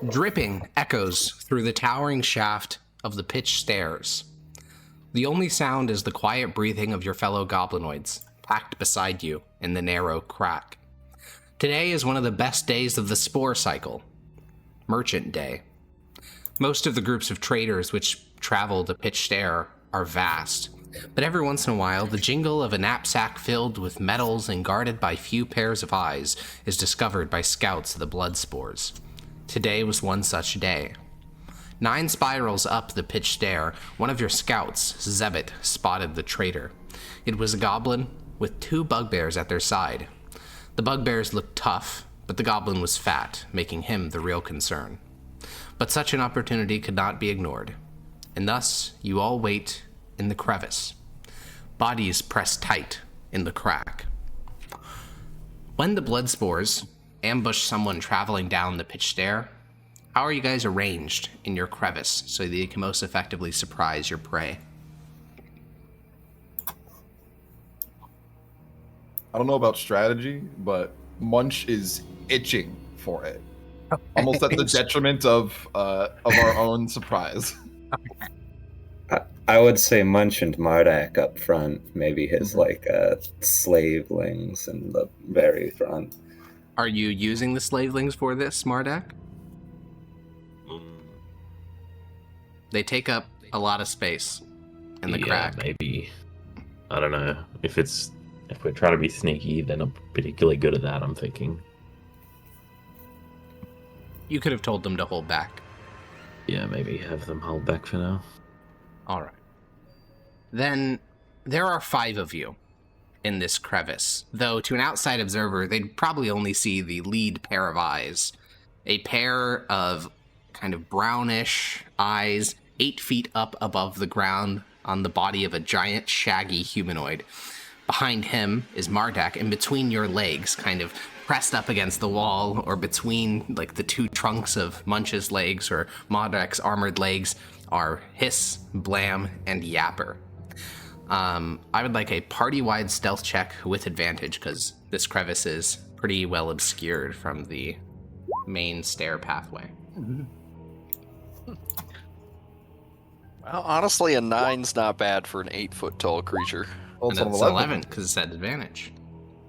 Dripping echoes through the towering shaft of the pitch stairs. The only sound is the quiet breathing of your fellow goblinoids, packed beside you in the narrow crack. Today is one of the best days of the Spore cycle, Merchant Day. Most of the groups of traders which travel the pitch stair are vast, but every once in a while the jingle of a knapsack filled with metals and guarded by few pairs of eyes is discovered by scouts of the blood spores. Today was one such day. 9 spirals up the pitch stair, one of your scouts, Zebit, spotted the traitor. It was a goblin with 2 bugbears at their side. The bugbears looked tough, but the goblin was fat, making him the real concern. But such an opportunity could not be ignored, and thus you all wait in the crevice, bodies pressed tight in the crack. When the blood spores ambush someone traveling down the pitch stair, how are you guys arranged in your crevice so that you can most effectively surprise your prey? I don't know about strategy, but Munch is itching for it. Almost at the detriment of our own surprise. I would say Munch and Mardak up front, maybe his slavelings in the very front. Are you using the slavelings for this, Mardak? They take up a lot of space in the crack. Maybe. I don't know. If we're trying to be sneaky, they're not particularly good at that, I'm thinking. You could have told them to hold back. Yeah, maybe have them hold back for now. All right. Then there are 5 of you in this crevice, though to an outside observer, they'd probably only see the lead pair of eyes. A pair of kind of brownish eyes, 8 feet up above the ground on the body of a giant, shaggy humanoid. Behind him is Mardak, and between your legs, kind of pressed up against the wall, or between like the 2 trunks of Munch's legs or Mardak's armored legs, are Hiss, Blam, and Yapper. I would like a party-wide stealth check with advantage, because this crevice is pretty well obscured from the main stair pathway. Well, honestly, a 9's not bad for an 8-foot tall creature. And that's 11, because it's at advantage.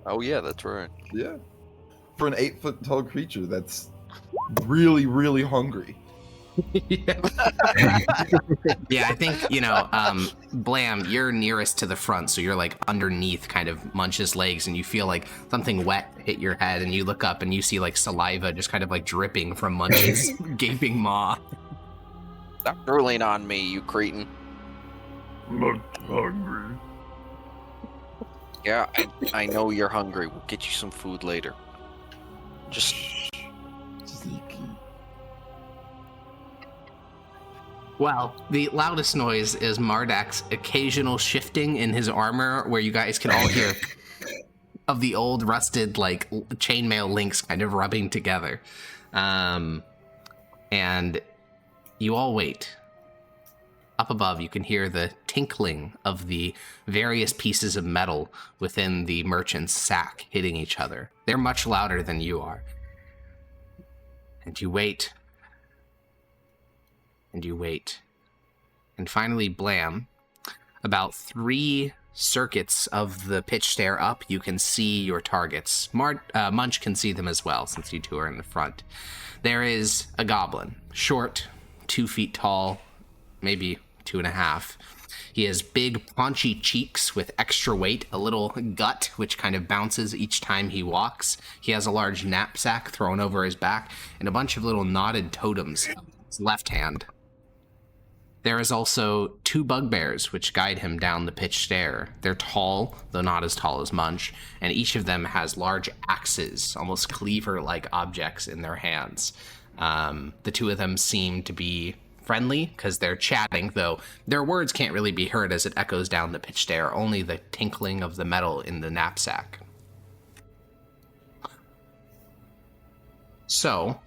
Oh yeah, that's right. Yeah. For an 8-foot tall creature, that's really, really hungry. Yeah, I think, Blam, you're nearest to the front, so you're like underneath kind of Munch's legs, and you feel like something wet hit your head, and you look up and you see like saliva just kind of like dripping from Munch's gaping maw. Stop drooling on me, you cretin. I'm hungry. Yeah, I know you're hungry. We'll get you some food later. Just... Sneaky. Well, the loudest noise is Mardak's occasional shifting in his armor, where you guys can all hear of the old rusted, like, chainmail links kind of rubbing together. And you all wait. Up above, you can hear the tinkling of the various pieces of metal within the merchant's sack hitting each other. They're much louder than you are. And you wait. And you wait. And finally, Blam, about 3 circuits of the pitch stair up, you can see your targets. Munch can see them as well, since you 2 are in the front. There is a goblin, short, 2 feet tall, maybe 2.5. He has big, paunchy cheeks with extra weight, a little gut, which kind of bounces each time he walks. He has a large knapsack thrown over his back, and a bunch of little knotted totems on his left hand. There is also 2 bugbears which guide him down the pitch stair. They're tall, though not as tall as Munch, and each of them has large axes, almost cleaver-like objects in their hands. The 2 of them seem to be friendly because they're chatting, though their words can't really be heard as it echoes down the pitch stair, only the tinkling of the metal in the knapsack. So,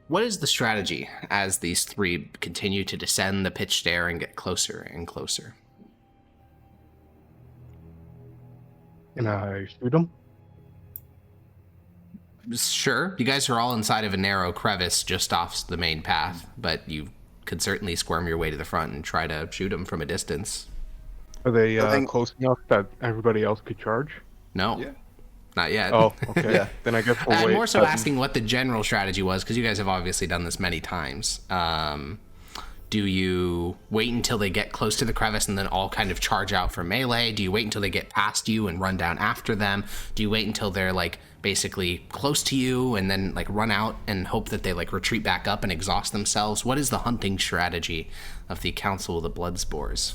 what is the strategy as these 3 continue to descend the pitch stair and get closer and closer? Can I shoot him? Sure. You guys are all inside of a narrow crevice just off the main path, but you could certainly squirm your way to the front and try to shoot them from a distance. Are they I think- close enough that everybody else could charge? No. Yeah. Not yet. Oh, okay. Yeah. Then I guess we'll I'm wait. more so asking what the general strategy was, because you guys have obviously done this many times. Do you wait until they get close to the crevice and then all kind of charge out for melee? Do you wait until they get past you and run down after them? Do you wait until they're like basically close to you and then like run out and hope that they like retreat back up and exhaust themselves? What is the hunting strategy of the Council of the Blood Spores?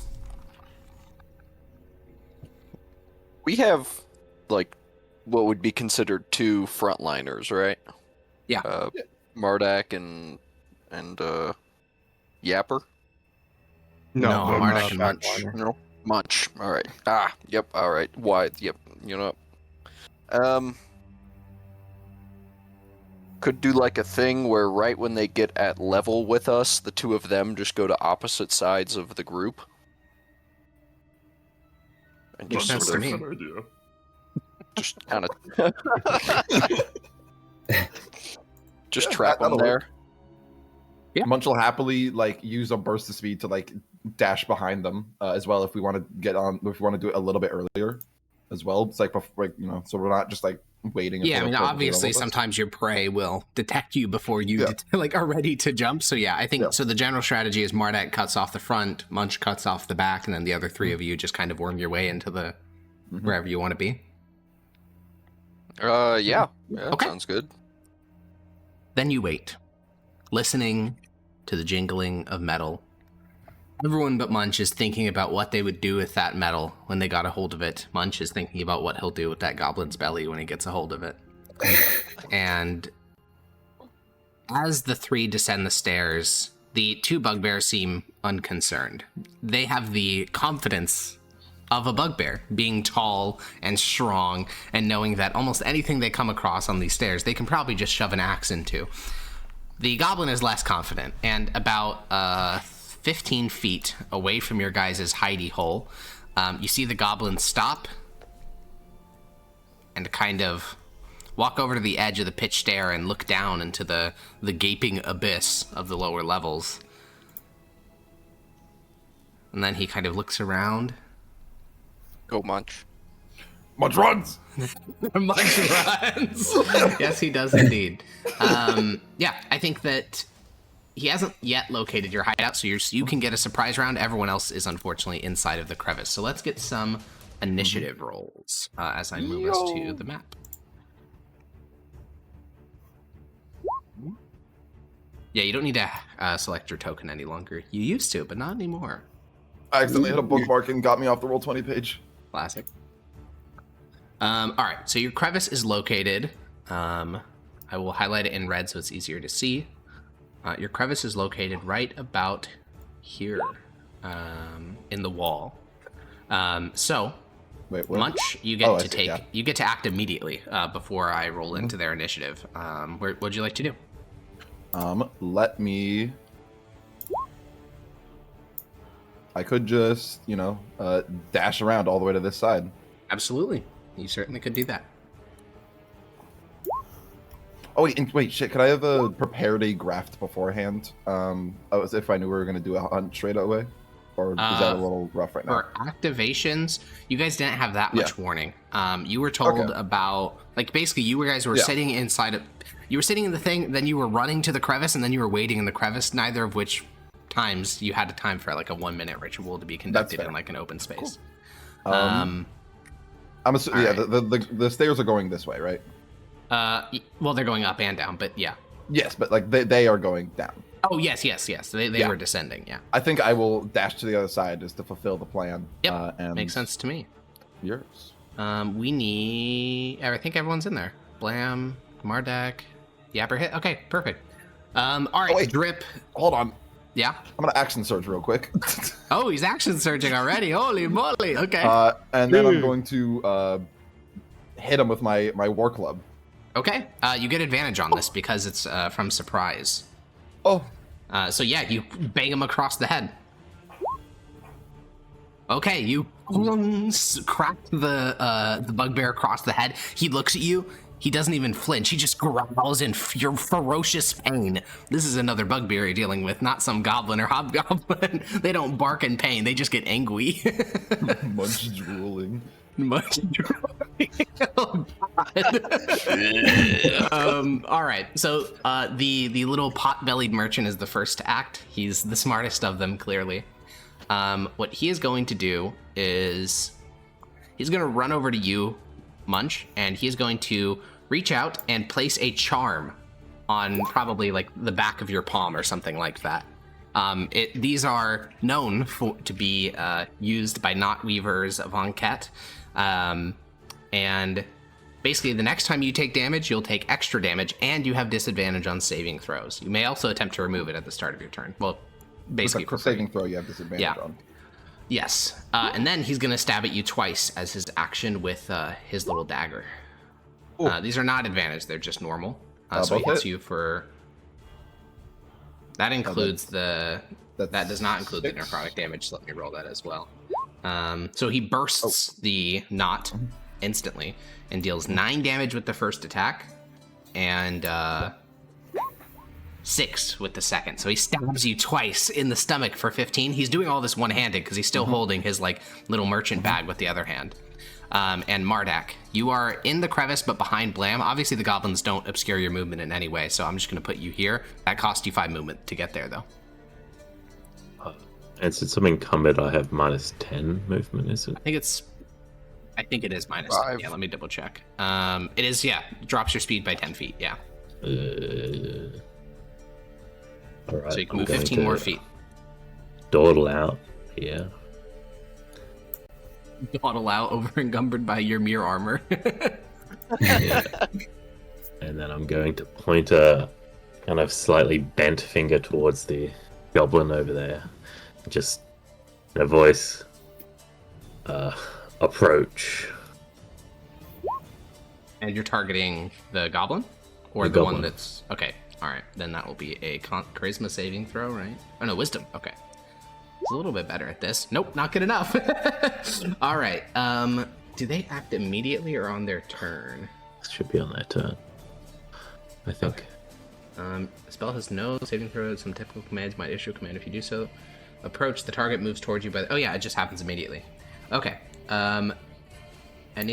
We have like what would be considered 2 frontliners, right? Yeah. Mardak and Yapper. No, No, I'm Mardak and not Munch. backliner. No, Munch. All right. Yep. All right. Why? Yep. You know. Could do like a thing where right when they get at level with us, the 2 of them just go to opposite sides of the group. And Makes just sense sort to of, me. just kind of, just Yeah, trap them that'll there. work. Munch will happily like use a burst of speed to like dash behind them as well if we want to get on. If we want to do it a little bit earlier as well. It's like before, like, you know, so we're not just like waiting. Yeah, I until mean, they're perfectly obviously, level with us. sometimes your prey will detect you before you like are ready to jump. So yeah, I think so. The general strategy is Mardak cuts off the front, Munch cuts off the back, and then the other 3 of you just kind of worm your way into the wherever you want to be. Yeah. Okay. Sounds good. Then you wait, listening to the jingling of metal. Everyone but Munch is thinking about what they would do with that metal when they got a hold of it. Munch is thinking about what he'll do with that goblin's belly when he gets a hold of it. And as the 3 descend the stairs, the 2 bugbears seem unconcerned. They have the confidence of a bugbear, being tall and strong and knowing that almost anything they come across on these stairs, they can probably just shove an axe into. The goblin is less confident, and about 15 feet away from your guys' hidey hole, you see the goblin stop and kind of walk over to the edge of the pitch stair and look down into the gaping abyss of the lower levels. And then he kind of looks around. Go Munch. Munch runs. Munch runs. Yes, he does indeed. Yeah, I think that he hasn't yet located your hideout, so you can get a surprise round. Everyone else is unfortunately inside of the crevice. So let's get some initiative rolls as I move us to the map. Yeah, you don't need to select your token any longer. You used to, but not anymore. I accidentally hit a bookmark and got me off the Roll20 page. Classic. All right, so your crevice is located. I will highlight it in red so it's easier to see. Your crevice is located right about here in the wall. So, Wait, what? Munch, you get to see, take. yeah. You get to act immediately before I roll into their initiative. What would you like to do? Let me. I could just, dash around all the way to this side. Absolutely, you certainly could do that. Oh wait, shit! Could I have prepared a graft beforehand? As if I knew we were gonna do a hunt straight away, or is that a little rough right now? For activations, you guys didn't have that much warning. You were told about, like, basically you guys were sitting inside of, you were sitting in the thing, then you were running to the crevice, and then you were waiting in the crevice. Neither of which times you had a time for like a 1-minute ritual to be conducted in like an open space. Cool. I'm assuming, the stairs are going this way, right? Well, they're going up and down, but yeah. Yes, but like they are going down. Oh, yes. They were descending, yeah. I think I will dash to the other side just to fulfill the plan. Yep, and makes sense to me. Yours. We need, I think everyone's in there. Blam, Mardak, Yapper hit. Okay, perfect. All right, wait. Drip. Hold on. Yeah. I'm gonna action surge real quick. Oh, he's action surging already. Holy moly. Okay. And then I'm going to hit him with my war club. Okay. You get advantage on this because it's from surprise. Oh. So yeah, you bang him across the head. Okay, you crack the bugbear across the head. He looks at you, He doesn't even flinch. He just growls in ferocious pain. This is another bugbear you're dealing with, not some goblin or hobgoblin. They don't bark in pain. They just get angry. Munch drooling. Munch drooling. Oh, God. All right. So the little pot-bellied merchant is the first to act. He's the smartest of them, clearly. What he is going to do is he's going to run over to you, Munch, and he's going to reach out and place a charm on probably like the back of your palm or something like that. These are known to be used by knot weavers of Anket, and basically the next time you take damage, you'll take extra damage, and you have disadvantage on saving throws. You may also attempt to remove it at the start of your turn. Well, basically for saving throw, you have disadvantage on. Yes, and then he's going to stab at you twice as his action with his little dagger. These are not advantage; they're just normal. So he hits you for. That includes that does not include 6. The necrotic damage. So let me roll that as well. So he bursts the knot instantly and deals 9 damage with the first attack, and 6 with the second. So he stabs you twice in the stomach for 15. He's doing all this one-handed because he's still holding his like little merchant bag with the other hand. And Mardak, you are in the crevice but behind Blam. Obviously the goblins don't obscure your movement in any way, so I'm just going to put you here. That cost you 5 movement to get there, though. And since I'm encumbered, I have minus 10 movement, is it? I think it is minus 10. Yeah, let me double check. It is, yeah. Drops your speed by 10 feet, yeah. All right, so you can move 15 more feet. Dawdle out, yeah. Dawdle out, over encumbered by your mere armor. Yeah. And then I'm going to point a kind of slightly bent finger towards the goblin over there. Just in a voice, approach. And you're targeting the goblin? Or the goblin. One that's... Okay, alright. Then that will be a charisma saving throw, right? Oh no, wisdom. Okay. It's a little bit better at this. Nope, not good enough. Alright, do they act immediately or on their turn? Should be on their turn, I think. Okay. The spell has no saving throw. Some typical commands might issue a command if you do so. Approach, the target moves towards you by the... Oh yeah, it just happens immediately. Okay. Ending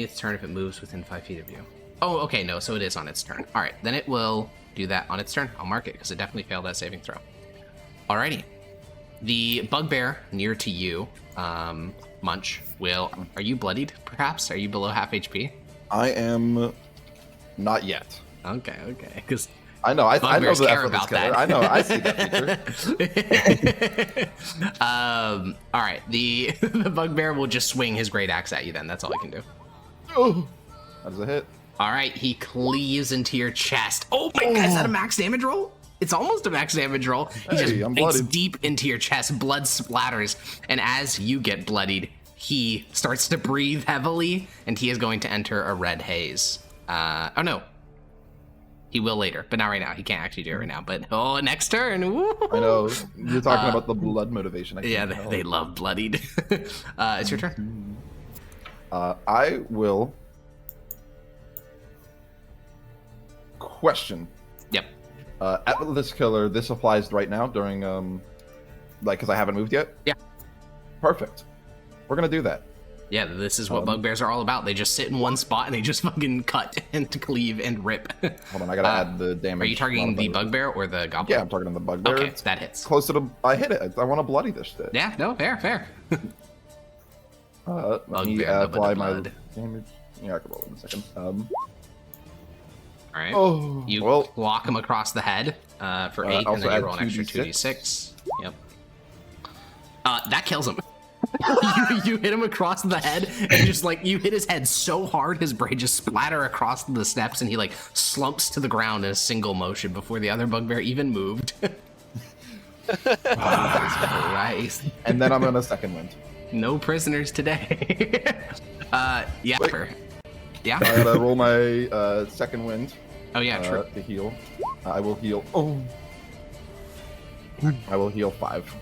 its turn if it moves within 5 feet of you. Oh, okay, no, so it is on its turn. Alright, then it will do that on its turn. I'll mark it because it definitely failed that saving throw. Alrighty. The bugbear near to you, Munch, will... Are you bloodied, perhaps? Are you below half HP? I am not yet. Okay, because... I know the care effort about killer. that. I know, I see that feature. All right, the bugbear will just swing his great axe at you. Then that's all I can do. Oh, how does it hit? All right, he cleaves into your chest. Oh my God, is that a max damage roll? It's almost a max damage roll. He just bites deep into your chest. Blood splatters, and as you get bloodied, he starts to breathe heavily, and he is going to enter a red haze. Oh no. He will later, but not right now. He can't actually do it right now. But next turn. Woo-hoo-hoo. I know. You're talking about the blood motivation. Yeah, they love bloodied. It's your turn. I will question. Yep. At this killer, this applies right now during because I haven't moved yet. Yeah. Perfect. We're gonna do that. Yeah, this is what bugbears are all about. They just sit in one spot and they just fucking cut and cleave and rip. Hold on, I gotta add the damage. Are you targeting the bugbear or the goblin? Yeah, I'm targeting the bugbear. Okay, that hits. Close to the... I hit it. I want to bloody this shit. Yeah, no, fair. Let me apply my damage. Yeah, I can roll in a second. Alright. You block him across the head for 8, and then you roll an extra 2d6. Yep. That kills him. you hit him across the head, and just like you hit his head so hard, his brain just splatter across the steps, and he like slumps to the ground in a single motion before the other bugbear even moved. Christ. And then I'm gonna second wind. No prisoners today. Yeah. Yeah. I gotta roll my second wind. Oh yeah, true. To heal. I will heal. I will heal 5.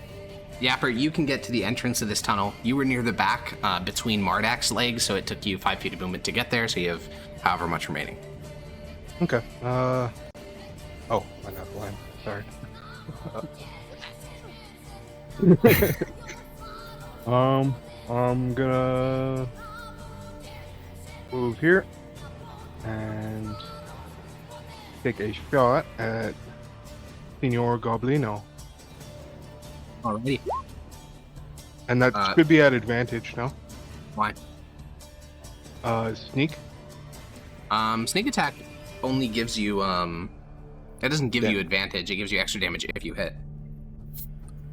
Yapper, you can get to the entrance of this tunnel. You were near the back between Mardak's legs, so it took you 5 feet of movement to get there, so you have however much remaining. Okay. Oh, I'm not blind. Sorry. I'm gonna move here and take a shot at Signor Goblino. Alrighty. And that should be at advantage, no? Why? Sneak? Sneak attack only gives you, it doesn't give you advantage, it gives you extra damage if you hit.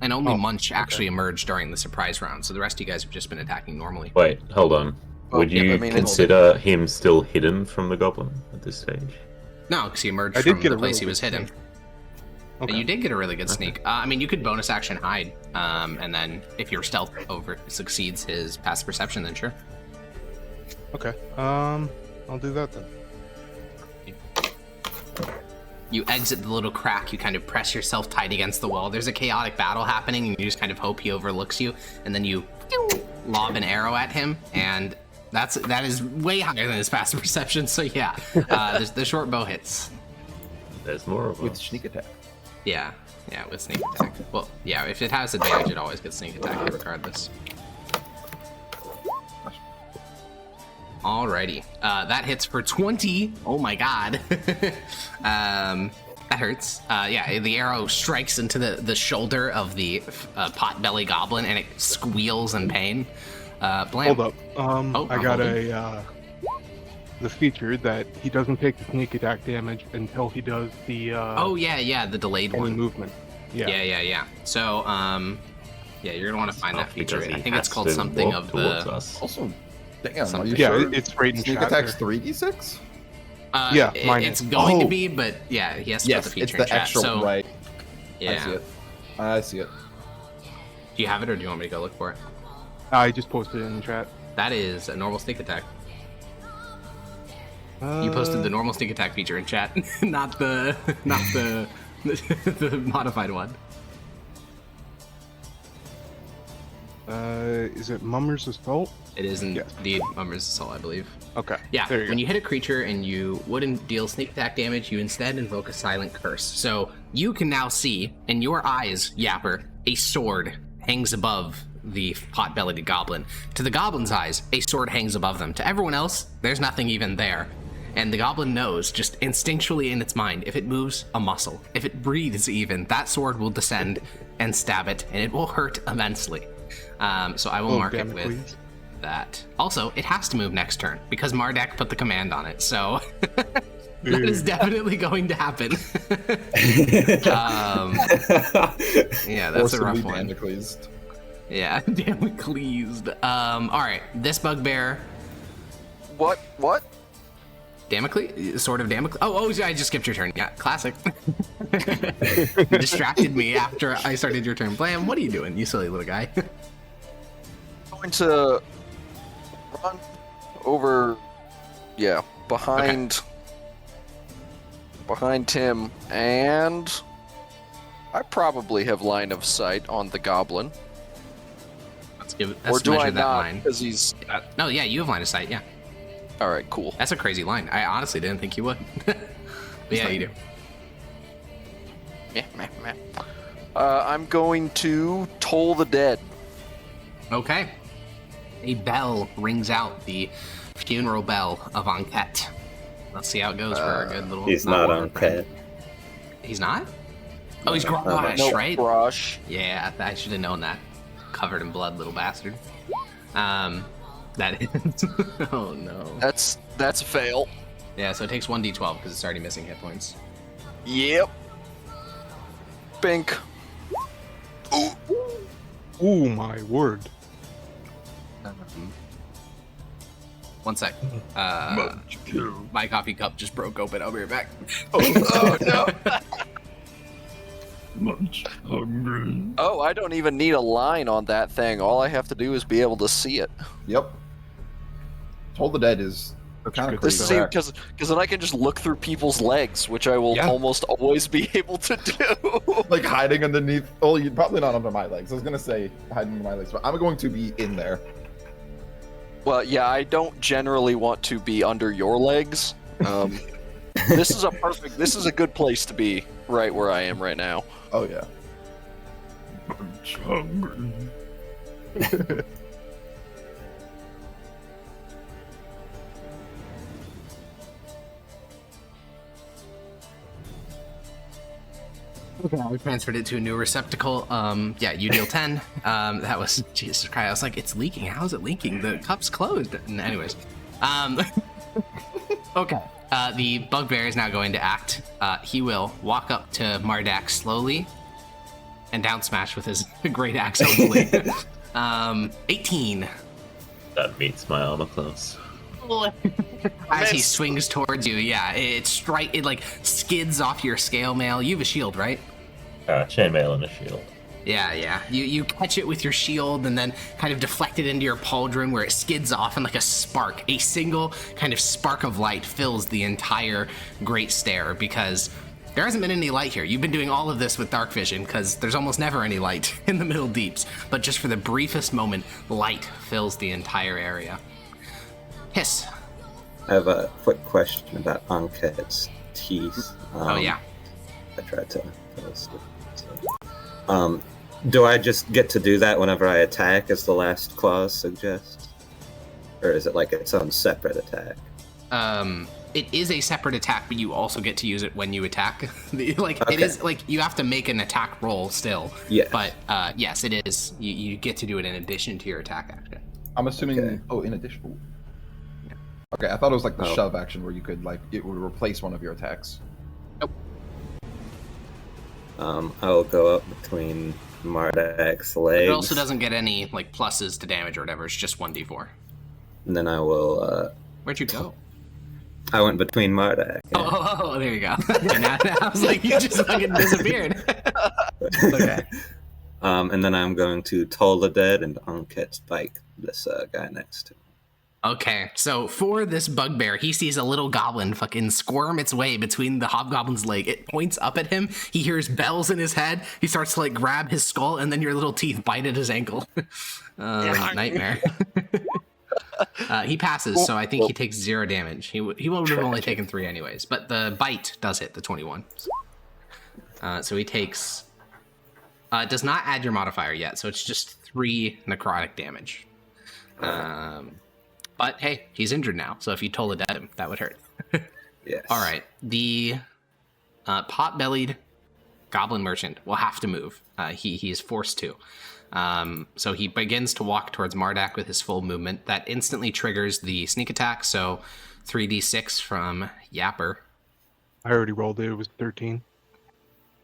And only Munch actually emerged during the surprise round, so the rest of you guys have just been attacking normally. Wait, hold on. Would you consider him still hidden from the goblin at this stage? No, because he emerged from the place he was hidden. Okay. You did get a really good sneak. I mean, you could bonus action hide, and then if your stealth succeeds his passive perception, then sure. Okay. I'll do that then. You exit the little crack, you kind of press yourself tight against the wall. There's a chaotic battle happening, and you just kind of hope he overlooks you, and then you lob an arrow at him, and that is way higher than his passive perception, so yeah. The short bow hits. There's more of them. With sneak attack. Yeah, with sneak attack. Well, yeah, if it has advantage, it always gets sneak attack regardless. Alrighty, that hits for 20. Oh my god. That hurts. Yeah, the arrow strikes into the shoulder of the potbelly goblin, and it squeals in pain. Blam. Hold up. I got the feature that he doesn't take the sneak attack damage until he does the the delayed one. movement. Yeah. So you're gonna want to find that feature. Because I he think it's has called to something walk of towards the us. Also, damn, are you Yeah, sure? it's right in Sneak chat attack's there. 3d6? it's going to be, but yeah, he has to put the feature it's in the chat. extra So right. yeah, I see it. do you have it, or do you want me to go look for it? I just posted it in the chat. That is a normal sneak attack. You posted the normal sneak attack feature in chat, not the the modified one. Is it Mummer's Assault? It is indeed Mummer's Assault, I believe. Okay. Yeah, there you when go. you hit a creature and you wouldn't deal sneak attack damage, you instead invoke a silent curse. So you can now see, in your eyes, Yapper, a sword hangs above the pot-bellied goblin. To the goblin's eyes, a sword hangs above them. To everyone else, there's nothing even there. And the goblin knows, just instinctually in its mind, if it moves a muscle, if it breathes even, that sword will descend and stab it, and it will hurt immensely. So I will mark it with please. that. Also, it has to move next turn, because Marduk put the command on it, so that is definitely going to happen. Yeah, that's a rough one. Damocles. Yeah, Damocles. Alright, this bugbear... What? Damocles? Sort of Damocles? Oh, I just skipped your turn. Yeah, classic. You distracted me after I started your turn. Blam, what are you doing, you silly little guy? Going to run over, behind Tim, and I probably have line of sight on the goblin. Let's measure that not, line. Because he's... No, yeah, you have line of sight, yeah. Alright, cool. That's a crazy line. I honestly didn't think you would. But yeah, you do. I'm going to toll the dead. Okay. A bell rings out, the funeral bell of Enquete. Let's see how it goes for our good little... He's not Enquete. He's not? Oh, he's Grosh, No, right? Grosh. Yeah, I should have known that. Covered in blood, little bastard. That is... Oh, no. That's a fail. Yeah, so it takes 1d12 because it's already missing hit points. Yep. Bink. Ooh, my word. One sec. My coffee cup just broke open. I'll be right back. Oh no. Oh, I don't even need a line on that thing. All I have to do is be able to see it. Yep. Toll the Dead is kind of This crazy. seems because then I can just look through people's legs, which I will almost always be able to do. Like hiding underneath. Oh, you're probably not under my legs. I was gonna say hiding under my legs, but I'm going to be in there. Well, yeah, I don't generally want to be under your legs. This is a good place to be, right where I am right now. Oh yeah. Okay, I transferred it to a new receptacle. Yeah, you deal 10. That was, Jesus Christ, I was like, it's leaking. How is it leaking? The cup's closed. And anyways. Okay. The bugbear is now going to act. He will walk up to Mardak slowly and down smash with his great axe, hopefully. 18. That meets my armor class. As he swings towards you, yeah, it like skids off your scale mail. You have a shield, right? Chainmail and a shield. Yeah. You catch it with your shield and then kind of deflect it into your pauldron where it skids off, and like a single kind of spark of light fills the entire Great Stair, because there hasn't been any light here. You've been doing all of this with dark vision because there's almost never any light in the Middle Deeps, but just for the briefest moment, light fills the entire area. Hiss. I have a quick question about Anket's teeth. Oh yeah. I tried to post it. So. Do I just get to do that whenever I attack, as the last clause suggests? Or is it like its own separate attack? It is a separate attack, but you also get to use it when you attack. Like, okay. It is, like, you have to make an attack roll still. Yes. But, yes, it is. You get to do it in addition to your attack action. I'm assuming. Okay. Oh, in addition. Ooh. Okay, I thought it was like the shove action where you could like it would replace one of your attacks. Nope. I will go up between Mardak's legs. It also doesn't get any like pluses to damage or whatever. It's just 1d4. And then I will. Where'd you go? I went between Mardak. Oh, there you go. now I was like, you just fucking disappeared. Okay. And then I'm going to Toll the Dead and Anket Spike, this guy next to him. Okay, so for this bugbear, he sees a little goblin fucking squirm its way between the hobgoblin's leg. It points up at him. He hears bells in his head. He starts to like grab his skull, and then your little teeth bite at his ankle. Nightmare. He passes, so I think he takes 0 damage. He would have only taken 3 anyways, but the bite does hit the 21. So he takes... it does not add your modifier yet, so it's just 3 necrotic damage. But hey, he's injured now, so if you told it at him, that would hurt. Yes. All right, the pot-bellied goblin merchant will have to move. He is forced to. So he begins to walk towards Mardak with his full movement. That instantly triggers the sneak attack, so 3d6 from Yapper. I already rolled it. It was 13.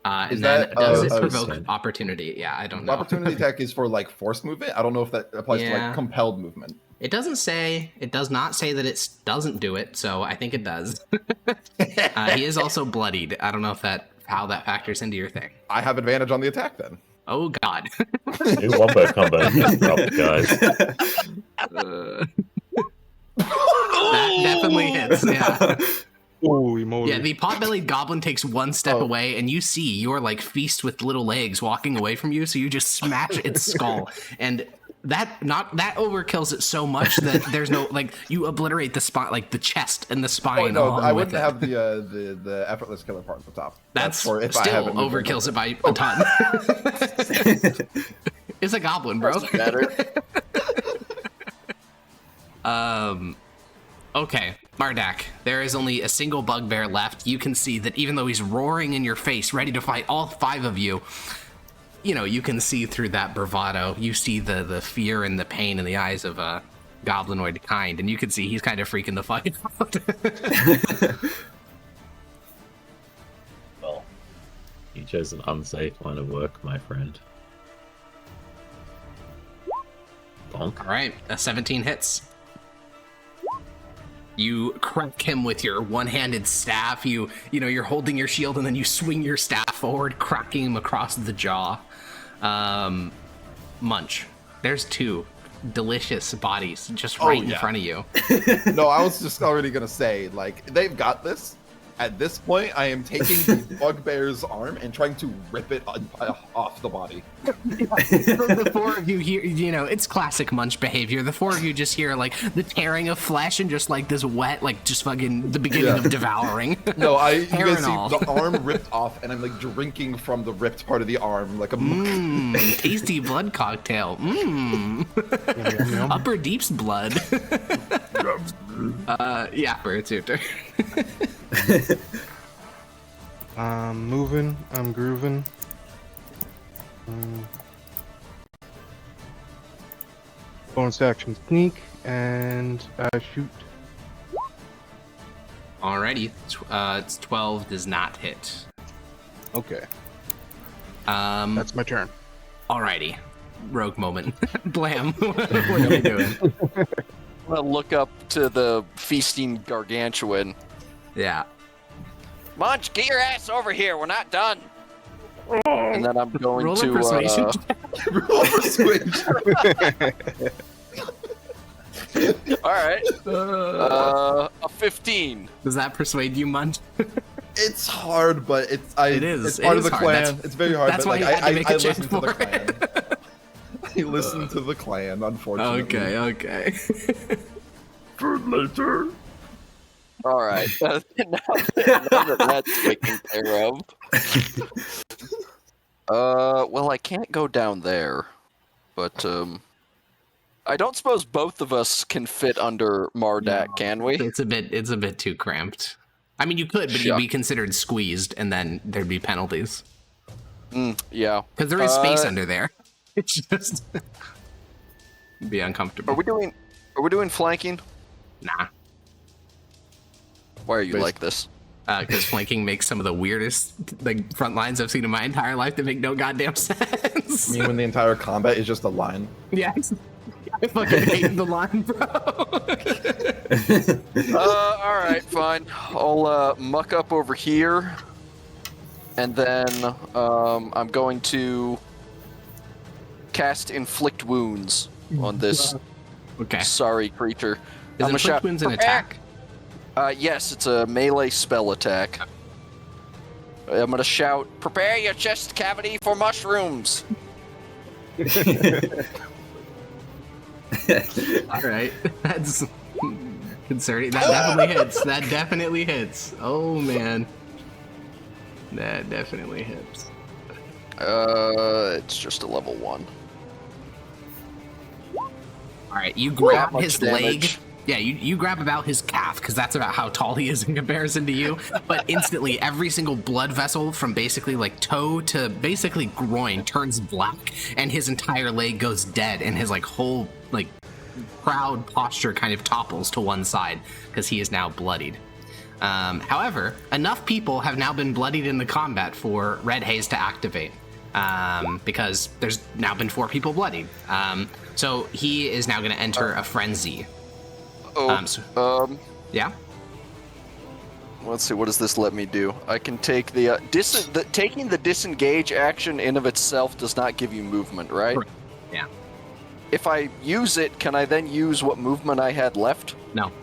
And then does it provoke opportunity? Yeah, I don't know. Opportunity attack is for like forced movement. I don't know if that applies to like compelled movement. It doesn't say. It does not say that it doesn't do it, so I think it does. He is also bloodied. I don't know if how that factors into your thing. I have advantage on the attack then. Oh God. New wombo combo, guys. That definitely hits. Yeah. Holy moly. Yeah, the pot-bellied goblin takes 1 step away, and you see your like feast with little legs walking away from you. So you just smash its skull, and that overkills it so much that there's no like you obliterate the spine, like the chest and the spine. Oh, no, along I with wouldn't have the effortless killer part at the top. That's for if still I haven't moved overkills it by a ton. It's a goblin, bro. Doesn't matter. Okay, Mardak, there is only a single bugbear left. You can see that even though he's roaring in your face, ready to fight all 5 of you, you know, you can see through that bravado. You see the fear and the pain in the eyes of a goblinoid kind, and you can see he's kind of freaking the fuck out. Well, you chose an unsafe line of work, my friend. Bonk. All right, a 17 hits. You crack him with your one-handed staff. You're holding your shield, and then you swing your staff forward, cracking him across the jaw. Munch. There's 2 delicious bodies just right in front of you. No, I was just already gonna say, like, they've got this. At this point, I am taking the bugbear's arm and trying to rip it off the body. The four of you hear, it's classic Munch behavior. The four of you just hear, like, the tearing of flesh and just, like, this wet, like, just fucking the beginning of devouring. No, you guys see the arm ripped off, and I'm, like, drinking from the ripped part of the arm, like a tasty blood cocktail. Upper Deep's blood. Yapper, it's your turn. I'm moving, I'm grooving. Bonus action sneak and shoot. Alrighty, it's 12 does not hit. Okay. That's my turn. Alrighty, rogue moment. Blam. What are we doing? I'm gonna look up to the feasting gargantuan. Yeah. Munch, get your ass over here. We're not done. And then I'm going Roll to a persuasion. roll persuasion. All right. A 15. Does that persuade you, Munch? It's hard, but it is. It's It part is of the hard. clan. It's very hard. That's but, why like, you had to make a check listen to the for it. clan. I listen to the clan, unfortunately. Okay. Food later. All right. Now that that's taken care of. Well, I can't go down there, but I don't suppose both of us can fit under Mardak, can we? It's a bit too cramped. I mean, you could, but you'd be considered squeezed, and then there'd be penalties. Yeah. Because there is space under there. It's just be uncomfortable. Are we doing flanking? Nah. Why are you like this? Because flanking makes some of the weirdest like front lines I've seen in my entire life that make no goddamn sense. I mean, when the entire combat is just a line. Yeah. I fucking hate the line, bro. All right, fine. I'll muck up over here, and then I'm going to cast Inflict Wounds on this sorry creature. Is Inflict Wounds an attack? Yes, it's a melee spell attack. I'm gonna shout, "Prepare your chest cavity for mushrooms!" All right, that's concerning. That definitely hits. That definitely hits. Oh man, that definitely hits. It's just a level 1. All right, you grab his damage. leg. Yeah, you grab about his calf, because that's about how tall he is in comparison to you. But instantly, every single blood vessel from basically like toe to basically groin turns black, and his entire leg goes dead, and his like whole like proud posture kind of topples to one side because he is now bloodied. However, enough people have now been bloodied in the combat for Red Haze to activate. Because there's now been 4 people bloodied. So he is now going to enter a frenzy. Yeah. Let's see. What does this let me do? I can take taking the disengage action in of itself does not give you movement, right? Yeah. If I use it, can I then use what movement I had left? No,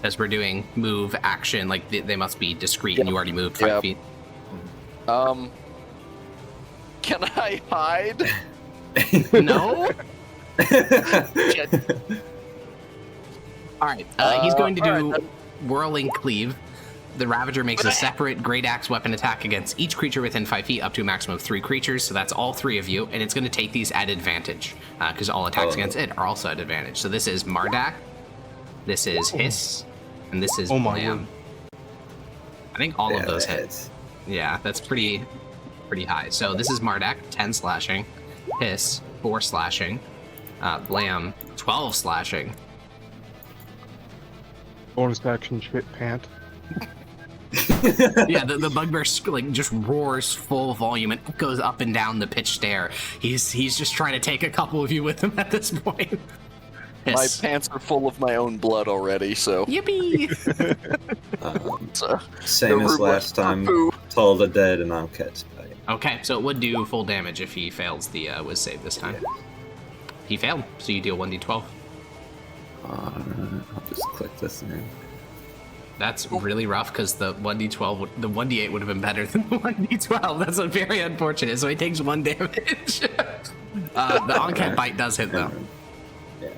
as we're doing move action, like they must be discreet, and you already moved 5 feet. Can I hide? No. All right, he's going to do Whirling Cleave. The Ravager makes a separate Great Axe weapon attack against each creature within 5 feet, up to a maximum of 3 creatures, so that's all 3 of you, and it's going to take these at advantage, because all attacks against it are also at advantage. So this is Mardak, this is Hiss, and this is Blam. I think all of those hit. Yeah, that's pretty high. So this is Mardak, 10 slashing, Hiss, 4 slashing, Blam, 12 slashing. Bonus action shit pant. Yeah, the bugbear like just roars full volume and goes up and down the pitch stair. He's just trying to take a couple of you with him at this point. My pants are full of my own blood already, so yippee! Same as last time. Toll the dead and I'll catch bite. Okay, so it would do full damage if he fails the Wiz save this time. He failed, so you deal 1d12. I'll just click this in. That's really rough because the 1d12, the 1d8 would have been better than the 1d12. That's very unfortunate. So he takes 1 damage. The Oncat bite does hit though. Yeah.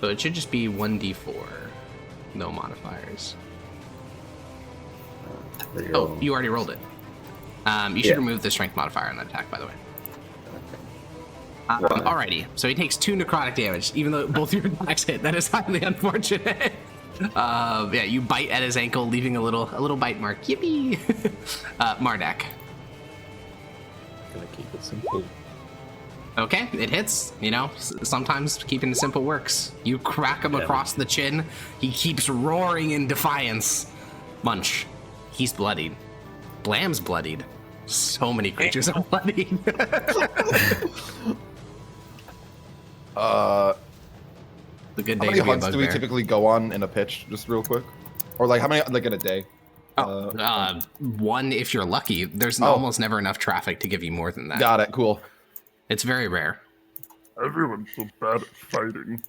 So it should just be 1d4. No modifiers. Oh, you already rolled it. You should remove the strength modifier on that attack, by the way. Alrighty, so he takes 2 necrotic damage, even though both your attacks hit. That is highly unfortunate. Yeah, you bite at his ankle, leaving a little bite mark. Yippee! Mardak. Gonna keep it simple. Okay, it hits. You know, sometimes keeping it simple works. You crack him across the chin. He keeps roaring in defiance. Munch. He's bloodied. Blam's bloodied. So many creatures are bloodied. The good day how many to be a hunts do we bugbear. typically go on in a pitch, just real quick? Or like how many like in a day? One if you're lucky. There's almost never enough traffic to give you more than that. Got it, cool. It's very rare. Everyone's so bad at fighting.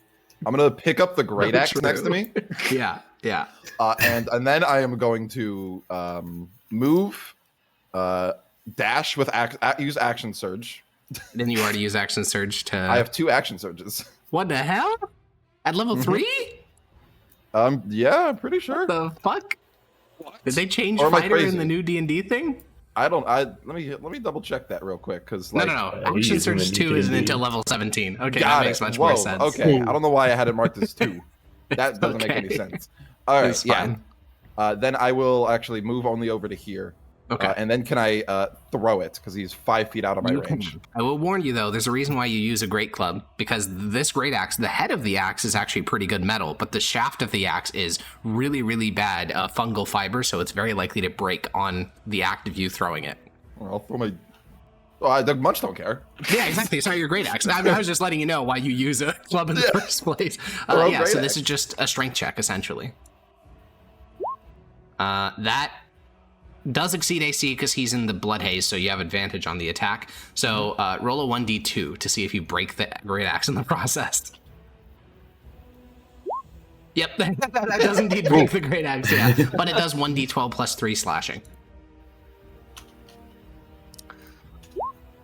I'm gonna pick up the great Very axe next to me. Yeah. And then I am going to move, dash with use action surge. Then you already use action surge to. I have 2 action surges. What the hell? At level 3? Yeah, I'm pretty sure. The fuck? What? Did they change Or am I fighter in crazy? the new D&D thing? Let me double check that real quick because like No. we Action using the surge new 2 isn't D&D? until level 17. Okay, got that makes it. much Whoa, more sense. Okay, I don't know why I had it marked as 2. That doesn't make any Okay. sense. All right, It's yeah. fine. Then I will actually move only over to here. Okay. And then can I throw it because he's 5 feet out of my You range? can. I will warn you though, there's a reason why you use a great club, because this great axe, the head of the axe is actually pretty good metal, but the shaft of the axe is really, really bad fungal fiber, so it's very likely to break on the act of you throwing it. Well, I'll throw my. Oh, the Munch don't care. Yeah, exactly. It's not your great axe. I was just letting you know why you use a club in the first place. Or a Yeah, great so this axe. is just a strength check, essentially. That does exceed AC because he's in the blood haze, so you have advantage on the attack. So roll a 1d2 to see if you break the great axe in the process. Yep, that does indeed break the great axe, yeah. But it does 1d12 plus 3 slashing.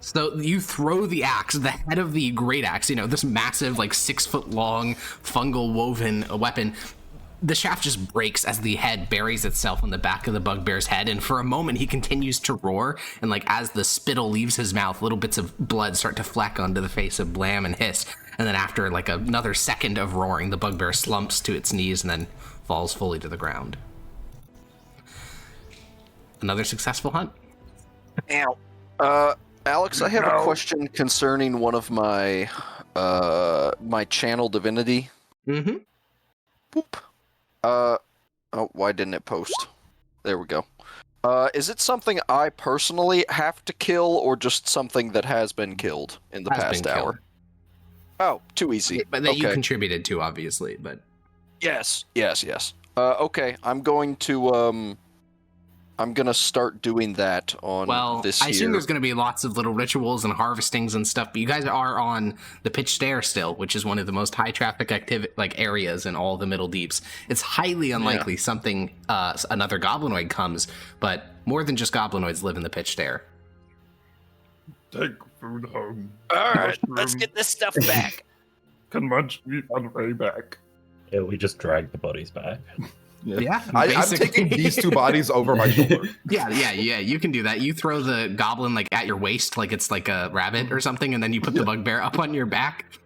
So you throw the axe, the head of the great axe, you know, this massive, like 6 foot long fungal woven weapon. The shaft just breaks as the head buries itself on the back of the bugbear's head, and for a moment he continues to roar, and like as the spittle leaves his mouth, little bits of blood start to fleck onto the face of Blam and hiss, and then after like another second of roaring, the bugbear slumps to its knees and then falls fully to the ground. Another successful hunt. Ow. Alex, I have a question concerning one of my my channel divinity. Mm-hmm. Boop. Oh, why didn't it post? There we go. Is it something I personally have to kill, or just something that has been killed in the past hour? Oh, too easy. But that okay. you contributed to, obviously, but... Yes. Okay, I'm going to start doing that on this I assume year. there's going to be lots of little rituals and harvestings and stuff, but you guys are on the Pitch Stair still, which is one of the most high traffic areas in all the Middle Deeps. It's highly unlikely something another goblinoid comes, but more than just goblinoids live in the Pitch Stair. Take food home. Alright, let's get this stuff back. Can Munch be on the way back? Yeah, we just drag the bodies back. Yeah, I'm basically. taking these 2 bodies over my shoulder. Yeah, you can do that. You throw the goblin like at your waist, like it's like a rabbit or something, and then you put the bugbear up on your back.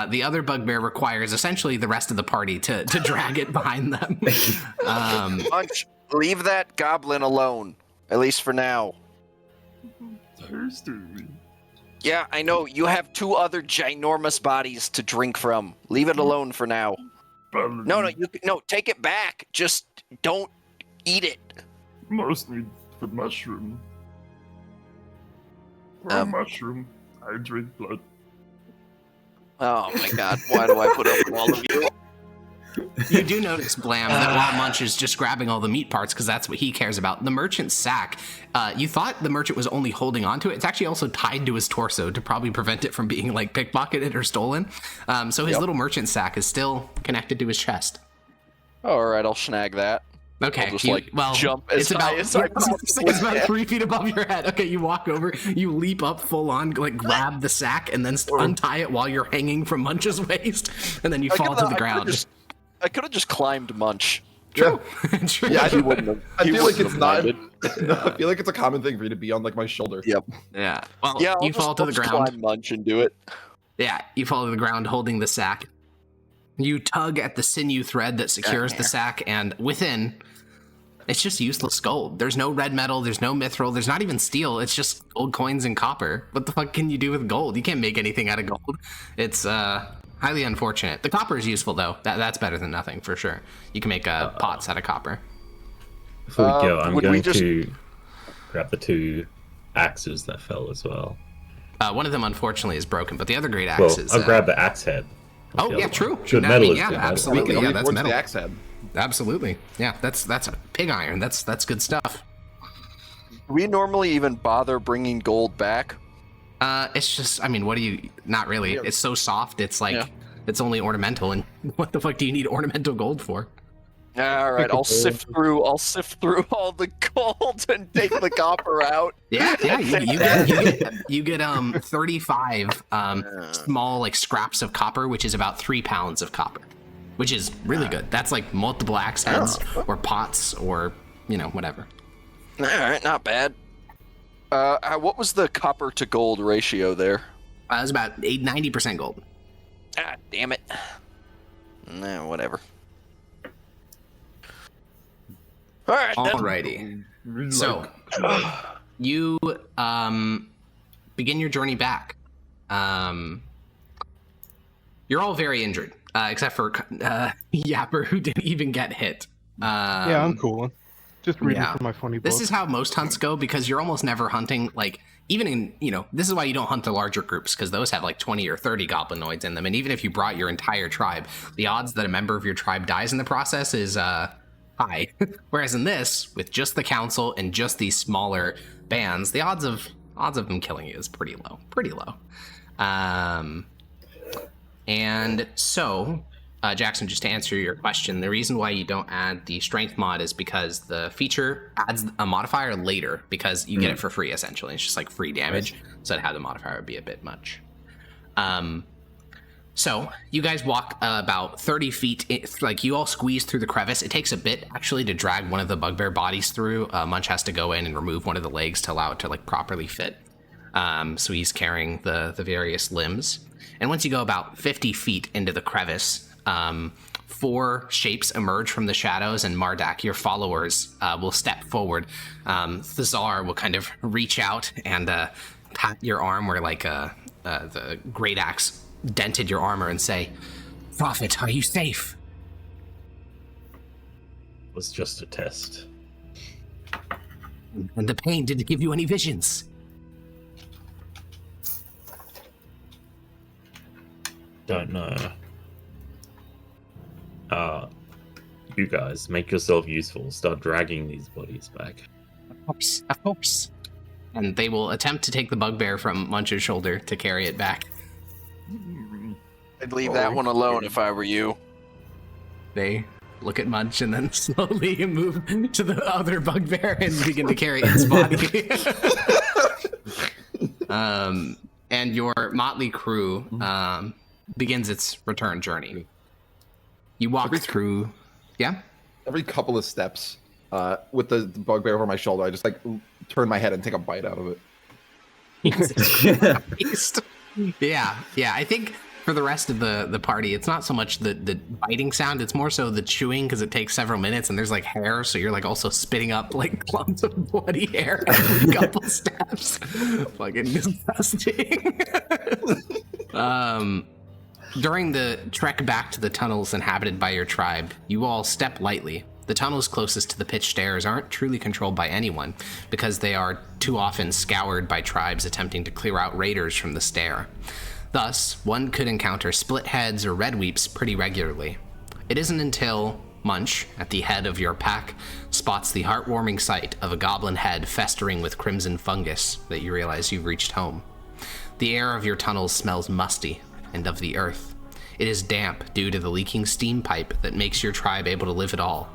The other bugbear requires essentially the rest of the party to drag it behind them. Munch, leave that goblin alone, at least for now. Thirsty. Yeah, I know. You have 2 other ginormous bodies to drink from. Leave it alone for now. No, take it back. Just don't eat it. Mostly for mushroom. For a mushroom, I drink blood. Oh my god, why do I put up with all of you? You do notice, Blam, that while Munch is just grabbing all the meat parts, because that's what he cares about, the merchant's sack, you thought the merchant was only holding onto it. It's actually also tied to his torso to probably prevent it from being like pickpocketed or stolen. So his little merchant sack is still connected to his chest. All right, I'll snag that. Okay, I'll just jump as it's high about, as I it's about 3 feet above your head. Okay, you walk over, you leap up full on, like grab the sack, and then untie it while you're hanging from Munch's waist, and then you fall to the ground. I could have just climbed Munch. True. True. Yeah, I He wouldn't have. I he feel like wouldn't it's not. have minded. I feel like it's a common thing for you to be on like my shoulder. Yep. Yeah. Well, Yeah, you fall to the ground. Climb Munch and do it. Yeah, you fall to the ground holding the sack. You tug at the sinew thread that secures the sack, and within, it's just useless gold. There's no red metal, there's no mithril, there's not even steel. It's just gold coins and copper. What the fuck can you do with gold? You can't make anything out of gold. It's highly unfortunate. The copper is useful, though. That's better than nothing, for sure. You can make pots out of copper. Before we go, I'm going to grab the 2 axes that fell as well. One of them, unfortunately, is broken, but the other great axe is... I'll grab the axe head. Oh, yeah, true. Good metal is yeah, good metal. absolutely. Yeah, that's metal. The axe head. Absolutely. Yeah, that's a pig iron. That's good stuff. Do we normally even bother bringing gold back? It's just, I mean, what do you... Not really. It's so soft, it's like... Yeah. It's only ornamental, and what the fuck do you need ornamental gold for? All right, I'll sift through all the gold and take the copper out. Yeah, you get 35 small like scraps of copper, which is about 3 pounds of copper, which is really good. That's like multiple axe heads or pots or whatever. All right, not bad. What was the copper to gold ratio there? It was about 90% gold. Ah, damn it. Nah, whatever. All right. Alrighty. So, you begin your journey back. You're all very injured, except for Yapper, who didn't even get hit. Yeah, I'm cool. Just reading from my funny book. This is how most hunts go, because you're almost never hunting, like, even in, this is why you don't hunt the larger groups, because those have like 20 or 30 goblinoids in them. And even if you brought your entire tribe, the odds that a member of your tribe dies in the process is high. Whereas in this, with just the council and just these smaller bands, the odds of them killing you is pretty low. And so, Jackson, just to answer your question, the reason why you don't add the strength mod is because the feature adds a modifier later, because you get it for free, essentially. It's just like free damage, so to have the modifier would be a bit much. So you guys walk about 30 feet, like you all squeeze through the crevice. It takes a bit actually to drag one of the bugbear bodies through. Munch has to go in and remove one of the legs to allow it to like properly fit. So he's carrying the various limbs. And once you go about 50 feet into the crevice, 4 shapes emerge from the shadows, and Mardak, your followers, will step forward. Thazar will kind of reach out and pat your arm where like the great axe dented your armor and say, "Prophet, are you safe?" It was just a test. And the pain didn't give you any visions. Don't know. You guys, make yourself useful. Start dragging these bodies back. Of course. And they will attempt to take the bugbear from Munch's shoulder to carry it back. I'd leave that one alone if I were you. They look at Munch and then slowly move to the other bugbear and begin to carry its body. And your motley crew begins its return journey. You walk through... Yeah? Every couple of steps, with the bugbear over my shoulder, I just like turn my head and take a bite out of it. Yeah. I think for the rest of the party, it's not so much the biting sound, it's more so the chewing, because it takes several minutes and there's like hair, so you're like also spitting up like clumps of bloody hair every couple steps. Fucking disgusting. During the trek back to the tunnels inhabited by your tribe, you all step lightly. The tunnels closest to the pitch stairs aren't truly controlled by anyone, because they are too often scoured by tribes attempting to clear out raiders from the stair. Thus, one could encounter split heads or red weeps pretty regularly. It isn't until Munch, at the head of your pack, spots the heartwarming sight of a goblin head festering with crimson fungus that you realize you've reached home. The air of your tunnels smells musty and of the earth. It is damp due to the leaking steam pipe that makes your tribe able to live at all.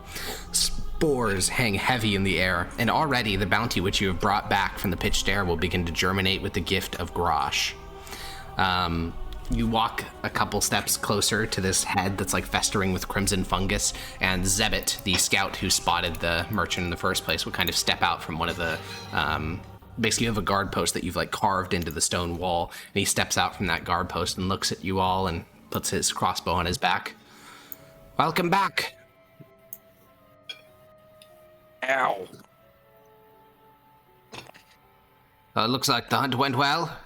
Spores hang heavy in the air, and already the bounty which you have brought back from the pitched stair will begin to germinate with the gift of Grosh. You walk a couple steps closer to this head that's like festering with crimson fungus, and Zebit, the scout who spotted the merchant in the first place, will kind of step out from one of the basically you have a guard post that you've like carved into the stone wall, and he steps out from that guard post and looks at you all and puts his crossbow on his back. Welcome back. Ow. Looks like the hunt went well.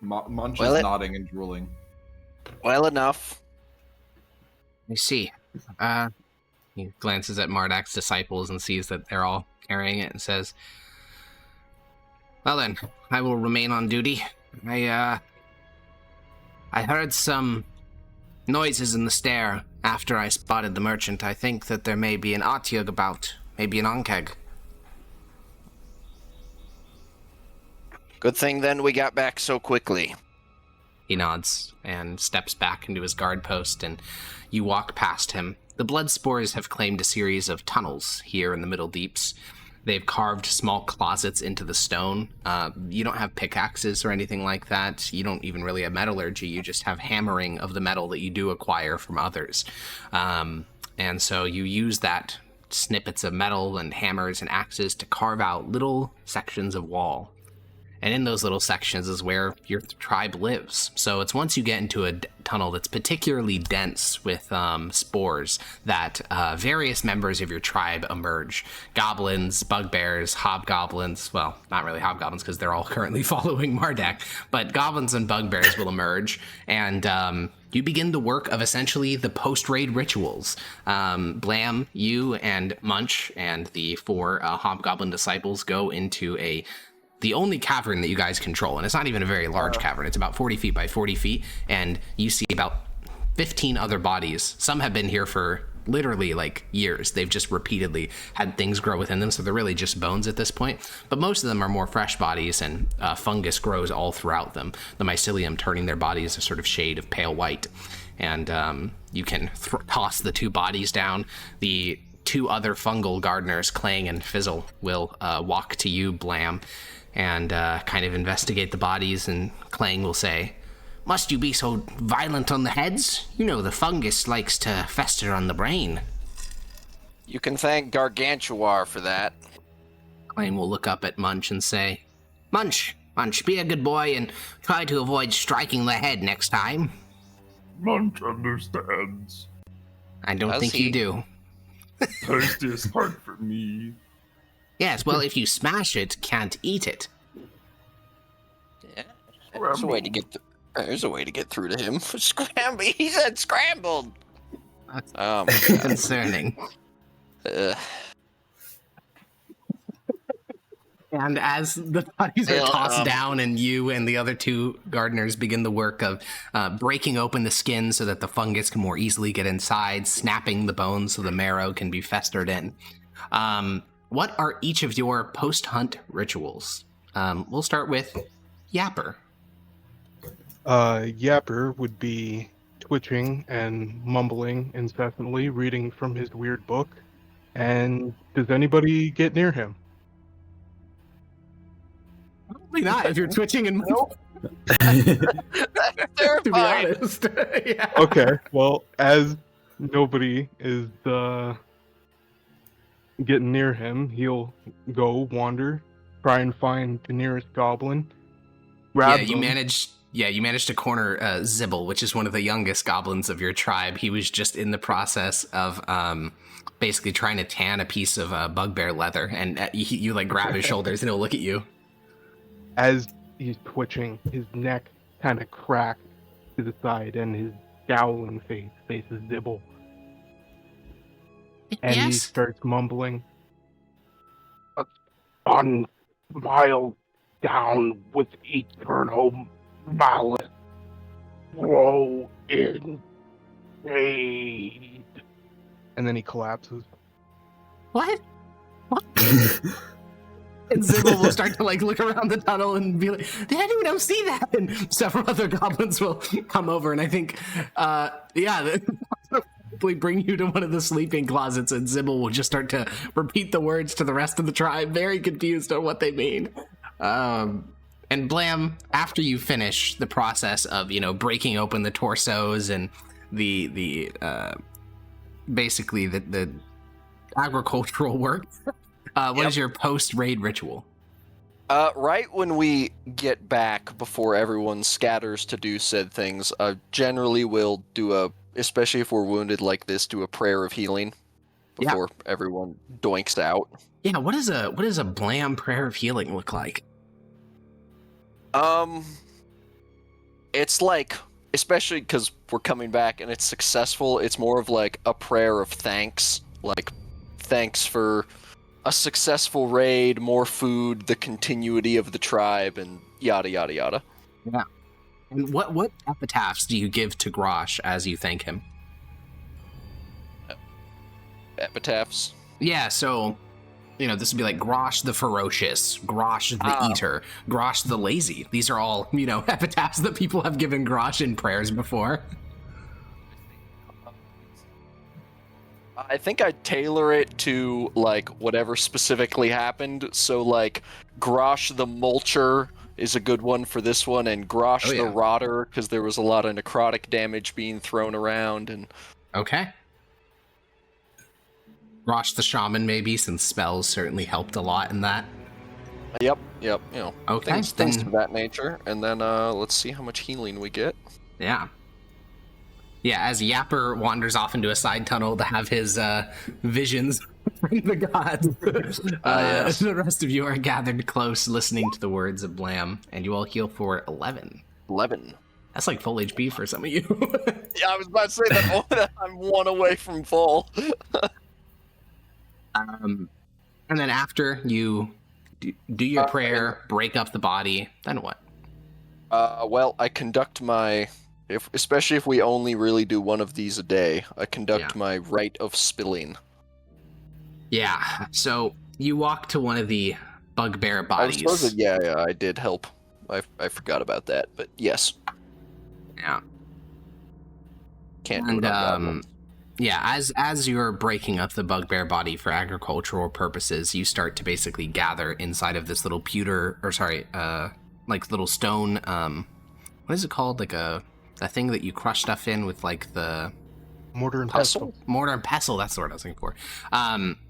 Munch Well, is nodding and drooling. Well enough. I see. He glances at Mardak's disciples and sees that they're all carrying it and says, well then, I will remain on duty. I heard some noises in the stair after I spotted the merchant. I think that there may be an Atyug about, maybe an Onkeg. Good thing then we got back so quickly. He nods and steps back into his guard post, and you walk past him. The blood spores have claimed a series of tunnels here in the Middle Deeps. They've carved small closets into the stone. You don't have pickaxes or anything like that. You don't even really have metallurgy. You just have hammering of the metal that you do acquire from others. And so you use that snippets of metal and hammers and axes to carve out little sections of wall. And in those little sections is where your tribe lives. So it's once you get into a tunnel that's particularly dense with spores that various members of your tribe emerge. Goblins, bugbears, hobgoblins. Well, not really hobgoblins because they're all currently following Mardak. But goblins and bugbears will emerge. And you begin the work of essentially the post-raid rituals. Blam, you and Munch and the 4 hobgoblin disciples go into the only cavern that you guys control, and it's not even a very large cavern. It's about 40 feet by 40 feet, and you see about 15 other bodies. Some have been here for literally like years. They've just repeatedly had things grow within them, so they're really just bones at this point. But most of them are more fresh bodies, and fungus grows all throughout them. The mycelium turning their bodies a sort of shade of pale white. And you can toss the 2 bodies down. The 2 other fungal gardeners, Clang and Fizzle, will walk to you, Blam, and kind of investigate the bodies, and Clang will say, must you be so violent on the heads? You know the fungus likes to fester on the brain. You can thank Gargantuar for that. Clang will look up at Munch and say, Munch, be a good boy and try to avoid striking the head next time. Munch understands. I don't think you do. Tastiest part for me. Yes, well, if you smash it, can't eat it. Yeah, there's a way to get. There's a way to get through to him. Scramble. He said scrambled. Concerning. And as the bodies are tossed down, and you and the other 2 gardeners begin the work of breaking open the skin so that the fungus can more easily get inside, snapping the bones so the marrow can be festered in. What are each of your post-hunt rituals? We'll start with Yapper. Yapper would be twitching and mumbling incessantly, reading from his weird book. And does anybody get near him? Probably not, if you're twitching and mumbling. That's terrifying. To be honest. Yeah. Okay, well, as nobody is getting near him, he'll go wander, try and find the nearest goblin. You managed to corner Zibble, which is one of the youngest goblins of your tribe. He was just in the process of basically trying to tan a piece of bugbear leather, and you like grab his shoulders and he'll look at you. As he's twitching, his neck kind of cracks to the side, and his scowling face faces Zibble. And he starts mumbling, "A sun smiles down with eternal malice. Grow in shade." And then he collapses. What? And Zibble will start to like look around the tunnel and be like, "Daddy, we don't see that." And several other goblins will come over, and I think, probably bring you to one of the sleeping closets, and Zibble will just start to repeat the words to the rest of the tribe, very confused on what they mean. And Blam, after you finish the process of, breaking open the torsos and the basically the agricultural work, what is your post-raid ritual? Right when we get back, before everyone scatters to do said things, generally we'll do especially if we're wounded like this, do a prayer of healing before everyone doinks out. Yeah, what does a Blam prayer of healing look like? It's like, especially because we're coming back and it's successful, it's more of like a prayer of thanks. Like, thanks for a successful raid, more food, the continuity of the tribe, and yada yada yada. Yeah. And what epitaphs do you give to Grosh as you thank him? Epitaphs? Yeah, so, this would be like Grosh the Ferocious, Grosh the Eater, Grosh the Lazy. These are all, epitaphs that people have given Grosh in prayers before. I think I'd tailor it to, like, whatever specifically happened. So, like, Grosh the Mulcher is a good one for this one, and Grosh the Rotter, because there was a lot of necrotic damage being thrown around. And okay. Grosh the Shaman, maybe, since spells certainly helped a lot in that. Yep. Okay. Things of that nature. And then, let's see how much healing we get. Yeah. Yeah, as Yapper wanders off into a side tunnel to have his visions from the gods, Yes. the rest of you are gathered close, listening to the words of Blam, and you all heal for 11. 11. That's like full HP for some of you. Yeah, I was about to say that I'm one away from full. And then after you do your prayer, break up the body, then what? Well, I conduct my... especially if we only really do one of these a day, I conduct my rite of spilling. Yeah, so you walk to one of the bugbear bodies. I did help. I forgot about that, but yes. Yeah. Can't do it on that one. Yeah, as you're breaking up the bugbear body for agricultural purposes, you start to basically gather inside of this little little stone, what is it called? Like a thing that you crush stuff in with, like, the... Mortar and pestle. Mortar and pestle, that's the word I was looking for.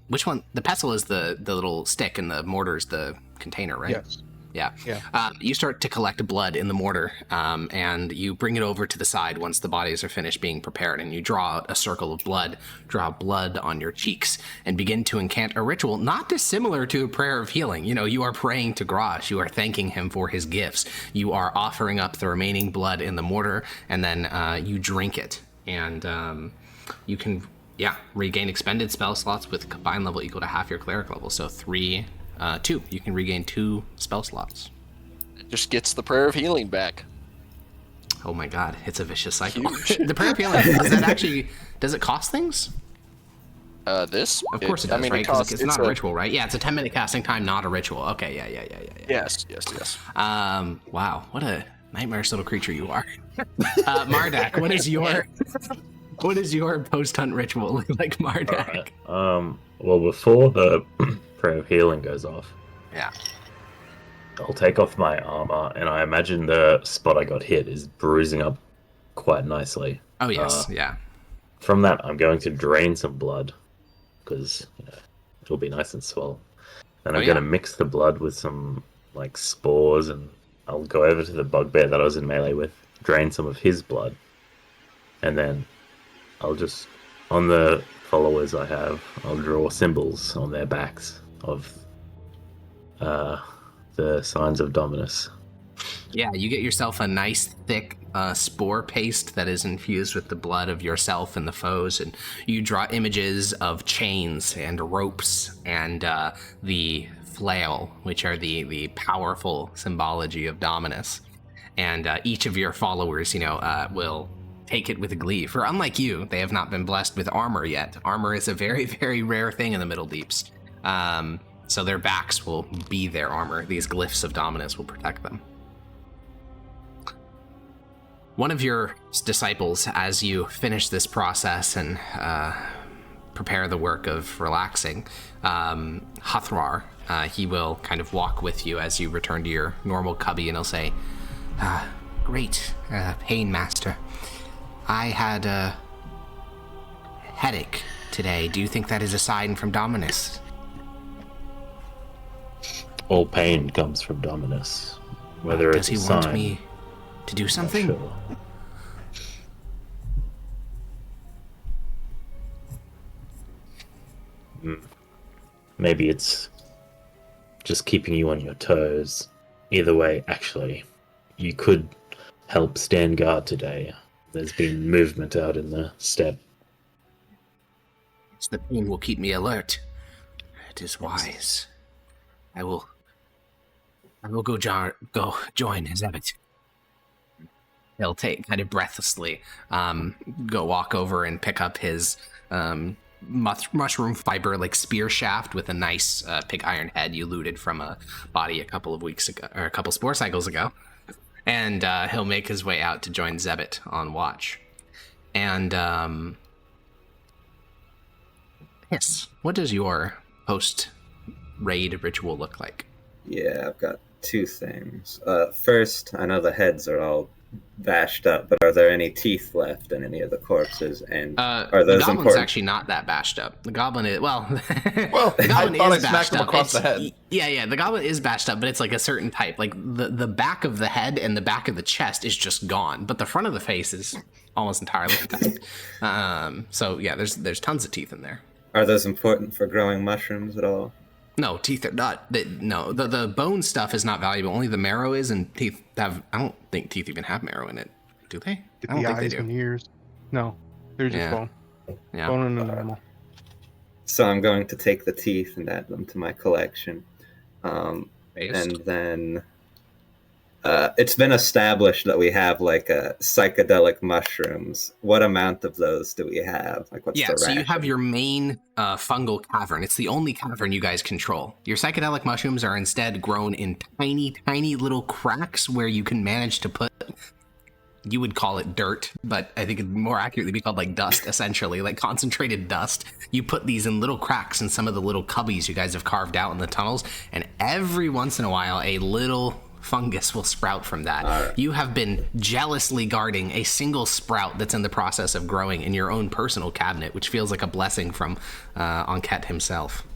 Which one? The pestle is the little stick, and the mortar is the container, right? Yes. Yeah. Yeah. You start to collect blood in the mortar, and you bring it over to the side once the bodies are finished being prepared, and you draw out a circle of blood, draw blood on your cheeks, and begin to incant a ritual not dissimilar to a prayer of healing. You are praying to Grosh, you are thanking him for his gifts, you are offering up the remaining blood in the mortar, and then you drink it, and you can, regain expended spell slots with a combined level equal to half your cleric level, so 2. You can regain 2 spell slots. It just gets the prayer of healing back. Oh my god, it's a vicious cycle. The prayer of healing, does it cost things? This? Of course it does, right? Because it's not a ritual, right? Yeah, it's a 10-minute casting time, not a ritual. Okay, yeah. Yes. Wow, what a nightmarish little creature you are. Mardak, what is your post-hunt ritual look like, Mardak? Right. Well, before the prayer of healing goes off, I'll take off my armor, and I imagine the spot I got hit is bruising up quite nicely. Oh yes, yeah. From that, I'm going to drain some blood, because it'll be nice and swell. And I'm going to mix the blood with some like spores, and I'll go over to the bugbear that I was in melee with, drain some of his blood, and then I'll just, on the followers I have, I'll draw symbols on their backs of the signs of Dominus. Yeah, you get yourself a nice thick spore paste that is infused with the blood of yourself and the foes, and you draw images of chains and ropes and the flail, which are the powerful symbology of Dominus. And each of your followers, will take it with glee. For unlike you, they have not been blessed with armor yet. Armor is a very, very rare thing in the Middle Deeps. So their backs will be their armor. These glyphs of dominance will protect them. One of your disciples, as you finish this process and prepare the work of relaxing, Hathrar, he will kind of walk with you as you return to your normal cubby, and he'll say, great, Pain Master. I had a headache today. Do you think that is a sign from Dominus? All pain comes from Dominus. Whether Does it's he a want sign, me to do something? not sure. Maybe it's just keeping you on your toes. Either way, actually, you could help stand guard today. There's been movement out in the steppe. The pain will keep me alert. It is wise. I will go join Zebit. He'll take kind of breathlessly, go walk over and pick up his mushroom fiber like spear shaft with a nice pig iron head you looted from a body a couple of weeks ago, or a couple spore cycles ago, and he'll make his way out to join Zebit on watch. And yes, what does your post raid ritual look like? Yeah, I've got two things. First, I know the heads are all bashed up, but are there any teeth left in any of the corpses? And are those the goblin's important? actually not that bashed up. The goblin is Well, the goblin I thought I is smacked bashed him up. across the It's- head. Yeah, the goblin is bashed up, but it's like a certain type. Like the back of the head and the back of the chest is just gone, but the front of the face is almost entirely intact. So yeah, there's tons of teeth in there. Are those important for growing mushrooms at all? No, teeth are not. No, the bone stuff is not valuable. Only the marrow is, and teeth have. I don't think teeth even have marrow in it. Do they? Get I don't the think they eyes do. and ears. No, they're just Yeah. bone. Yeah. Bone and an animal. So I'm going to take the teeth and add them to my collection. Based. And then it's been established that we have like psychedelic mushrooms. What amount of those do we have? Like, what's Yeah, the so you ration? have your main fungal cavern. It's the only cavern you guys control. Your psychedelic mushrooms are instead grown in tiny, tiny little cracks where you can manage to put, you would call it dirt, but I think it'd more accurately be called like dust, essentially, like concentrated dust. You put these in little cracks in some of the little cubbies you guys have carved out in the tunnels, and every once in a while, a little fungus will sprout from that. Right. You have been jealously guarding a single sprout that's in the process of growing in your own personal cabinet, which feels like a blessing from Anket himself.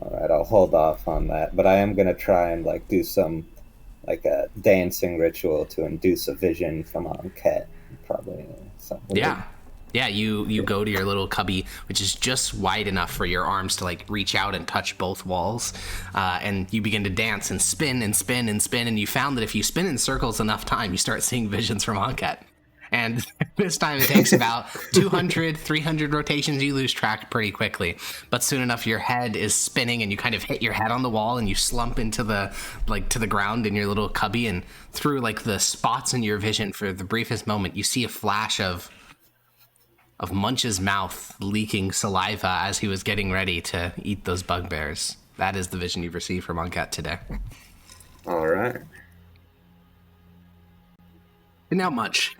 All right, I'll hold off on that, but I am going to try and like do some like a dancing ritual to induce a vision from Anket. Probably something. Yeah, you go to your little cubby, which is just wide enough for your arms to like reach out and touch both walls, and you begin to dance and spin and spin and spin, and you found that if you spin in circles enough time, you start seeing visions from Anket. And this time it takes about 200, 300 rotations. You lose track pretty quickly, but soon enough your head is spinning and you kind of hit your head on the wall and you slump into to the ground in your little cubby, and through like the spots in your vision for the briefest moment, you see a flash of Munch's mouth leaking saliva as he was getting ready to eat those bugbears. That is the vision you've received from Anket today. All right. And now, Munch,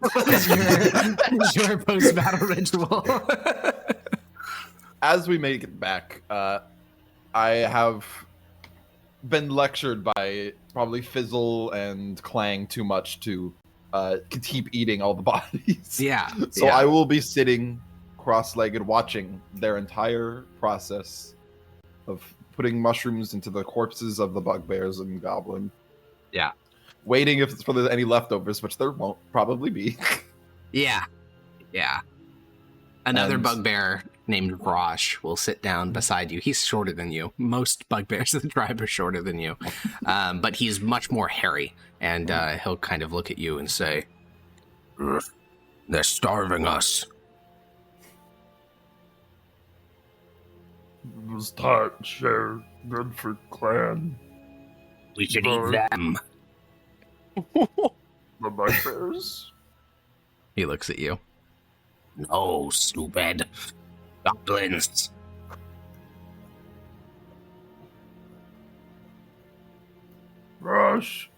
what is your post-battle ritual? As we make it back, I have been lectured by probably Fizzle and Clang too much to keep eating all the bodies. Yeah. So yeah. I will be sitting cross-legged watching their entire process of putting mushrooms into the corpses of the bugbears and goblin. Yeah. Waiting if for there's any leftovers, which there won't probably be. Yeah. Another And- bugbear named Grosh will sit down beside you. He's shorter than you. Most bugbears of the tribe are shorter than you. But he's much more hairy. And he'll kind of look at you and say, "They're starving us." It was taught share good for clan. We should eat them. The bugbears. He looks at you. No, stupid. Goblins. Rush,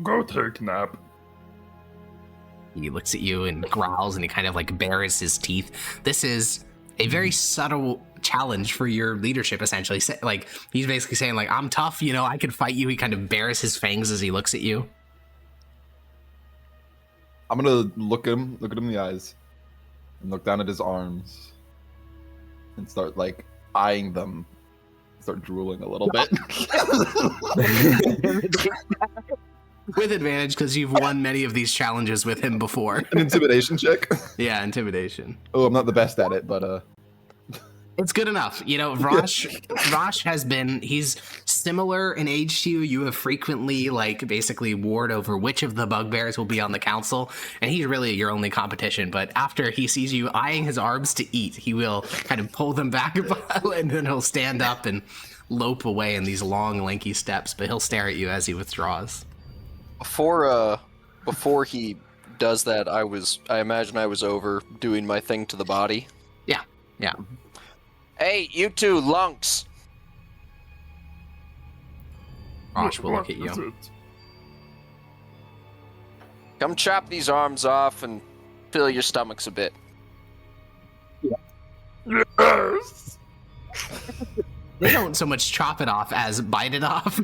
go take a nap. He looks at you and growls, and he kind of like bares his teeth. This is a very subtle challenge for your leadership, essentially. Like, he's basically saying, like, I'm tough, you know, I can fight you. He kind of bares his fangs as he looks at you. I'm gonna look at him in the eyes, and look down at his arms, and start like eyeing them. Start drooling a little bit. With advantage, because you've won many of these challenges with him before. An intimidation check. Yeah, intimidation. Oh, I'm not the best at it, but It's good enough. You know, Rosh he's similar in age to you. You have frequently, like, basically warred over which of the bugbears will be on the council, and he's really your only competition. But after he sees you eyeing his arms to eat, he will kind of pull them back, and then he'll stand up and lope away in these long, lanky steps, but he'll stare at you as he withdraws. Before he does that, I imagine I was over doing my thing to the body. Yeah. Hey, you two lunks! Rosh will What look at you. is it? Come chop these arms off and fill your stomachs a bit. Yes! They don't so much chop it off as bite it off.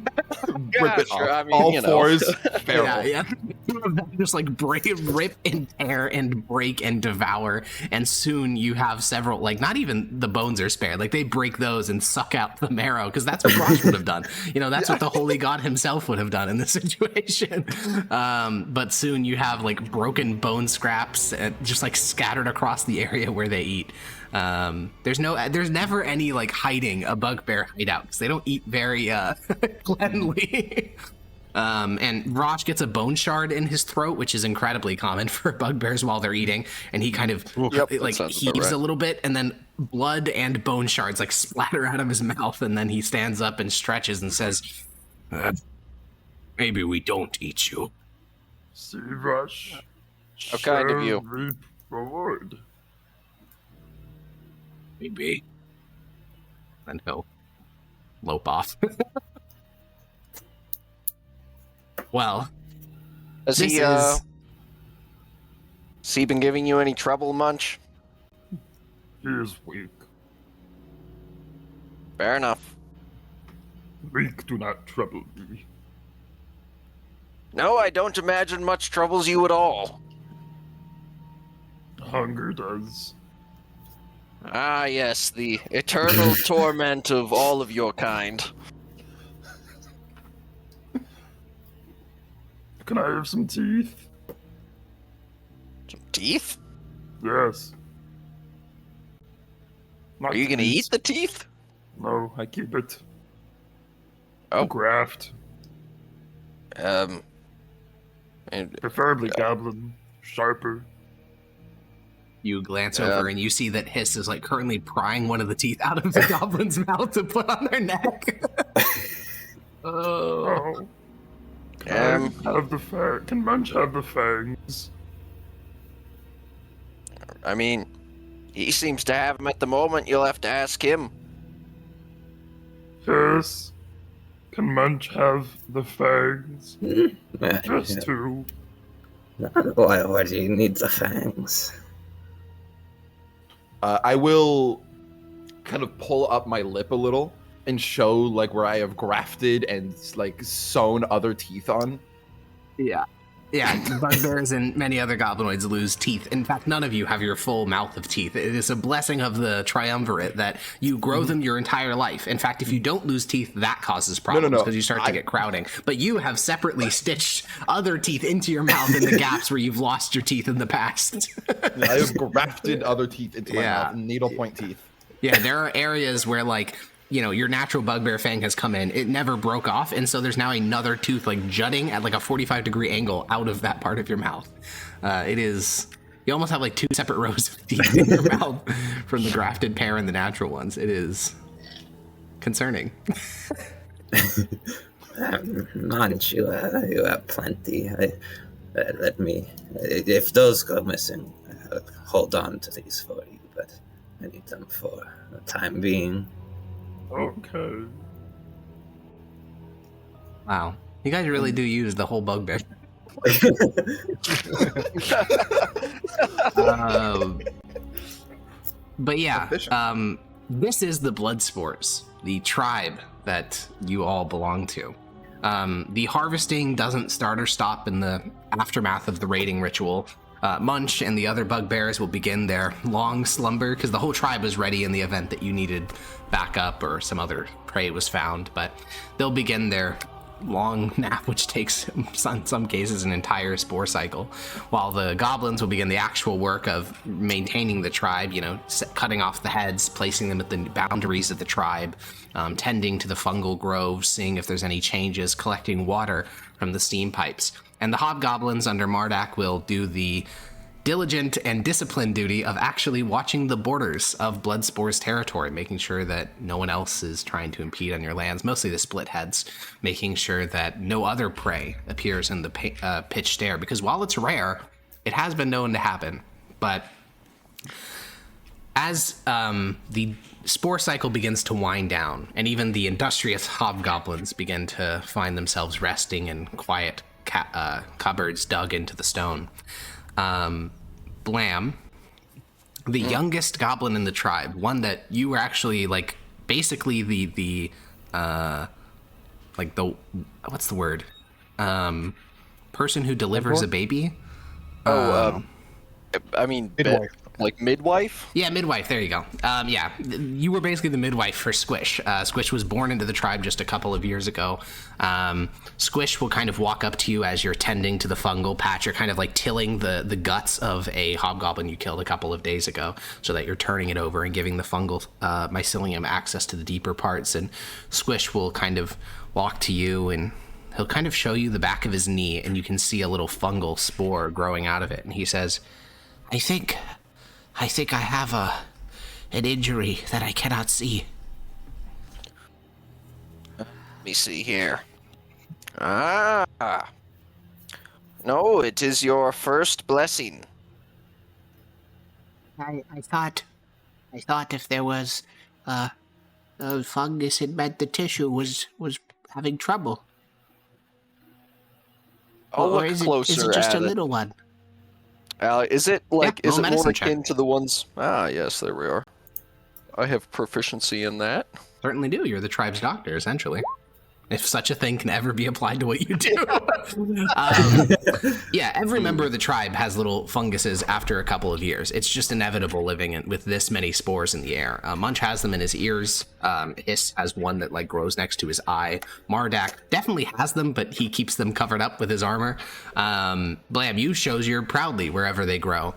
rip it sure, off. I mean, All you know. fours. Yeah. Just like rip and tear and break and devour, and soon you have several, like, not even the bones are spared. Like, they break those and suck out the marrow, because that's what Rosh would have done. You know, that's what the holy god himself would have done in this situation. But soon you have like broken bone scraps just like scattered across the area where they eat. There's never any like hiding a bugbear hideout, because they don't eat very cleanly. And Rosh gets a bone shard in his throat, which is incredibly common for bugbears while they're eating, and he kind of like heaves a little bit, and then blood and bone shards like splatter out of his mouth, and then he stands up and stretches and says, maybe we don't eat you. See, Rush. How kind of you. Reap reward. Maybe. Then he'll lope off. Well, Has this he, is... has he been giving you any trouble, Munch? He is weak. Fair enough. Weak do not trouble me. No, I don't imagine much troubles you at all. Hunger does. Ah, yes, the eternal torment of all of your kind. Can I have some teeth? Some teeth? Yes. Not Are you gonna teeth. eat the teeth? No, I keep it. Oh. Graft. And Preferably goblin. Sharper. You glance over and you see that Hiss is like currently prying one of the teeth out of the goblin's mouth to put on their neck. Oh. Can I have the Can Munch have the fangs? I mean, he seems to have them at the moment. You'll have to ask him. Yes. Can Munch have the fangs? Just two. Why do you need the fangs? I will kind of pull up my lip a little and show like where I have grafted and like sewn other teeth on. Yeah, bugbears and many other goblinoids lose teeth. In fact, none of you have your full mouth of teeth. It is a blessing of the Triumvirate that you grow them your entire life. In fact, if you don't lose teeth, that causes problems because you start to get crowding. But you have separately stitched other teeth into your mouth in the gaps where you've lost your teeth in the past. I have grafted other teeth into my mouth, needlepoint teeth. Yeah, there are areas where, like, you know, your natural bugbear fang has come in. It never broke off, and so there's now another tooth, like, jutting at, like, a 45-degree angle out of that part of your mouth. It is... You almost have, like, two separate rows of teeth in your mouth from the grafted pair and the natural ones. It is concerning. Munch, you have plenty. Let me... If those go missing, I'll hold on to these for you, but I need them for the time being. Okay. Wow. You guys really do use the whole bugbear. But yeah, Efficient. this is the Blood Spores, the tribe that you all belong to. The harvesting doesn't start or stop in the aftermath of the raiding ritual. Munch and the other bugbears will begin their long slumber because the whole tribe was ready in the event that you needed backup or some other prey was found. But they'll begin their long nap, which takes, in some cases, an entire spore cycle, while the goblins will begin the actual work of maintaining the tribe, cutting off the heads, placing them at the boundaries of the tribe, tending to the fungal groves, seeing if there's any changes, collecting water from the steam pipes. And the hobgoblins under Mardak will do the diligent and disciplined duty of actually watching the borders of Bloodspore's territory, making sure that no one else is trying to impede on your lands, mostly the split heads, making sure that no other prey appears in the pitch stare, because while it's rare, it has been known to happen. But as the spore cycle begins to wind down, and even the industrious hobgoblins begin to find themselves resting in quiet cupboards dug into the stone, Blam, the youngest goblin in the tribe, one that you were actually basically the what's the word? Person who delivers a baby. I mean, Midwife. Like midwife? Yeah, midwife. There you go. Yeah, you were basically the midwife for Squish. Squish was born into the tribe just a couple of years ago. Squish will kind of walk up to you as you're tending to the fungal patch. You're kind of tilling the guts of a hobgoblin you killed a couple of days ago, so that you're turning it over and giving the fungal mycelium access to the deeper parts. And Squish will kind of walk to you, and he'll kind of show you the back of his knee, and you can see a little fungal spore growing out of it. And he says, I think I have an injury that I cannot see. Let me see here. No, it is your first blessing. I thought if there was a fungus, it meant the tissue was having trouble. I'll Or look is closer it just at a it. little one? Is it roll is a it more medicine check. akin to the ones? Ah, yes, there we are. I have proficiency in that. Certainly do. You're the tribe's doctor, essentially. If such a thing can ever be applied to what you do. Yeah, every member of the tribe has little funguses after a couple of years. It's just inevitable living with this many spores in the air. Munch has them in his ears. Hiss has one that grows next to his eye. Mardak definitely has them, but he keeps them covered up with his armor. Blam, you shows you're proudly wherever they grow.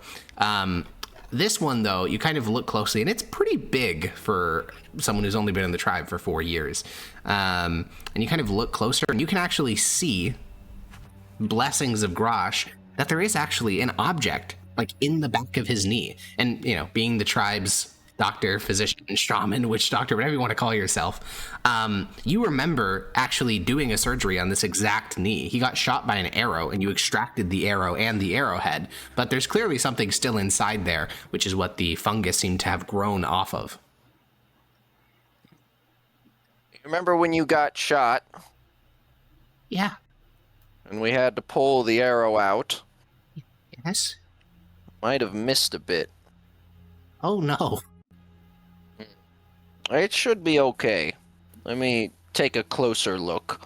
This one, though, you kind of look closely, and it's pretty big for someone who's only been in the tribe for 4 years. And you kind of look closer, and you can actually see, blessings of Grosh, that there is actually an object, in the back of his knee. And, being the tribe's doctor, physician, shaman, witch doctor, whatever you want to call yourself, you remember actually doing a surgery on this exact knee. He got shot by an arrow, and you extracted the arrow and the arrowhead, but there's clearly something still inside there, which is what the fungus seemed to have grown off of. Remember when you got shot Yeah. and we had to pull the arrow out? Yes. Might have missed a bit. Oh no. It should be okay. Let me take a closer look.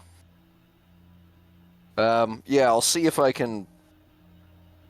Yeah, I'll see if I can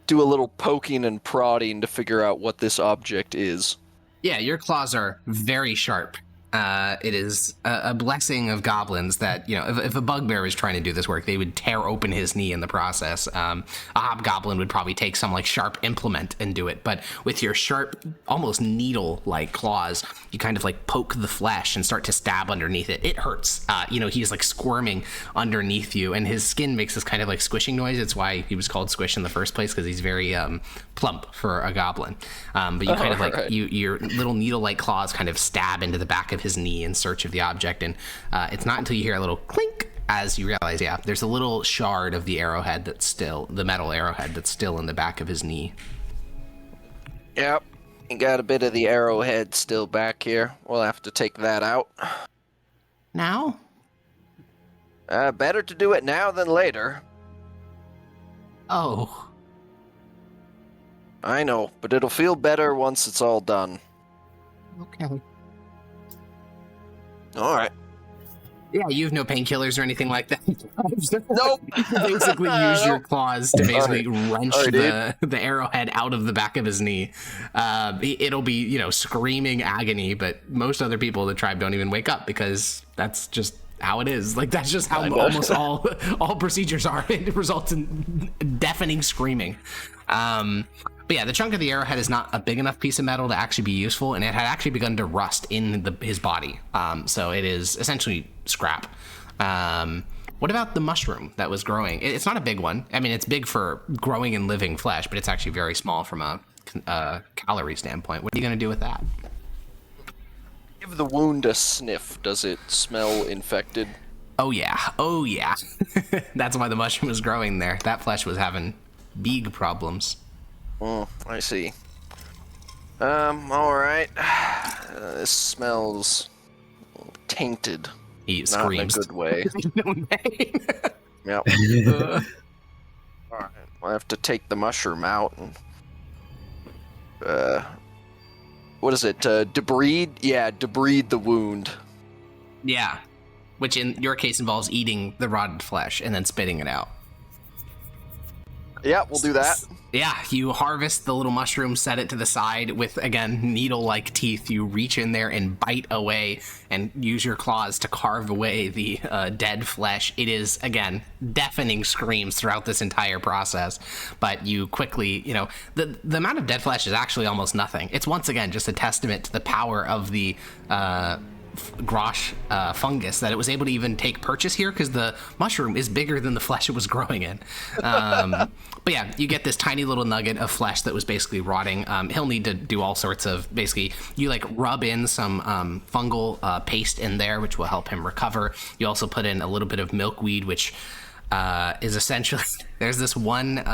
do a little poking and prodding to figure out what this object is. Yeah, your claws are very sharp. It is a blessing of goblins that, if a bugbear was trying to do this work, they would tear open his knee in the process. A hobgoblin would probably take some sharp implement and do it. But with your sharp, almost needle-like claws, you kind of poke the flesh and start to stab underneath it. It hurts. He's squirming underneath you, and his skin makes this kind of squishing noise. It's why he was called Squish in the first place, because he's very plump for a goblin. But you kind of right. your little needle-like claws kind of stab into the back of his knee in search of the object, and it's not until you hear a little clink as you realize, there's a little shard of the arrowhead the metal arrowhead that's still in the back of his knee. Yep, you got a bit of the arrowhead still back here. We'll have to take that out. Now? Better to do it now than later. Oh. I know, but it'll feel better once it's all done. Okay. All right. Yeah, you have no painkillers or anything like that. Nope. You can basically use your claws to basically wrench All right, the arrowhead out of the back of his knee. It'll be, screaming agony, but most other people in the tribe don't even wake up because that's just how it is. Like, that's just how almost all procedures are. It results in deafening screaming. But yeah, the chunk of the arrowhead is not a big enough piece of metal to actually be useful, and it had actually begun to rust in his body. So it is essentially scrap. What about the mushroom that was growing? It's not a big one. I mean, it's big for growing and living flesh, but it's actually very small from a calorie standpoint. What are you going to do with that? Give the wound a sniff. Does it smell infected? Oh yeah. That's why the mushroom was growing there. That flesh was having big problems. Oh, I see. Alright. This smells tainted. He Not screams. in a good way. No pain. Yep. Alright, I'll have to take the mushroom out and... what is it? Debride? Yeah, debride the wound. Yeah. Which in your case involves eating the rotted flesh and then spitting it out. Yeah, we'll do that. Yeah, you harvest the little mushroom, set it to the side with, again, needle-like teeth. You reach in there and bite away and use your claws to carve away the dead flesh. It is, again, deafening screams throughout this entire process. But you quickly, the amount of dead flesh is actually almost nothing. It's, once again, just a testament to the power of the... grosh fungus that it was able to even take purchase here because the mushroom is bigger than the flesh it was growing in. But yeah, you get this tiny little nugget of flesh that was basically rotting. He'll need to do all sorts of, basically, you rub in some fungal paste in there, which will help him recover. You also put in a little bit of milkweed, which is essentially, there's this one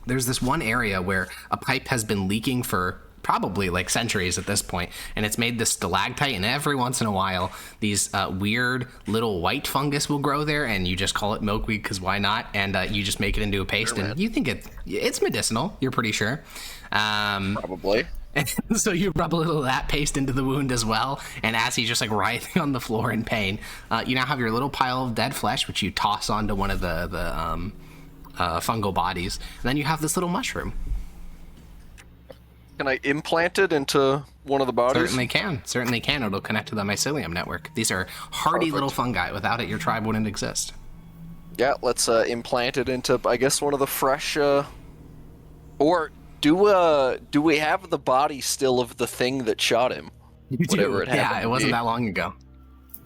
area where a pipe has been leaking for probably centuries at this point, and it's made this stalactite, and every once in a while these weird little white fungus will grow there, and you just call it milkweed because why not, and you just make it into a paste, and you think it's medicinal, you're pretty sure. Probably. And so you rub a little of that paste into the wound as well, and as he's just writhing on the floor in pain, you now have your little pile of dead flesh, which you toss onto one of the fungal bodies, and then you have this little mushroom. Can I implant it into one of the bodies? Certainly can. It'll connect to the mycelium network. These are hardy little fungi. Without it, your tribe wouldn't exist. Yeah, let's implant it into, I guess, one of the fresh... Or do we have the body still of the thing that shot him? You do. Yeah, it wasn't that long ago.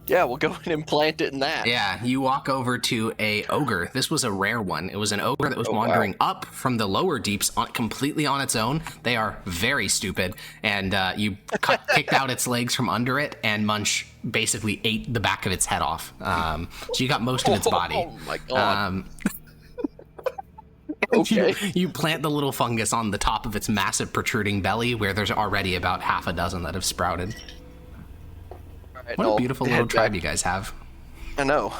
Yeah, we'll go and implant it in that. Yeah, you walk over to a ogre. This was a rare one. It was an ogre that was wandering up from the lower deeps completely on its own. They are very stupid. And you kicked out its legs from under it, and Munch basically ate the back of its head off. So you got most of its body. Oh my god. Okay. You plant the little fungus on the top of its massive protruding belly, where there's already about half a dozen that have sprouted. Right, what a beautiful little tribe you guys have. I know.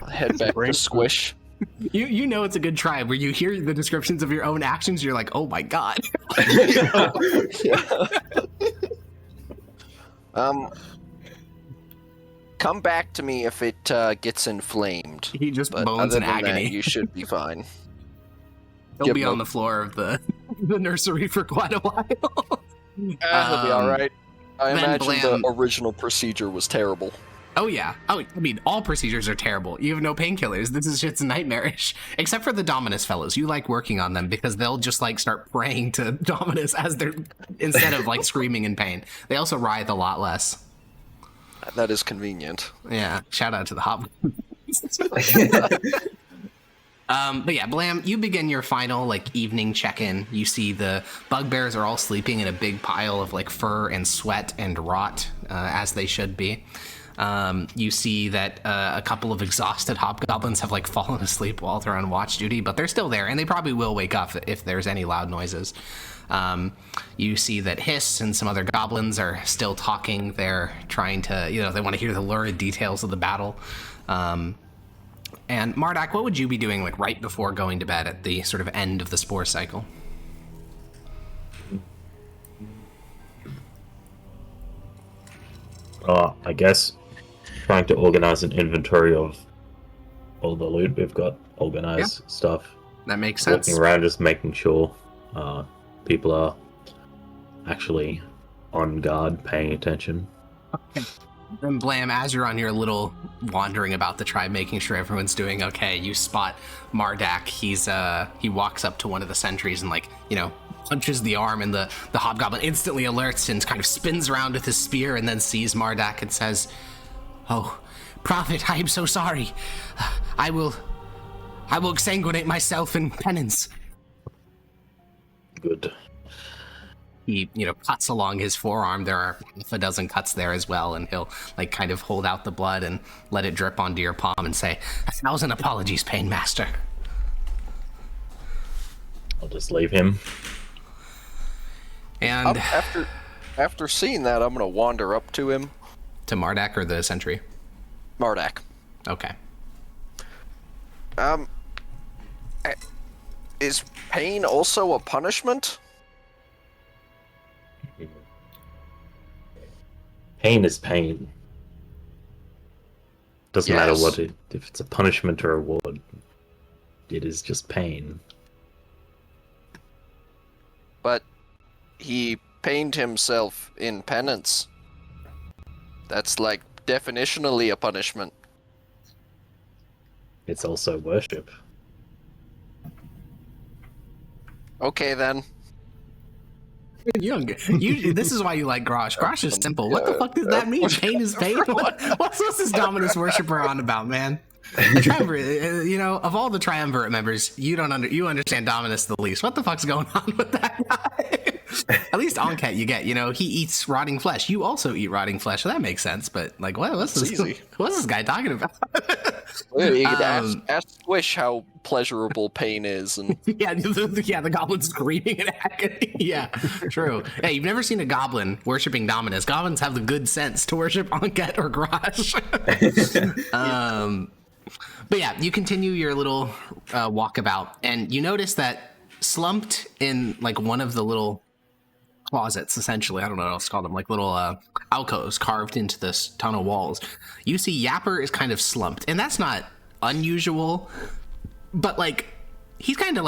I'll head back to Squish. You know it's a good tribe where you hear the descriptions of your own actions, you're like, oh my god. Come back to me if it gets inflamed. He just but moans in agony. agony. You should be fine. He'll be on the floor of the nursery for quite a while. He'll be alright. I imagine Blam. the original procedure was terrible. Oh yeah. Oh, I mean, all procedures are terrible. You have no painkillers. This shit's nightmarish. Except for the Dominus fellows. You like working on them because they'll just start praying to Dominus as they're, instead of screaming in pain. They also writhe a lot less. That is convenient. Yeah. Shout out to the hop. But yeah, Blam, you begin your final evening check-in. You see the bugbears are all sleeping in a big pile of fur and sweat and rot, as they should be. You see that a couple of exhausted hobgoblins have fallen asleep while they're on watch duty, but they're still there, and they probably will wake up if there's any loud noises. You see that Hiss and some other goblins are still talking. They're trying to, they want to hear the lurid details of the battle. And Mardak, what would you be doing like right before going to bed at the sort of end of the spore cycle? I guess trying to organize an inventory of all the loot we've got, organize stuff. That makes sense. Walking around, just making sure people are actually on guard, paying attention. Okay. And Blam, as you're on your little wandering about the tribe, making sure everyone's doing okay, you spot Mardak. He walks up to one of the sentries and punches the arm, and the hobgoblin instantly alerts and kind of spins around with his spear and then sees Mardak and says, "Oh, Prophet, I am so sorry. I will exsanguinate myself in penance." Good. He, cuts along his forearm. There are half a dozen cuts there as well, and he'll kind of hold out the blood and let it drip onto your palm and say, "1,000 apologies, Pain Master." I'll just leave him. And after seeing that, I'm gonna wander up to him. To Mardak or the sentry? Mardak. Okay. Is pain also a punishment? Pain is pain. Doesn't matter Yes. if it's a punishment or a reward. It is just pain. But he pained himself in penance. That's definitionally a punishment. It's also worship. Okay then. This is why you like Grosh. Grosh is simple. What the fuck does that mean? Pain is pain? What's this Dominus worshiper on about, man? The Triumvirate, of all the Triumvirate members, you understand Dominus the least. What the fuck's going on with that guy? At least Onket you get, he eats rotting flesh. You also eat rotting flesh, so that makes sense. But what's this guy talking about? You could ask Squish how pleasurable pain is, and the goblin's screaming in agony. Yeah, true. Hey, you've never seen a goblin worshiping Dominus. Goblins have the good sense to worship Onket or Grosh. But yeah, you continue your little walkabout, and you notice that slumped in one of the little closets, essentially, I don't know what else to call them, little alcoves carved into this ton of walls, you see Yapper is kind of slumped, and that's not unusual, but he's kind of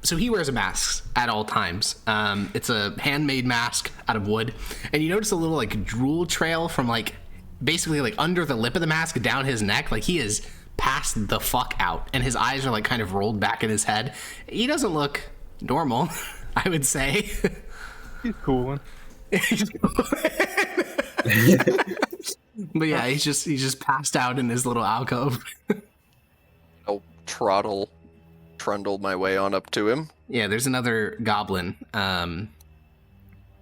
so he wears a mask at all times. It's a handmade mask out of wood, and you notice a little drool trail from basically under the lip of the mask down his neck. He is passed the fuck out, and his eyes are kind of rolled back in his head. He doesn't look normal, I would say. He's cool. But yeah, he's just passed out in his little alcove. I'll trundle my way on up to him. Yeah, there's another goblin,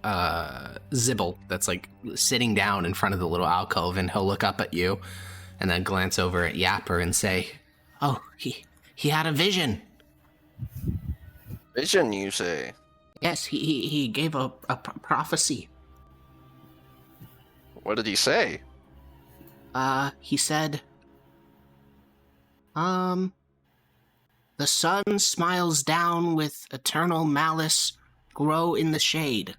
Zibble, that's sitting down in front of the little alcove, and he'll look up at you and then glance over at Yapper and say, "Oh, he had a vision." Vision, you say? Yes, he gave a prophecy. What did he say? He said, the sun smiles down with eternal malice, grow in the shade.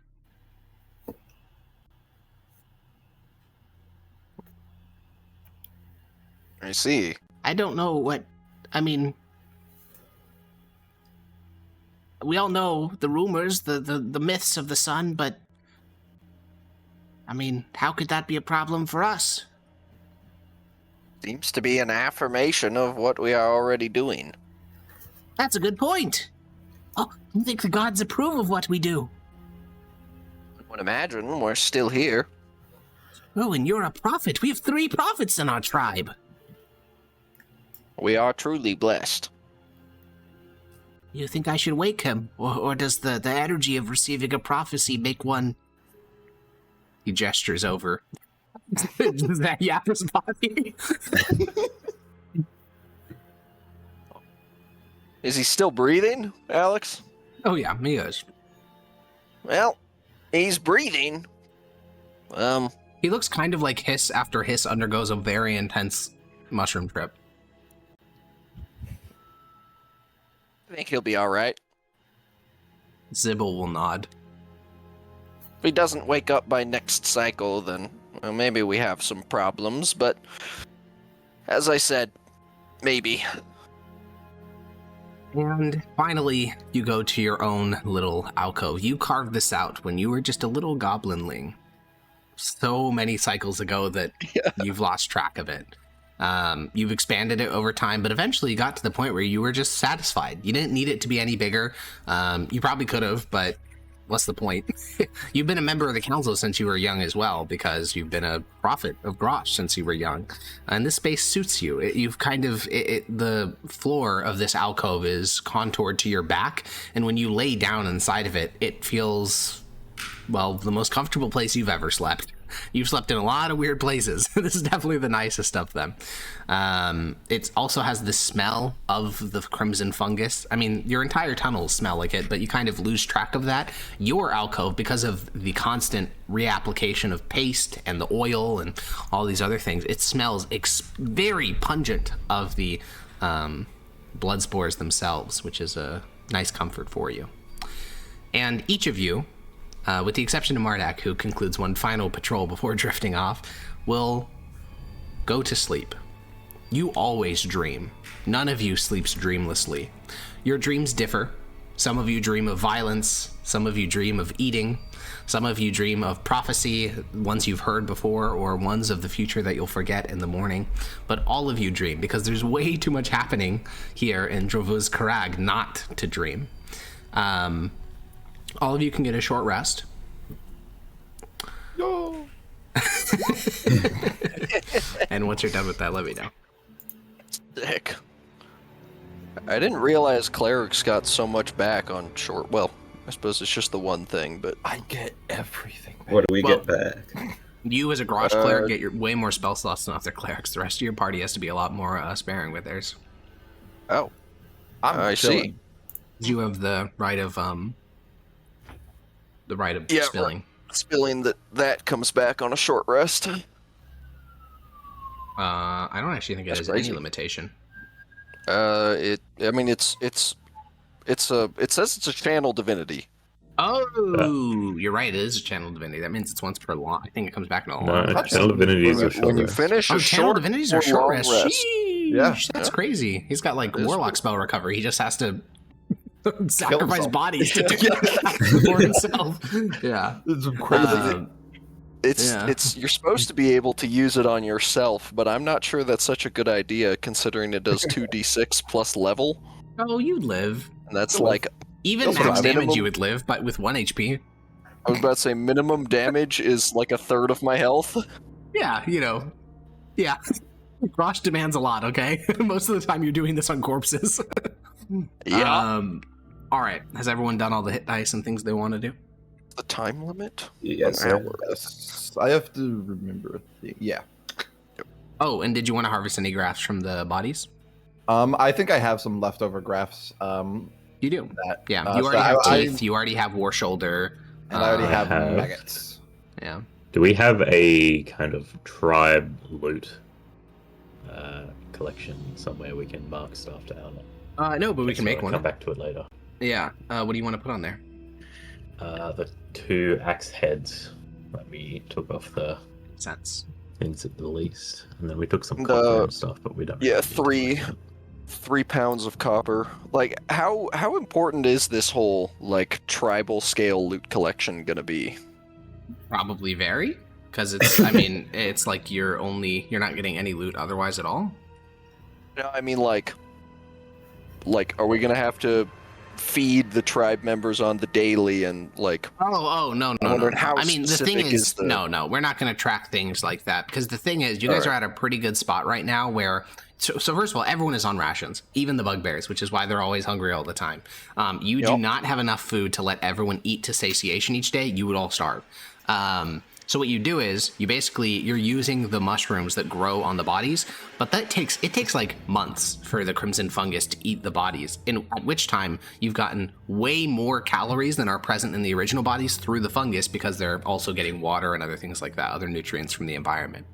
I see. I don't know we all know the rumors, the myths of the sun, but how could that be a problem for us? Seems to be an affirmation of what we are already doing. That's a good point. Oh, you think the gods approve of what we do? I would imagine we're still here. Oh, and you're a prophet. We have 3 prophets in our tribe. We are truly blessed. You think I should wake him? Or does the energy of receiving a prophecy make one... He gestures over. Is that Yapper's body? Is he still breathing, Alex? Oh yeah, he is. Well, he's breathing. He looks kind of like Hiss after Hiss undergoes a very intense mushroom trip. I think he'll be all right. Zibble will nod. If he doesn't wake up by next cycle, then well, maybe we have some problems, but as I said, maybe. And finally, you go to your own little alcove. You carved this out when you were just a little goblinling. So many cycles ago that you've lost track of it. You've expanded it over time, but eventually you got to the point where you were just satisfied. You didn't need it to be any bigger. You probably could have, but what's the point? You've been a member of the council since you were young as well, because you've been a prophet of Grosh since you were young. And this space suits you. The floor of this alcove is contoured to your back, and when you lay down inside of it, it feels, well, the most comfortable place you've ever slept. You've slept in a lot of weird places. This is definitely the nicest of them. It also has the smell of the crimson fungus. I mean, your entire tunnels smell like it, but you kind of lose track of that. Your alcove, because of the constant reapplication of paste and the oil and all these other things, it smells very pungent of the blood spores themselves, which is a nice comfort for you. And each of you, with the exception of Mardak, who concludes one final patrol before drifting off, will go to sleep. You always dream. None of you sleeps dreamlessly. Your dreams differ. Some of you dream of violence. Some of you dream of eating. Some of you dream of prophecy, ones you've heard before, or ones of the future that you'll forget in the morning. But all of you dream, because there's way too much happening here in Drovuz Karag not to dream. All of you can get a short rest. Yo. And once you're done with that, let me know. Sick. I didn't realize Cleric's got so much back on short. Well, I suppose it's just the one thing, but I get everything. What do we get back? You as a Grosh cleric get your way more spell slots than other clerics. The rest of your party has to be a lot more sparing with theirs. Oh, I see. You have the right of spilling. Spilling that comes back on a short rest. I don't actually think it has any limitation. It says it's a channel divinity. Oh, you're right. It is a channel divinity. That means it's once per long. I think it comes back in a long No, channel divinities are short When you rest. finish a channel divinities are short rest. Sheesh, Yeah. that's crazy. He's got like warlock spell recovery. He just has to sacrifice himself. bodies to do that for himself. Yeah. It's crazy. It's you're supposed to be able to use it on yourself, but I'm not sure that's such a good idea considering it does 2d6 plus level. Oh, you'd live. And that's like Even max damage you would live, but with 1 HP. I was about to say minimum damage is like a third of my health. Yeah, yeah. Grosh demands a lot, okay? Most of the time you're doing this on corpses. Yeah. All right. Has everyone done all the hit dice and things they want to do? The time limit? Yes, An sir. hour. Yes. I have to remember a thing. Yeah. Oh, and did you want to harvest any graphs from the bodies? I think I have some leftover graphs. You do. That, Yeah, you so already have I- teeth. You already have war shoulder. and I already have have- maggots. Yeah. Do we have a kind of tribe loot collection somewhere we can mark stuff down? No, but we can make I'll one. come back to it later. Yeah. What do you want to put on there? The 2 axe heads that we took off the Sense. things at the least, and then we took some The- copper and stuff, but we don't. Yeah, really need to 3 pounds of copper. Like, how important is this whole like tribal scale loot collection gonna be? Probably vary, because it's. I mean, it's like you're not getting any loot otherwise at all. No, I mean like, are we gonna have to feed the tribe members on the daily and like? Oh, no. I'm wondering how I mean, the thing specific is, is the- no, we're not going to track things like that, because the thing is, you guys are at a pretty good spot right now where. So first of all, everyone is on rations, even the bugbears, which is why they're always hungry all the time. You do not have enough food to let everyone eat to satiation each day. You would all starve. So what you do is you're using the mushrooms that grow on the bodies, but it takes like months for the crimson fungus to eat the bodies, at which time you've gotten way more calories than are present in the original bodies through the fungus, because they're also getting water and other things like that, other nutrients from the environment.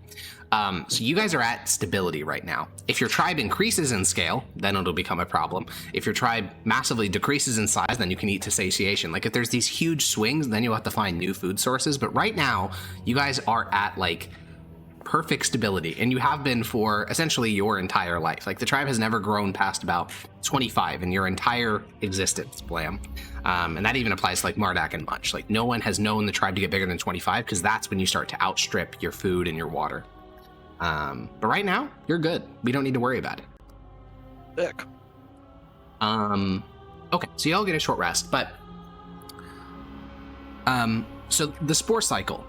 So you guys are at stability right now. If your tribe increases in scale, then it'll become a problem. If your tribe massively decreases in size, then you can eat to satiation. Like if there's these huge swings, then you'll have to find new food sources. But right now, you guys are at like perfect stability, and you have been for essentially your entire life. Like the tribe has never grown past about 25 in your entire existence, Blam. And that even applies to like Mardak and Munch. Like no one has known the tribe to get bigger than 25 because that's when you start to outstrip your food and your water. But right now, you're good. We don't need to worry about it. Sick. Okay, so y'all get a short rest, but so the spore cycle,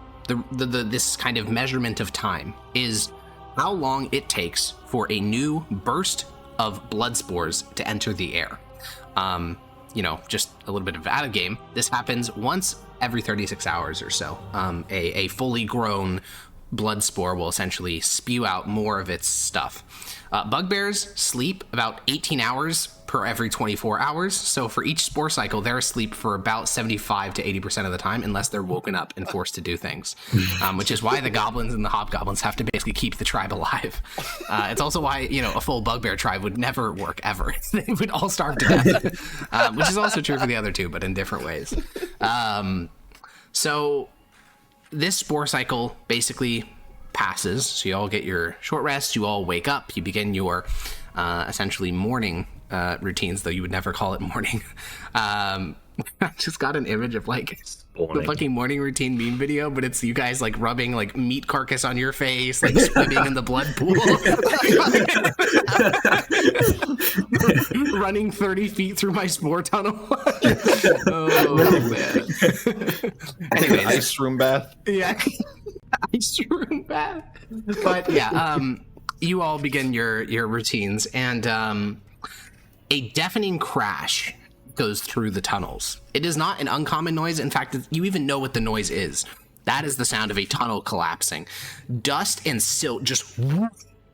this kind of measurement of time is how long it takes for a new burst of blood spores to enter the air. Just a little bit of out of game. This happens once every 36 hours or so. A fully grown blood spore will essentially spew out more of its stuff. Bugbears sleep about 18 hours per every 24 hours. So for each spore cycle, they're asleep for about 75 to 80% of the time, unless they're woken up and forced to do things, which is why the goblins and the hobgoblins have to basically keep the tribe alive. It's also why, a full bugbear tribe would never work ever. They would all starve to death, which is also true for the other two, but in different ways. So this spore cycle basically passes. So you all get your short rest, you all wake up, you begin your essentially morning routines, though you would never call it morning. I just got an image of like the fucking morning routine meme video, but it's you guys like rubbing like meat carcass on your face, like swimming in the blood pool, running 30 feet through my spore tunnel. Oh man. Anyway, Ice room bath. Yeah. Ice room bath. But yeah, you all begin your routines, and a deafening crash goes through the tunnels. It is not an uncommon noise. In fact, you even know what the noise is. That is the sound of a tunnel collapsing. Dust and silt just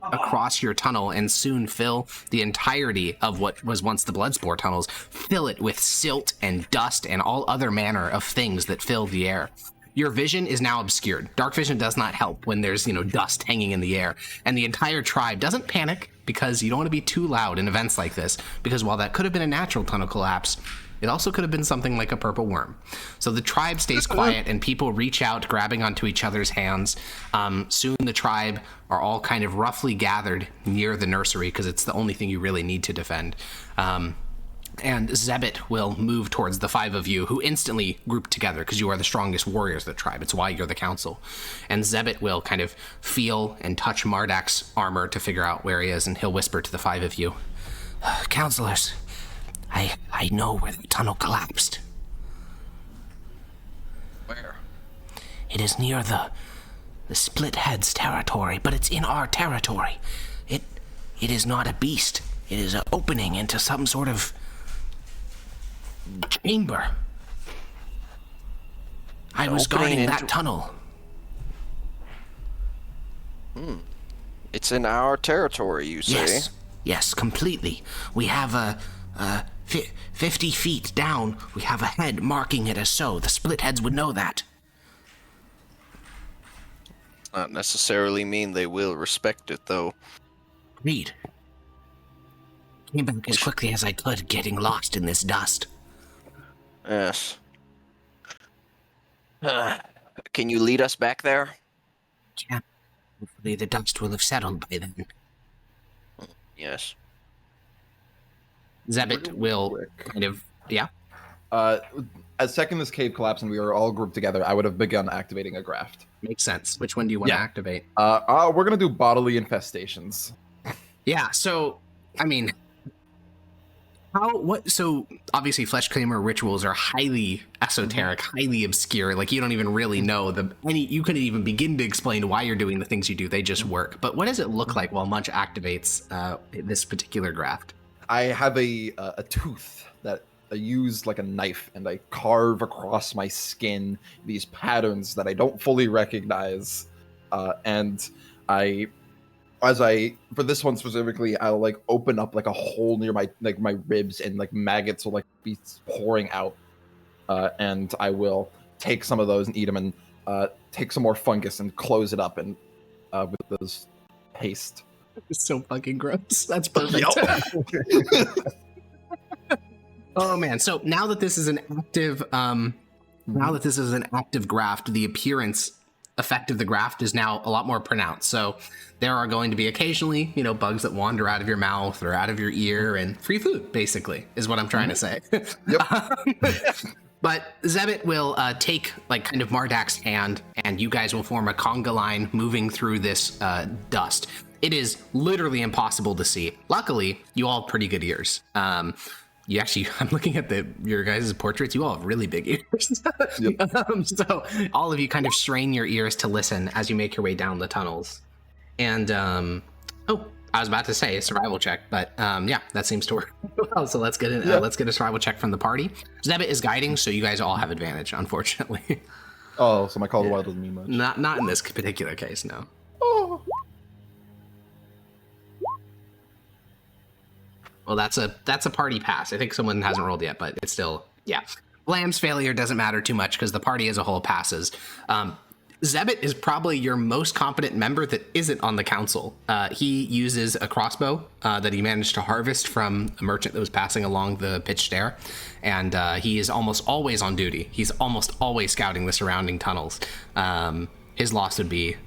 across your tunnel and soon fill the entirety of what was once the Bloodspore tunnels. Fill it with silt and dust and all other manner of things that fill the air. Your vision is now obscured. Dark vision does not help when there's, dust hanging in the air. And the entire tribe doesn't panic because you don't want to be too loud in events like this. Because while that could have been a natural tunnel collapse, it also could have been something like a purple worm. So the tribe stays quiet and people reach out, grabbing onto each other's hands. Soon the tribe are all kind of roughly gathered near the nursery because it's the only thing you really need to defend. And Zebit will move towards the five of you, who instantly group together because you are the strongest warriors of the tribe. It's why you're the council. And Zebit will kind of feel and touch Mardak's armor to figure out where he is, and he'll whisper to the five of you, "Counselors, I know where the tunnel collapsed." Where? It is near the Split Heads territory, but it's in our territory. It is not a beast. It is an opening into some sort of chamber. I was guarding that tunnel. It's in our territory, you say? Yes, completely. We have 50 feet down, we have a head marking it as so. The Split Heads would know that. Not necessarily mean they will respect it, though. Agreed. Came back as quickly as I could, getting lost in this dust. Yes. Can you lead us back there? Yeah. Hopefully the dust will have settled by then. Yes. Zebit will kind of, yeah? As second this cave collapsed and we were all grouped together, I would have begun activating a graft. Makes sense. Which one do you want to activate? We're going to do bodily infestations. Yeah, so, I mean... So obviously Fleshclaimer rituals are highly esoteric, highly obscure. Like you don't even really know you couldn't even begin to explain why you're doing the things you do. They just work. But what does it look like while Munch activates this particular graft? I have a tooth that I use like a knife, and I carve across my skin these patterns that I don't fully recognize. And for this one specifically, I'll like open up like a hole near my ribs, and like maggots will like be pouring out, and I will take some of those and eat them, and take some more fungus and close it up, and with this haste. It's so fucking gross. That's perfect. Oh man! So now that this is an active, graft, the appearance effect of the graft is now a lot more pronounced. So there are going to be occasionally, bugs that wander out of your mouth or out of your ear, and free food, basically, is what I'm trying to say. Yep. But Zebit will take kind of Mardak's hand, and you guys will form a conga line moving through this dust. It is literally impossible to see. Luckily, you all have pretty good ears. I'm looking at your guys' portraits. You all have really big ears. Yep. So all of you kind of strain your ears to listen as you make your way down the tunnels. And, I was about to say a survival check, but that seems to work well. So let's get a survival check from the party. Zebit is guiding, so you guys all have advantage, unfortunately. Oh, so my Call of the Wild doesn't mean much. Not in this particular case, no. Oh. Well, that's a party pass. I think someone hasn't rolled yet, but it's still, yeah. Blam's failure doesn't matter too much because the party as a whole passes. Zebit is probably your most competent member that isn't on the council. He uses a crossbow that he managed to harvest from a merchant that was passing along the pitch stair, and he is almost always on duty. He's almost always scouting the surrounding tunnels. His loss would be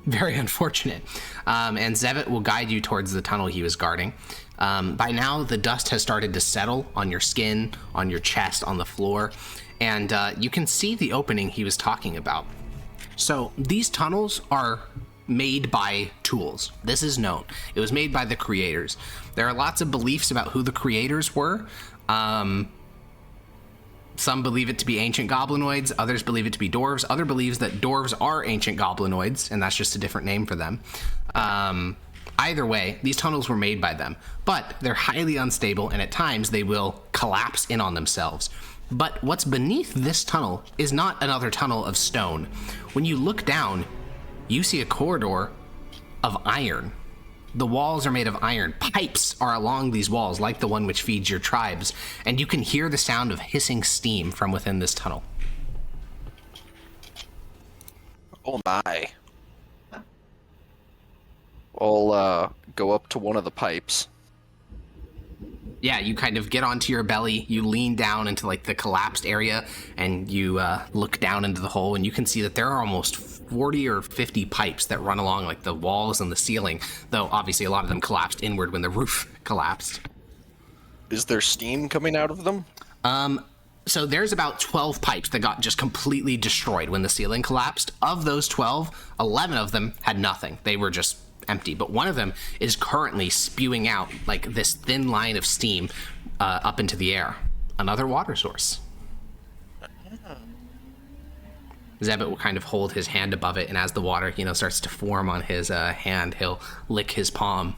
very unfortunate. And Zebit will guide you towards the tunnel he was guarding. By now, the dust has started to settle on your skin, on your chest, on the floor, and you can see the opening he was talking about. So these tunnels are made by tools. This is known. It was made by the creators. There are lots of beliefs about who the creators were. Some believe it to be ancient goblinoids. Others believe it to be dwarves. Others believes that dwarves are ancient goblinoids, and that's just a different name for them. Either way, these tunnels were made by them, but they're highly unstable, and at times they will collapse in on themselves. But what's beneath this tunnel is not another tunnel of stone. When you look down, you see a corridor of iron. The walls are made of iron. Pipes are along these walls, like the one which feeds your tribes, and you can hear the sound of hissing steam from within this tunnel. Oh my. I'll go up to one of the pipes. Yeah, you kind of get onto your belly, you lean down into the collapsed area, and you look down into the hole, and you can see that there are almost 40 or 50 pipes that run along the walls and the ceiling, though obviously a lot of them collapsed inward when the roof collapsed. Is there steam coming out of them? So there's about 12 pipes that got just completely destroyed when the ceiling collapsed. Of those 12, 11 of them had nothing. They were just empty, but one of them is currently spewing out this thin line of steam up into the air. Another water source. Zebit will kind of hold his hand above it, and as the water starts to form on his hand, he'll lick his palm.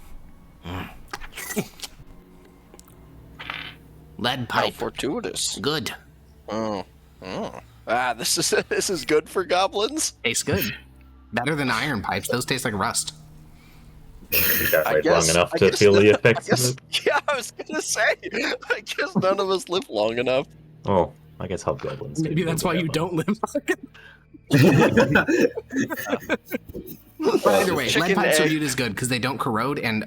Lead pipe. How fortuitous. Good. This is good for goblins. Tastes good. Better than iron pipes. Those taste like rust. You don't live long enough to feel the effects of it. Yeah, I was gonna say. I guess none of us live long enough. Oh, I guess hobgoblins. Maybe that's why you don't live long enough. But either way, lead pipes are viewed as good because they don't corrode, and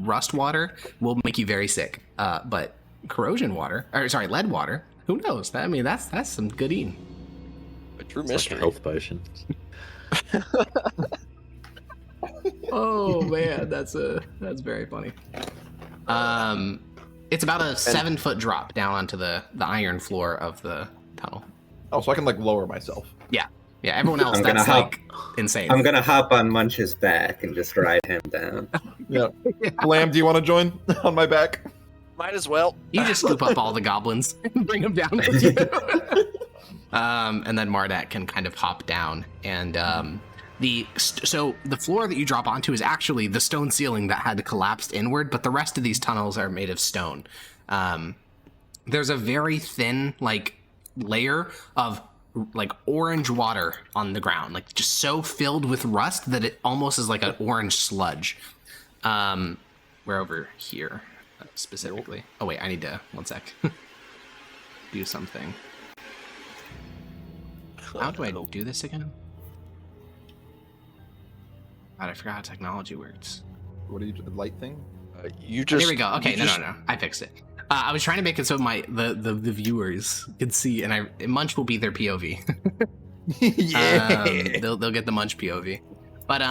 rust water will make you very sick. But lead water, who knows? That's some good eating. A true It's mystery. like a health potion. Oh man, that's very funny. It's about a 7-foot drop down onto the iron floor of the tunnel. Oh, so I can lower myself. Yeah. Everyone else, insane. I'm gonna hop on Munch's back and just ride him down. Yeah. Blam, do you want to join on my back? Might as well. You just scoop up all the goblins and bring them down with you. And then Mardak can kind of hop down, and so the floor that you drop onto is actually the stone ceiling that had collapsed inward, but the rest of these tunnels are made of stone. There's a very thin layer of orange water on the ground, just so filled with rust that it almost is like an orange sludge. We're over here specifically. Oh wait, I need to, one sec. Do something. How do I do this again? God, I forgot how technology works. What do you light thing? You just. There we go. Okay, no. I fixed it. I was trying to make it so the viewers could see, and Munch will be their POV. Yeah. They'll get the Munch POV. But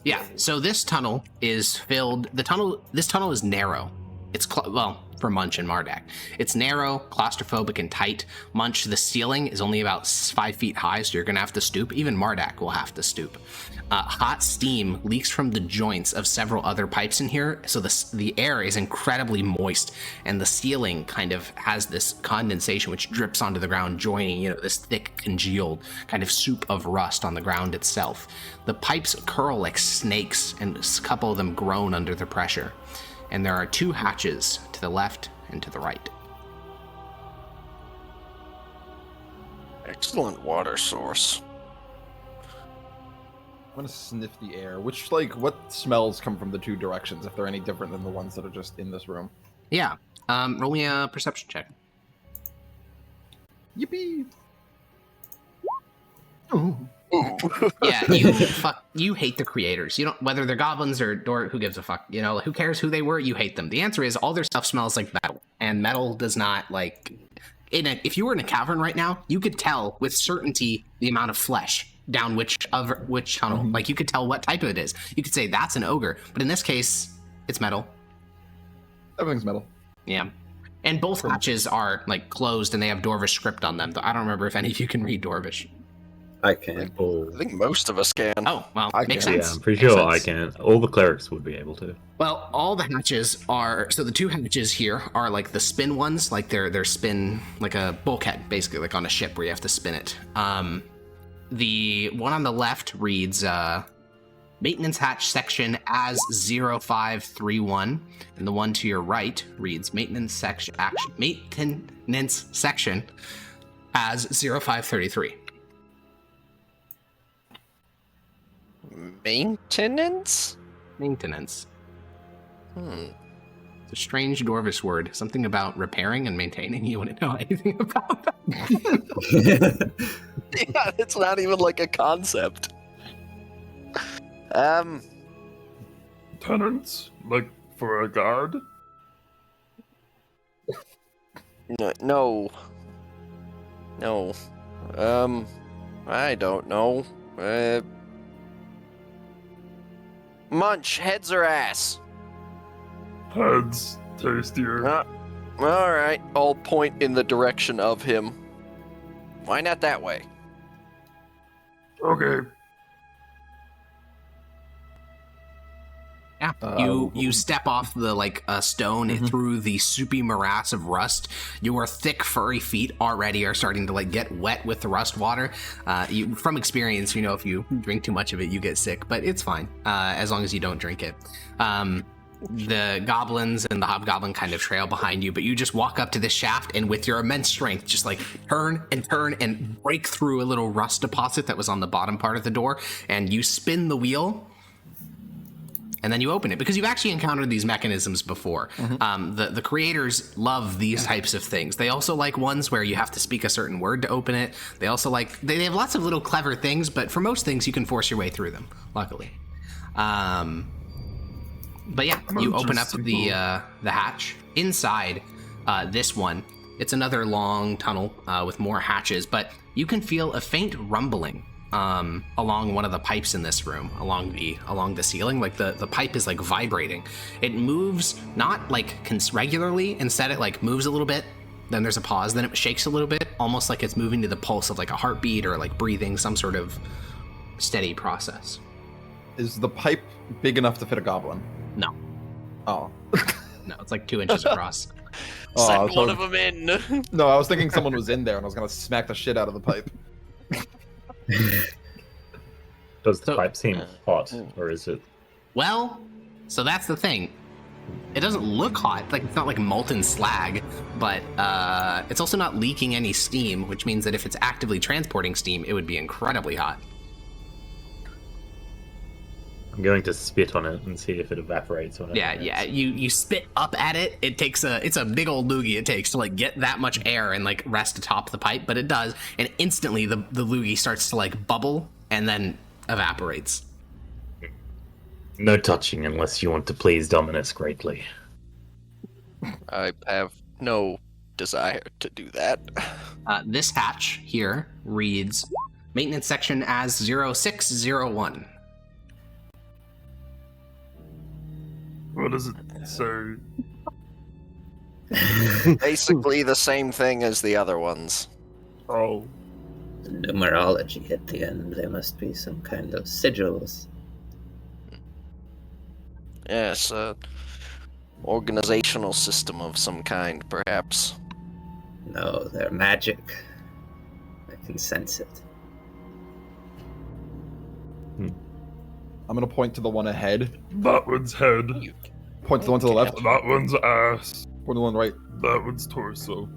yeah. So this tunnel is filled. This tunnel is narrow. It's for Munch and Mardak. It's narrow, claustrophobic, and tight. Munch, the ceiling is only about 5 feet high, so you're gonna have to stoop. Even Mardak will have to stoop. Hot steam leaks from the joints of several other pipes in here, so the air is incredibly moist, and the ceiling kind of has this condensation which drips onto the ground, joining, this thick, congealed kind of soup of rust on the ground itself. The pipes curl like snakes, and a couple of them groan under the pressure. And there are 2 hatches to the left and to the right. Excellent water source. I'm gonna sniff the air. What smells come from the 2 directions, if they're any different than the ones that are just in this room? Yeah. Roll me a perception check. Yippee! Oh. Yeah, you hate the creators. You don't, whether they're goblins or who gives a fuck. Who cares who they were? You hate them. The answer is all their stuff smells like metal, and metal does not like. If you were in a cavern right now, you could tell with certainty the amount of flesh down which tunnel. Mm-hmm. Like you could tell what type of it is. You could say that's an ogre, but in this case, it's metal. Everything's metal. Yeah. And both hatches are like closed, and they have Dwarvish script on them. I don't remember if any of you can read Dwarvish. I can. I think most of us can. Oh, well, makes Yeah, sense. I'm pretty sure I can. All the clerics would be able to. Well, all the hatches are, so the 2 hatches here are like the spin ones, like they're spin, like a bulkhead, basically, like on a ship where you have to spin it. The one on the left reads, maintenance hatch section as 0531, and the one to your right reads maintenance section as 0533. Maintenance? Maintenance. It's a strange Dwarvish word. Something about repairing and maintaining. You wouldn't know anything about that. Yeah, it's not even like a concept. Tenants? Like for a guard? No. I don't know. Munch, heads or ass? Heads. Tastier. Alright, I'll point in the direction of him. Why not that way? Okay. Yeah, you step off the stone through the soupy morass of rust. Your thick furry feet already are starting to get wet with the rust water. From experience, if you drink too much of it, you get sick, but it's fine as long as you don't drink it. The goblins and the hobgoblin kind of trail behind you, but you just walk up to this shaft and with your immense strength, just turn and break through a little rust deposit that was on the bottom part of the door, and you spin the wheel. And then you open it, because you've actually encountered these mechanisms before. Mm-hmm. The creators love these types of things. They also like ones where you have to speak a certain word to open it. They also they have lots of little clever things, but for most things you can force your way through them, luckily. But yeah, you open up the hatch. Inside this one, it's another long tunnel with more hatches, but you can feel a faint rumbling along one of the pipes in this room, along the ceiling. The pipe is vibrating. It moves not regularly. Instead, it moves a little bit. Then there's a pause. Then it shakes a little bit, almost like it's moving to the pulse of a heartbeat or breathing, some sort of steady process. Is the pipe big enough to fit a goblin? No. Oh. No, it's 2 inches across. Send one of them in. No, I was thinking someone was in there and I was gonna smack the shit out of the pipe. Does the pipe seem hot, or is it? Well, so that's the thing. It doesn't look hot. It's not molten slag, but it's also not leaking any steam, which means that if it's actively transporting steam, it would be incredibly hot. I'm going to spit on it and see if it evaporates when it Yeah. You spit up at it. It's a big old loogie it takes to get that much air and rest atop the pipe, but it does, and instantly the loogie starts to bubble and then evaporates. No touching unless you want to please Dominus greatly. I have no desire to do that. This hatch here reads maintenance section as 0601. What does it say? Basically the same thing as the other ones. Oh, Numerology at the end. There must be some kind of sigils. Yes, organizational system of some kind, perhaps. No, they're magic. I can sense it. I'm gonna point to the one ahead. that one's head. Point to the one to the left. That one's ass. Point to the one right. That one's torso.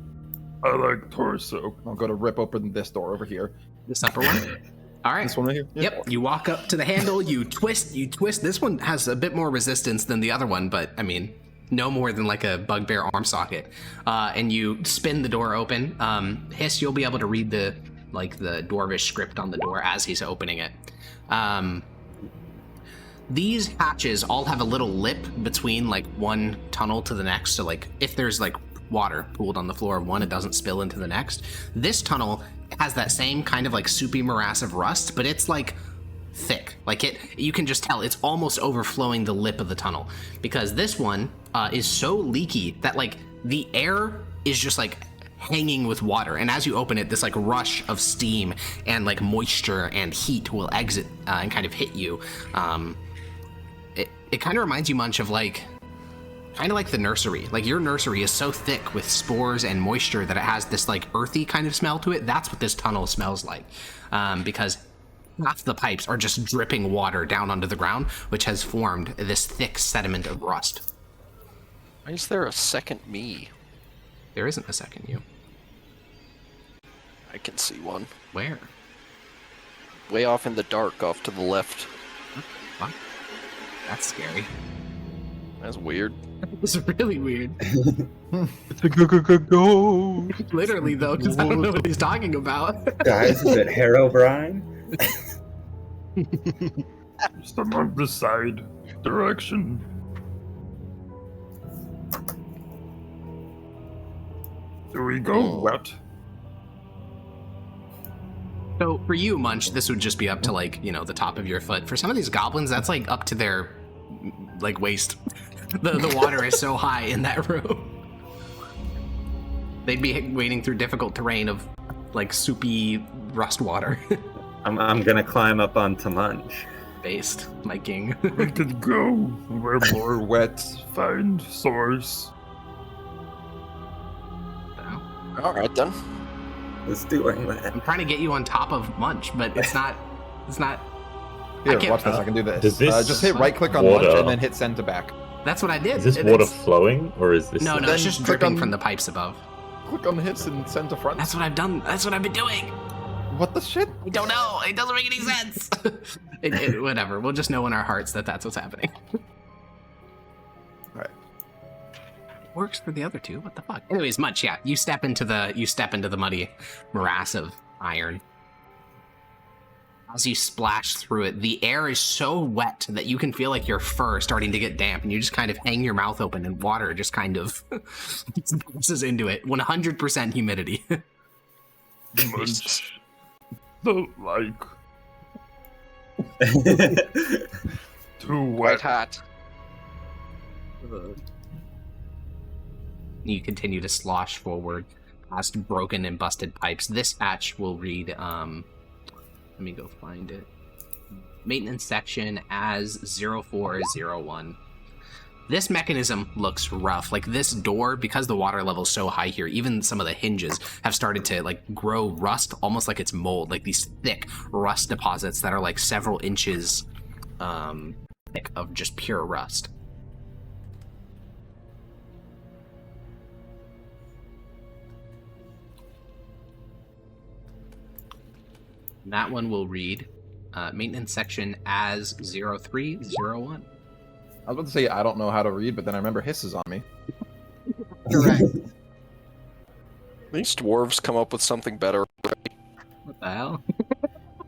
I like torso. I'll go to rip open this door over here. This upper one? All right. This one right here? Yeah. Yep, you walk up to the handle, you twist. This one has a bit more resistance than the other one, but I mean, no more than like a bugbear arm socket. And you spin the door open. Hiss, you'll be able to read the dwarvish script on the door as he's opening it. These hatches all have a little lip between like one tunnel to the next, so like if there's like water pooled on the floor of one, it doesn't spill into the next. This tunnel has that same kind of like soupy morass of rust, but it's like thick. Like you can just tell it's almost overflowing the lip of the tunnel, because this one is so leaky that like the air is just like hanging with water, and as you open it, this like rush of steam and like moisture and heat will exit and kind of hit you. It kind of reminds you much of kind of like the nursery. Like your nursery is so thick with spores and moisture that it has this like earthy kind of smell to it. That's what this tunnel smells like, because half the pipes are just dripping water down onto the ground, which has formed this thick sediment of rust. Why is there a second me? There isn't a second you. I can see one. Where? Way off in the dark, off to the left. What? That's scary. That's weird. It's really weird. It's a go. Literally, though, because I don't know what he's talking about. Guys, is it Herobrine? Just on the side direction. Do we go wet? So for you, Munch, this would just be up to like, the top of your foot. For some of these goblins, that's like up to their like waist. The water is so high in that room. They'd be wading through difficult terrain of like soupy rust water. I'm gonna climb up onto Munch. Based, my king. We could go where more wet find source. Alright then. Who's doing that? I'm trying to get you on top of Munch, but it's not. Here, can't- watch this. I can do this. Does this Just hit right click on water- Munch and then hit send to back. That's what I did. Is this water flowing, or is this... No, Then it's just click dripping on- from the pipes above. Click on hits and send to front. That's what I've done. That's what I've been doing. What the shit? I don't know. It doesn't make any sense. Whatever. We'll just know in our hearts that that's what's happening. Alright. Works for the other two. What the fuck? Anyways, Munch, yeah. You step into the muddy morass of iron. As you splash through it, the air is so wet that you can feel like your fur starting to get damp, and you just kind of hang your mouth open, and water just kind of bounces into it. 100% humidity. Munch. Don't like. Too White wet. hat. You continue to slosh forward past broken and busted pipes. This hatch will read, let me go find it. Maintenance section as 0401. This mechanism looks rough. Like this door, because the water level is so high here, even some of the hinges have started to like grow rust, almost like it's mold, like these thick rust deposits that are like several inches thick of just pure rust. That one will read maintenance section as 0301. I was about to say I don't know how to read, but then I remember Hiss is on me. Correct. These dwarves come up with something better. What the hell?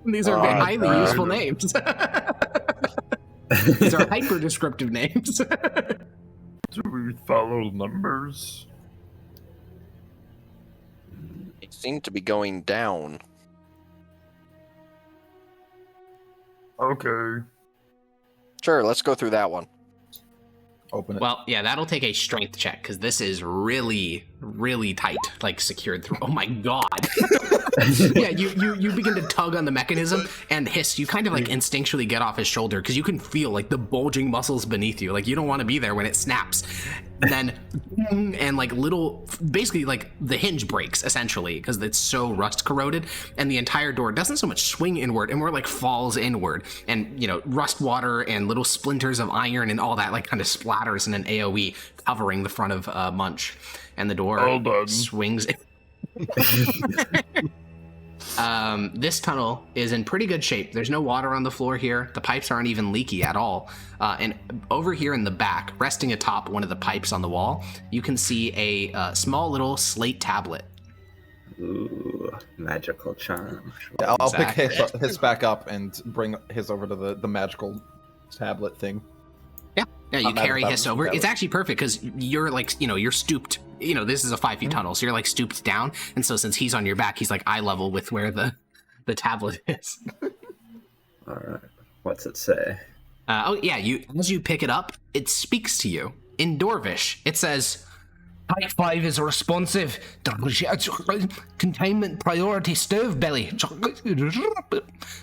These are highly useful names. These are hyper descriptive names. Do we follow numbers? They seem to be going down. Okay. Sure, let's go through that one. Open it. Well, yeah, that'll take a strength check because this is really, really tight, like secured through. Oh my god! Yeah, you begin to tug on the mechanism, and Hiss, you kind of like instinctually get off his shoulder because you can feel like the bulging muscles beneath you. Like you don't want to be there when it snaps. And then, and like little, basically like the hinge breaks essentially because it's so rust corroded, and the entire door doesn't so much swing inward and more like falls inward, and you know, rust water and little splinters of iron and all that like kind of splatters in an AoE covering the front of Munch, and the door swings. This tunnel is in pretty good shape. There's no water on the floor here. The pipes aren't even leaky at all. And over here in the back, resting atop one of the pipes on the wall, you can see a small little slate tablet. Ooh, magical charm. Yeah, I'll Exactly. pick his back up and bring his over to the magical tablet thing. Yeah, you Not carry mad Hiss about over. it. It's actually perfect because you're like, you know, you're stooped. You know, this is a 5 feet tunnel, so you're like stooped down. And so since he's on your back, he's like eye level with where the tablet is. All right. What's it say? Oh yeah, as you pick it up, it speaks to you in Dwarvish. It says, "Pipe 5 is responsive. Containment priority stove belly.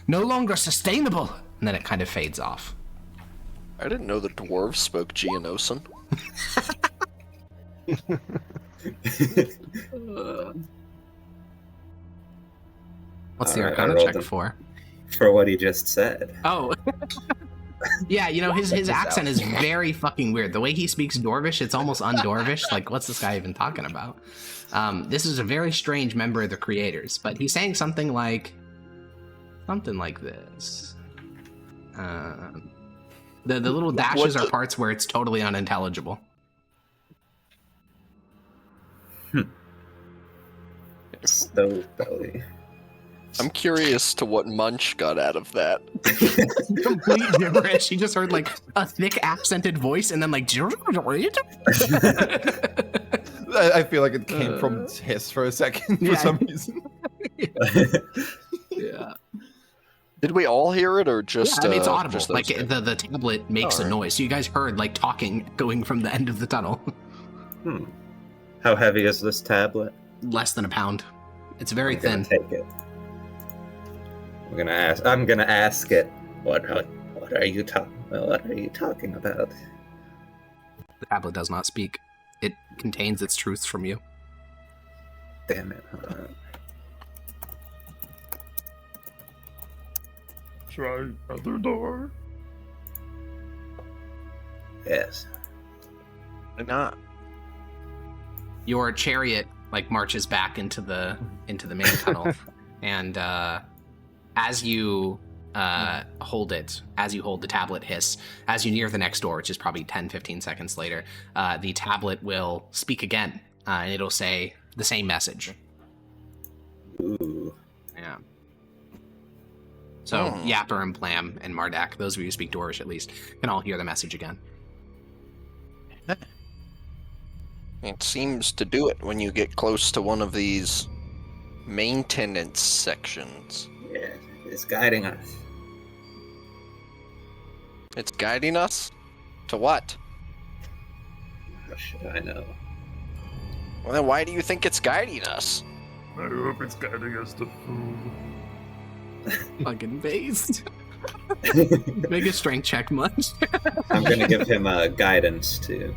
No longer sustainable." And then it kind of fades off. I didn't know the dwarves spoke Geonosan. What's the All right, Arcana I rolled check them. for? For what he just said. Oh. Yeah, you know, his accent is very fucking weird. The way he speaks Dwarvish, it's almost un-Dwarvish. Like, what's this guy even talking about? This is a very strange member of the creators, but he's saying something like this. The little dashes are parts where it's totally unintelligible. Stove belly. I'm curious to what Munch got out of that. Complete gibberish. He just heard like a thick accented voice and then like I feel like it came from Hiss for a second for some reason. Yeah. Did we all hear it, or just? I mean, it's audible. just Like those two? the tablet makes a noise, so you guys heard like talking going from the end of the tunnel. How heavy is this tablet? Less than a pound. It's very I'm gonna thin. take it. I'm gonna ask it. What are you talking about? The tablet does not speak. It contains its truths from you. Damn it. Hold on. Try other door. Yes. Why not? Your chariot like marches back into the main tunnel, and as you hold the tablet, Hiss, as you near the next door, which is probably 10-15 seconds later, the tablet will speak again, and it'll say the same message. Ooh. Yeah. So Yapper and Plam and Mardak, those of you who speak Dwarvish at least, can all hear the message again. It seems to do it when you get close to one of these maintenance sections. Yeah, it's guiding us. It's guiding us? To what? How should I know? Well, then why do you think it's guiding us? I hope it's guiding us to food. Fucking based. Make a strength check, Munch. I'm gonna give him guidance too.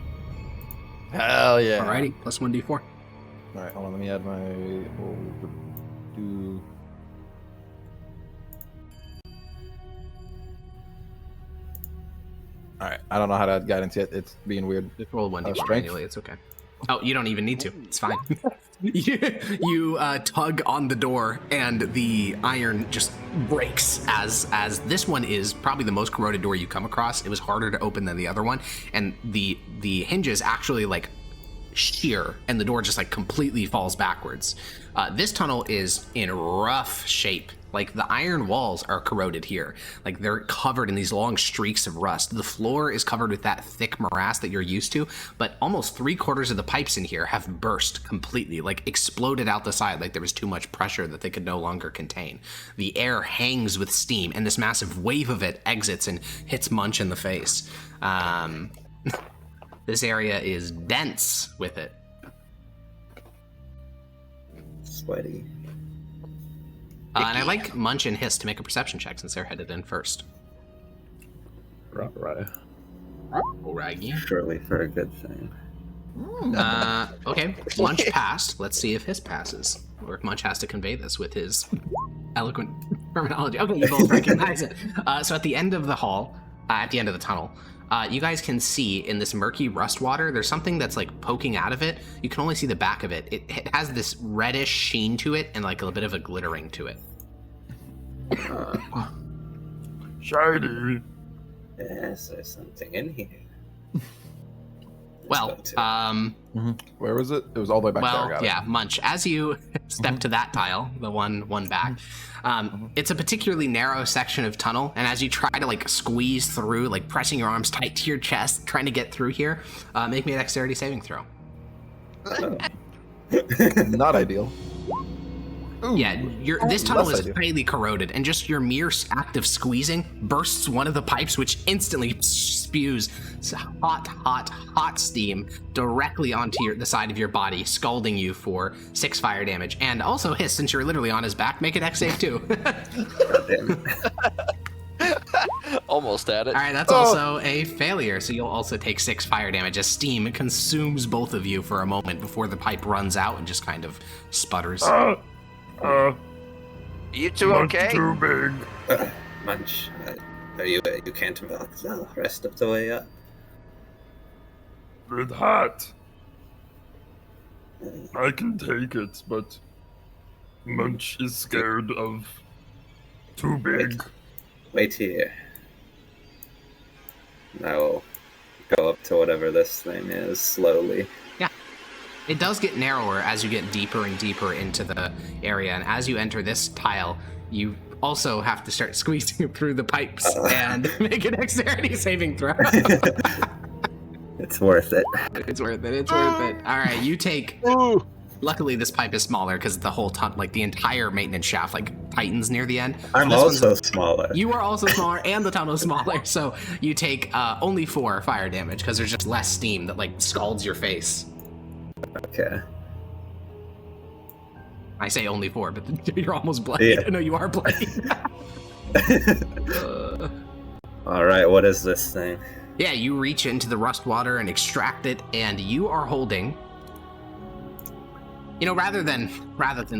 Hell yeah. Alrighty, plus 1d4. Alright, hold on, let me add my do. Alright, I don't know how to add guidance yet. It's being weird. Just roll 1d4 strength? manually, it's okay. Oh, you don't even need to. It's fine. you tug on the door, and the iron just breaks as this one is probably the most corroded door you come across. It was harder to open than the other one, and the hinges actually like sheer, and the door just like completely falls backwards. This tunnel is in rough shape. Like the iron walls are corroded here. Like they're covered in these long streaks of rust. The floor is covered with that thick morass that you're used to, but almost 3/4 of the pipes in here have burst completely, like exploded out the side, like there was too much pressure that they could no longer contain. The air hangs with steam, and this massive wave of it exits and hits Munch in the face. This area is dense with it. Sweaty. And I'd like Munch and Hiss to make a perception check since they're headed in first. Right. Alrighty. Surely for a good thing. Okay, Munch passed. Let's see if Hiss passes, or if Munch has to convey this with his eloquent terminology. Okay, you both recognize it. So at the end of the hall, at the end of the tunnel, you guys can see in this murky rust water, there's something that's like poking out of it. You can only see the back of it. It has this reddish sheen to it and like a bit of a glittering to it. Shiny. Yes, there's something in here. Well, Where was it? It was all the way back there. Got yeah, Munch. As you step to that tile, the one back, it's a particularly narrow section of tunnel, and as you try to like squeeze through, like pressing your arms tight to your chest, trying to get through here, make me a dexterity saving throw. it. Not ideal. Ooh, Yeah, this tunnel less is ideal. highly corroded, and just your mere act of squeezing bursts one of the pipes, which instantly spews hot steam directly onto the side of your body, scalding you for 6 fire damage. And also, Hiss, since you're literally on his back, make a dex save too. Almost at it. All right, that's also a failure, so you'll also take 6 fire damage as steam consumes both of you for a moment before the pipe runs out and just kind of sputters. You two not okay? too big. Munch, you can't walk the rest of the way up. Bit hot. I can take it, but Munch is scared of too big. Wait here. I will go up to whatever this thing is slowly. It does get narrower as you get deeper and deeper into the area, and as you enter this tile, you also have to start squeezing through the pipes and make a dexterity saving throw. It's worth it. It's worth it. It's worth it. All right, you take. Ooh. Luckily, this pipe is smaller because the whole like the entire maintenance shaft, like tightens near the end. I'm This one's- also smaller. You are also smaller, and the tunnel is smaller, so you take only 4 fire damage because there's just less steam that like scalds your face. Okay. I say only 4, but you're almost bloody. Yeah. No, you are bloody. All right, what is this thing? Yeah, you reach into the rust water and extract it, and you are holding. You know, rather than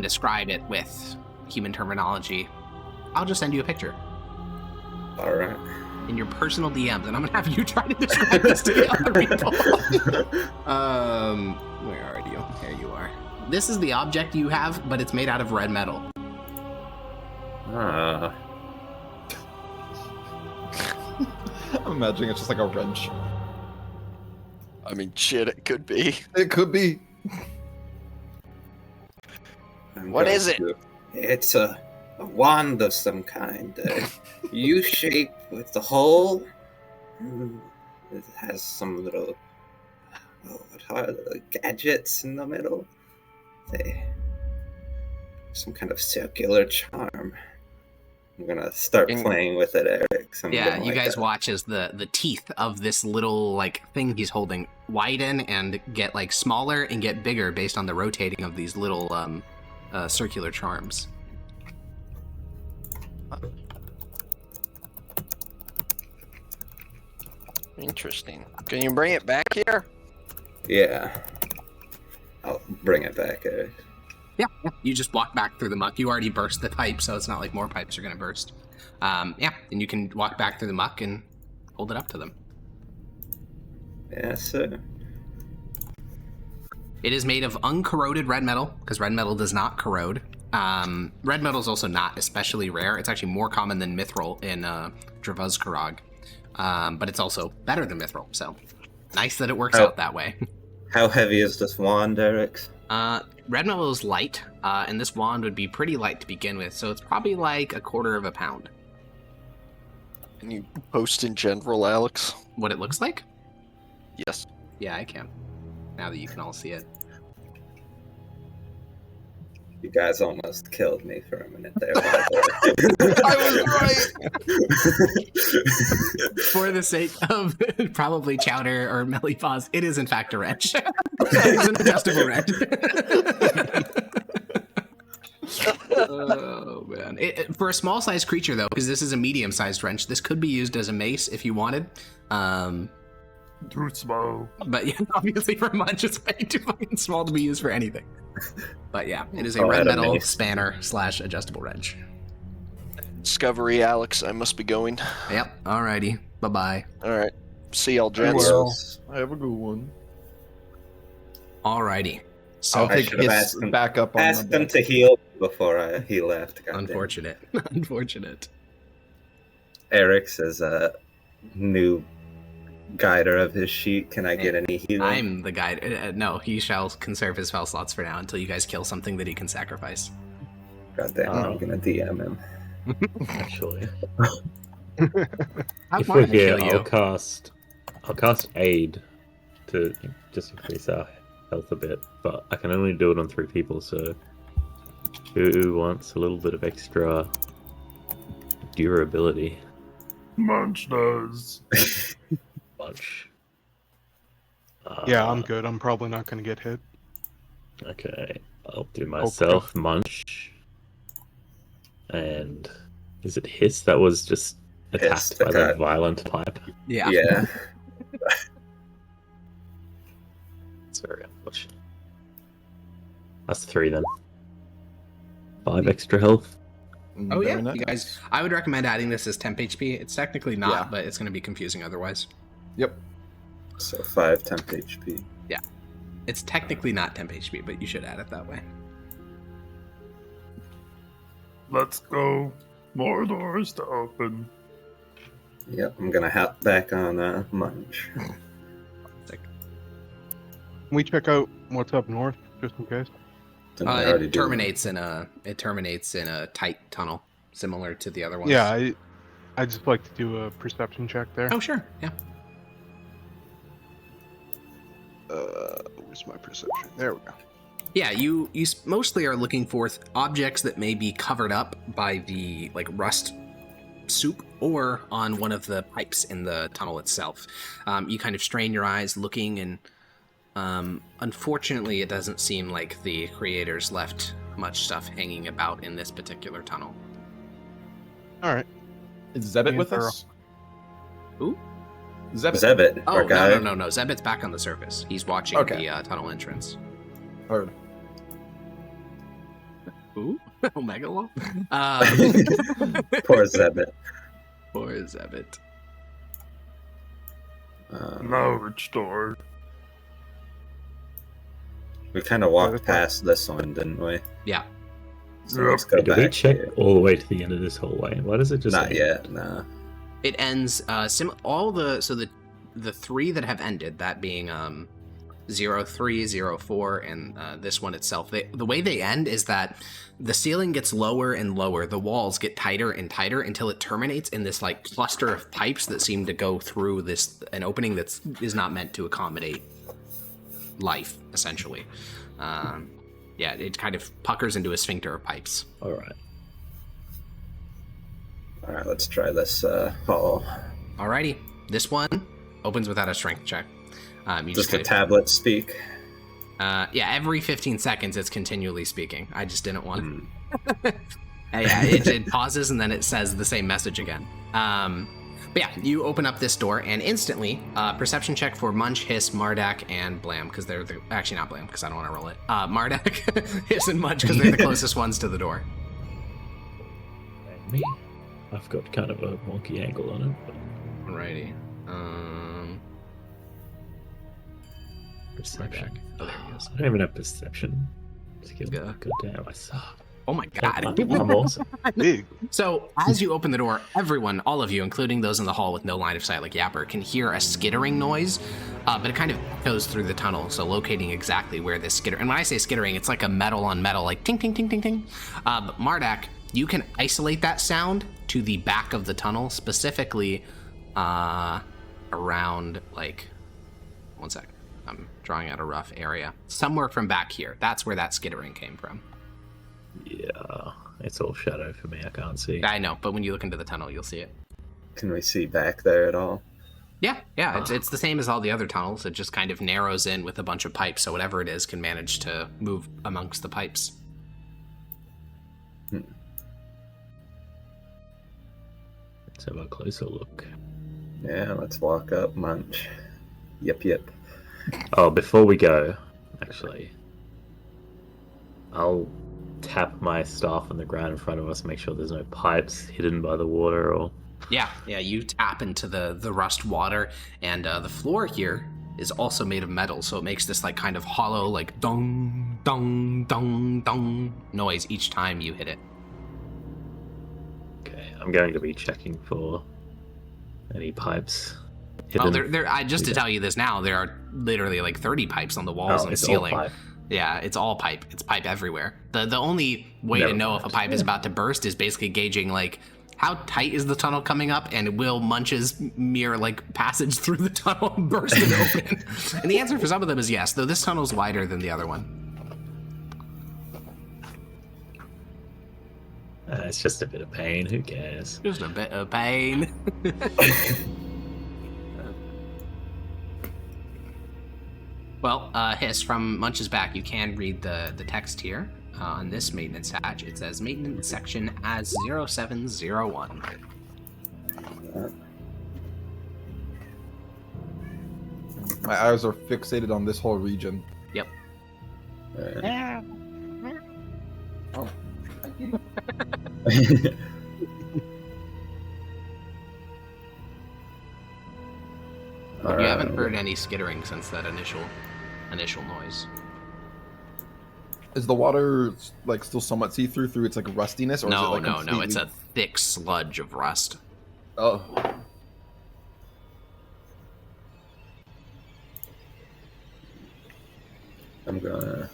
describe it with human terminology, I'll just send you a picture All right. in your personal DMs, and I'm gonna have you try to describe this to the other people. Where are you? There you are. This is the object you have, but it's made out of red metal. Ah. I'm imagining it's just like a wrench. I mean, shit, it could be. It could be. What is it? It's a wand of some kind. U-shape with the hole. It has some little what are the gadgets in the middle? Some kind of circular charm. I'm gonna start playing with it, Eric. Yeah, you guys watch as the teeth of this little like thing he's holding widen and get like smaller and get bigger based on the rotating of these little circular charms. Interesting. Can you bring it back here? Yeah. I'll bring it back, Eric. Yeah, you just walk back through the muck. You already burst the pipe, so it's not like more pipes are going to burst. Yeah, and you can walk back through the muck and hold it up to them. Yes, sir. It is made of uncorroded red metal, because red metal does not corrode. Red metal is also not especially rare. It's actually more common than mithril in Dravuzkarag. But it's also better than mithril, so nice that it works out that way. How heavy is this wand, Eric? Red metal is light, and this wand would be pretty light to begin with, so it's probably like a quarter of a pound. Can you post in general, Alex? What it looks like? Yes. Yeah, I can. Now that you can all see it. You guys almost killed me for a minute there. I was right! For the sake of probably Chowder or Melipause, it is in fact a wrench. It's an adjustable wrench. Oh, man. For a small-sized creature, though, because this is a medium-sized wrench, this could be used as a mace if you wanted. Too small. But yeah, obviously for Munch, it's way too fucking small to be used for anything. But yeah, it is a red metal spanner / adjustable wrench. Discovery, Alex. I must be going. Yep. Alrighty. Bye-bye. Alright. See y'all, gents. Well, I have a good one. Alrighty. So I'll take his backup on Ask them to heal before he left. Unfortunate. Unfortunate. Eric's is a new guider of his sheet. Can I get any healing? I'm the guide. No, he shall conserve his spell slots for now until you guys kill something that he can sacrifice. Goddamn, I'm gonna DM him. Actually, I if wanted we're to here, kill you. I'll cast aid to just increase our health a bit, but I can only do it on 3 people. So, who wants a little bit of extra durability? Munch does. Munch. Yeah, I'm good. I'm probably not going to get hit. Okay, I'll do myself Munch. And is it Hiss that was just attacked by the violent pipe? Yeah. Yeah. It's very unfortunate. That's 3 then. 5 extra health. Oh yeah, Very nice. you guys. I would recommend adding this as temp HP. It's technically not, but it's going to be confusing otherwise. Yep. So 5 temp HP. Yeah. It's technically not temp HP, but you should add it that way. Let's go. More doors to open. Yep, I'm gonna hop back on Munch. Sick. Can we check out what's up north, just in case? Didn't I already It do terminates in a tight tunnel, similar to the other ones. Yeah, I just like to do a perception check there. Oh sure. Yeah. Where's my perception? There we go. Yeah, you mostly are looking for objects that may be covered up by the rust soup or on one of the pipes in the tunnel itself. You kind of strain your eyes looking, and unfortunately it doesn't seem like the creators left much stuff hanging about in this particular tunnel. Alright. Is Zebit with us? Who? Zebit, Oh, our guy. no. Zebit's back on the surface. He's watching the tunnel entrance. Heard. Ooh, Omega Law. Poor Zebit. Poor Zebit. Now which door? We kind of walked past this one, didn't we? Yeah. So let's go Did back. we check here. all the way to the end of this hallway? Why does it just Not end? yet, no. It ends the 3 that have ended, that being 03, 04, and this one itself. The way they end is that the ceiling gets lower and lower, the walls get tighter and tighter until it terminates in this cluster of pipes that seem to go through an opening that is not meant to accommodate life, essentially. Yeah, it kind of puckers into a sphincter of pipes. Alright. Alright, let's try this hall. Alrighty, this one opens without a strength check. You Does the kind of- tablet speak? Yeah, every 15 seconds it's continually speaking. I just didn't want to. Yeah, it pauses and then it says the same message again. But yeah, you open up this door and instantly, perception check for Munch, Hiss, Mardak, and Blam, because they're actually not Blam, because I don't want to roll it. Mardak, Hiss, and Munch, because they're the closest ones to the door. Me? I've got kind of a wonky angle on it. But... Alrighty. Perception. Oh, there he is. I don't even have perception. Skill. Yeah. God damn, I suck. Oh my god. I'm awesome. Big. So, as you open the door, everyone, all of you, including those in the hall with no line of sight like Yapper, can hear a skittering noise, but it kind of echoes through the tunnel, so locating exactly where this skitter... And when I say skittering, it's like a metal on metal, like ting, ting, ting, ting, ting. But Mardak, you can isolate that sound to the back of the tunnel, specifically around, like... One sec. I'm drawing out a rough area. Somewhere from back here. That's where that skittering came from. Yeah, it's all shadow for me. I can't see. I know, but when you look into the tunnel, you'll see it. Can we see back there at all? Yeah, it's the same as all the other tunnels. It just kind of narrows in with a bunch of pipes, so whatever it is can manage to move amongst the pipes. Let's have a closer look. Yeah, let's walk up, Munch. Yep. Oh, before we go, actually, I'll tap my staff on the ground in front of us, make sure there's no pipes hidden by the water or... Yeah, you tap into the rust water, and the floor here is also made of metal, so it makes this like kind of hollow, like dong, dong, dong, dong noise each time you hit it. Okay, I'm going to be checking for any pipes hidden. Oh, to tell you this now, there are literally like 30 pipes on the walls and the ceiling. All pipe. Yeah, it's all pipe. It's pipe everywhere. The only way to know if a pipe is about to burst is basically gauging like how tight is the tunnel coming up, and will Munch's mere like passage through the tunnel burst it open? And the answer for some of them is yes, though this tunnel's wider than the other one. It's just a bit of pain. Who cares? Just a bit of pain. Well, Hiss, from Munch's back, you can read the text here on this maintenance hatch. It says maintenance section as 0701. My eyes are fixated on this whole region. Yep. Oh. You haven't heard any skittering since that initial noise. Is the water like still somewhat see-through through its like rustiness, or is it like completely... No, it's a thick sludge of rust. Oh. I'm gonna...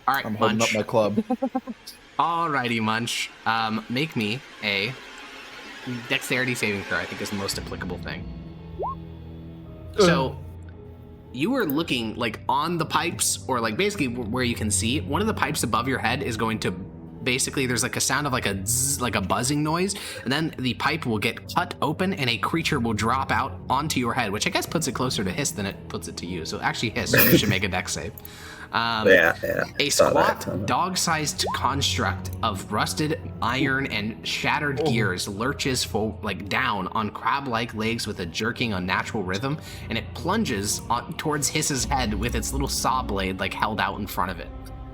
Alright, I'm holding Munch. up my club. Alrighty, Munch. Make me a dexterity saving throw, I think is the most applicable thing. So, you were looking like on the pipes, or like basically where you can see, one of the pipes above your head is going to basically, there's like a sound of like a zzz, like a buzzing noise, and then the pipe will get cut open and a creature will drop out onto your head, which I guess puts it closer to Hiss than it puts it to you. So actually, Hiss, you should make a dex save. A squat, dog-sized construct of rusted iron and shattered gears lurches down on crab-like legs with a jerking, unnatural rhythm, and it plunges towards Hiss's head with its little saw blade held out in front of it.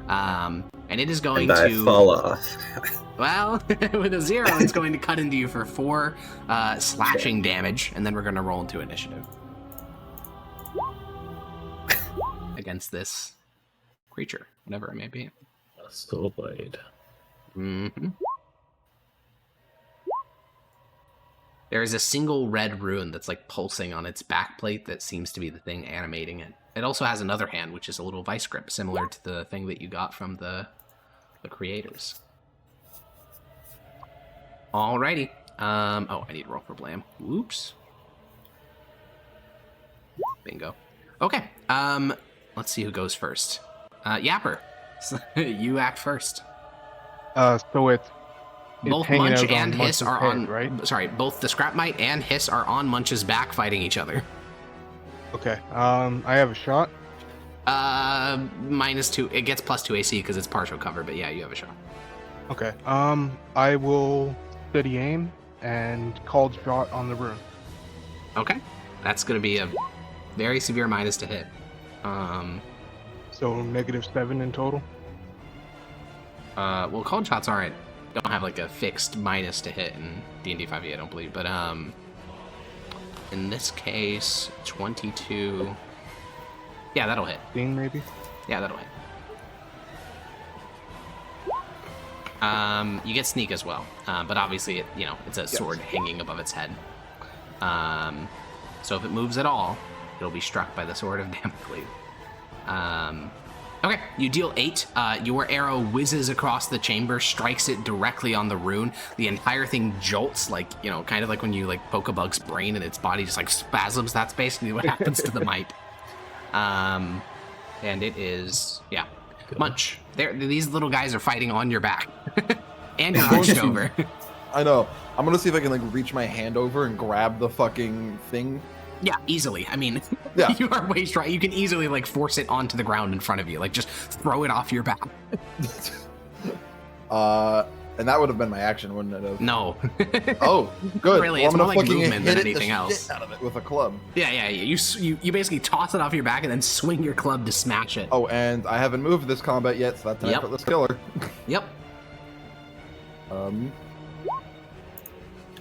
And it is going to fall off. Well, with a 0, it's going to cut into you for 4 slashing damage, and then we're going to roll into initiative against this creature, whatever it may be. A saw blade. Mm-hmm. There is a single red rune that's pulsing on its backplate that seems to be the thing animating it. It also has another hand, which is a little vice grip, similar to the thing that you got from the creators. Alrighty. I need to roll for blam. Whoops. Bingo. Okay. Let's see who goes first. Yapper, you act first. So it's both hanging Munch out on and Hiss Munch's are head, on. right? Sorry, both the Scrapmite and Hiss are on Munch's back, fighting each other. Okay. I have a shot. -2. It gets +2 AC because it's partial cover, but yeah, you have a shot. Okay. I will steady aim and called shot on the rune. Okay, that's gonna be a very severe minus to hit. So -7 in total. Well, called shots don't have a fixed minus to hit in D&D 5e, I don't believe, but in this case, 22. Yeah, that'll hit. 15 maybe. Yeah, that'll hit. You get sneak as well, but obviously, it's a sword hanging above its head. So if it moves at all, it'll be struck by the sword of Damocles. Okay, you deal 8. Your arrow whizzes across the chamber, strikes it directly on the rune. The entire thing jolts, kind of like when you poke a bug's brain and its body just spasms. That's basically what happens to the mite. And it is, Munch. These little guys are fighting on your back, and you're hunched over. I know. I'm gonna see if I can reach my hand over and grab the fucking thing. Yeah, easily. I mean, yeah. You are way strong. You can easily force it onto the ground in front of you. Just throw it off your back. And that would have been my action, wouldn't it have? No. Oh, good. Really, well, it's more like movement than anything else. Out of it with a club. Yeah. You basically toss it off your back and then swing your club to smash it. Oh, and I haven't moved this combat yet, so that's an effortless killer. Yep.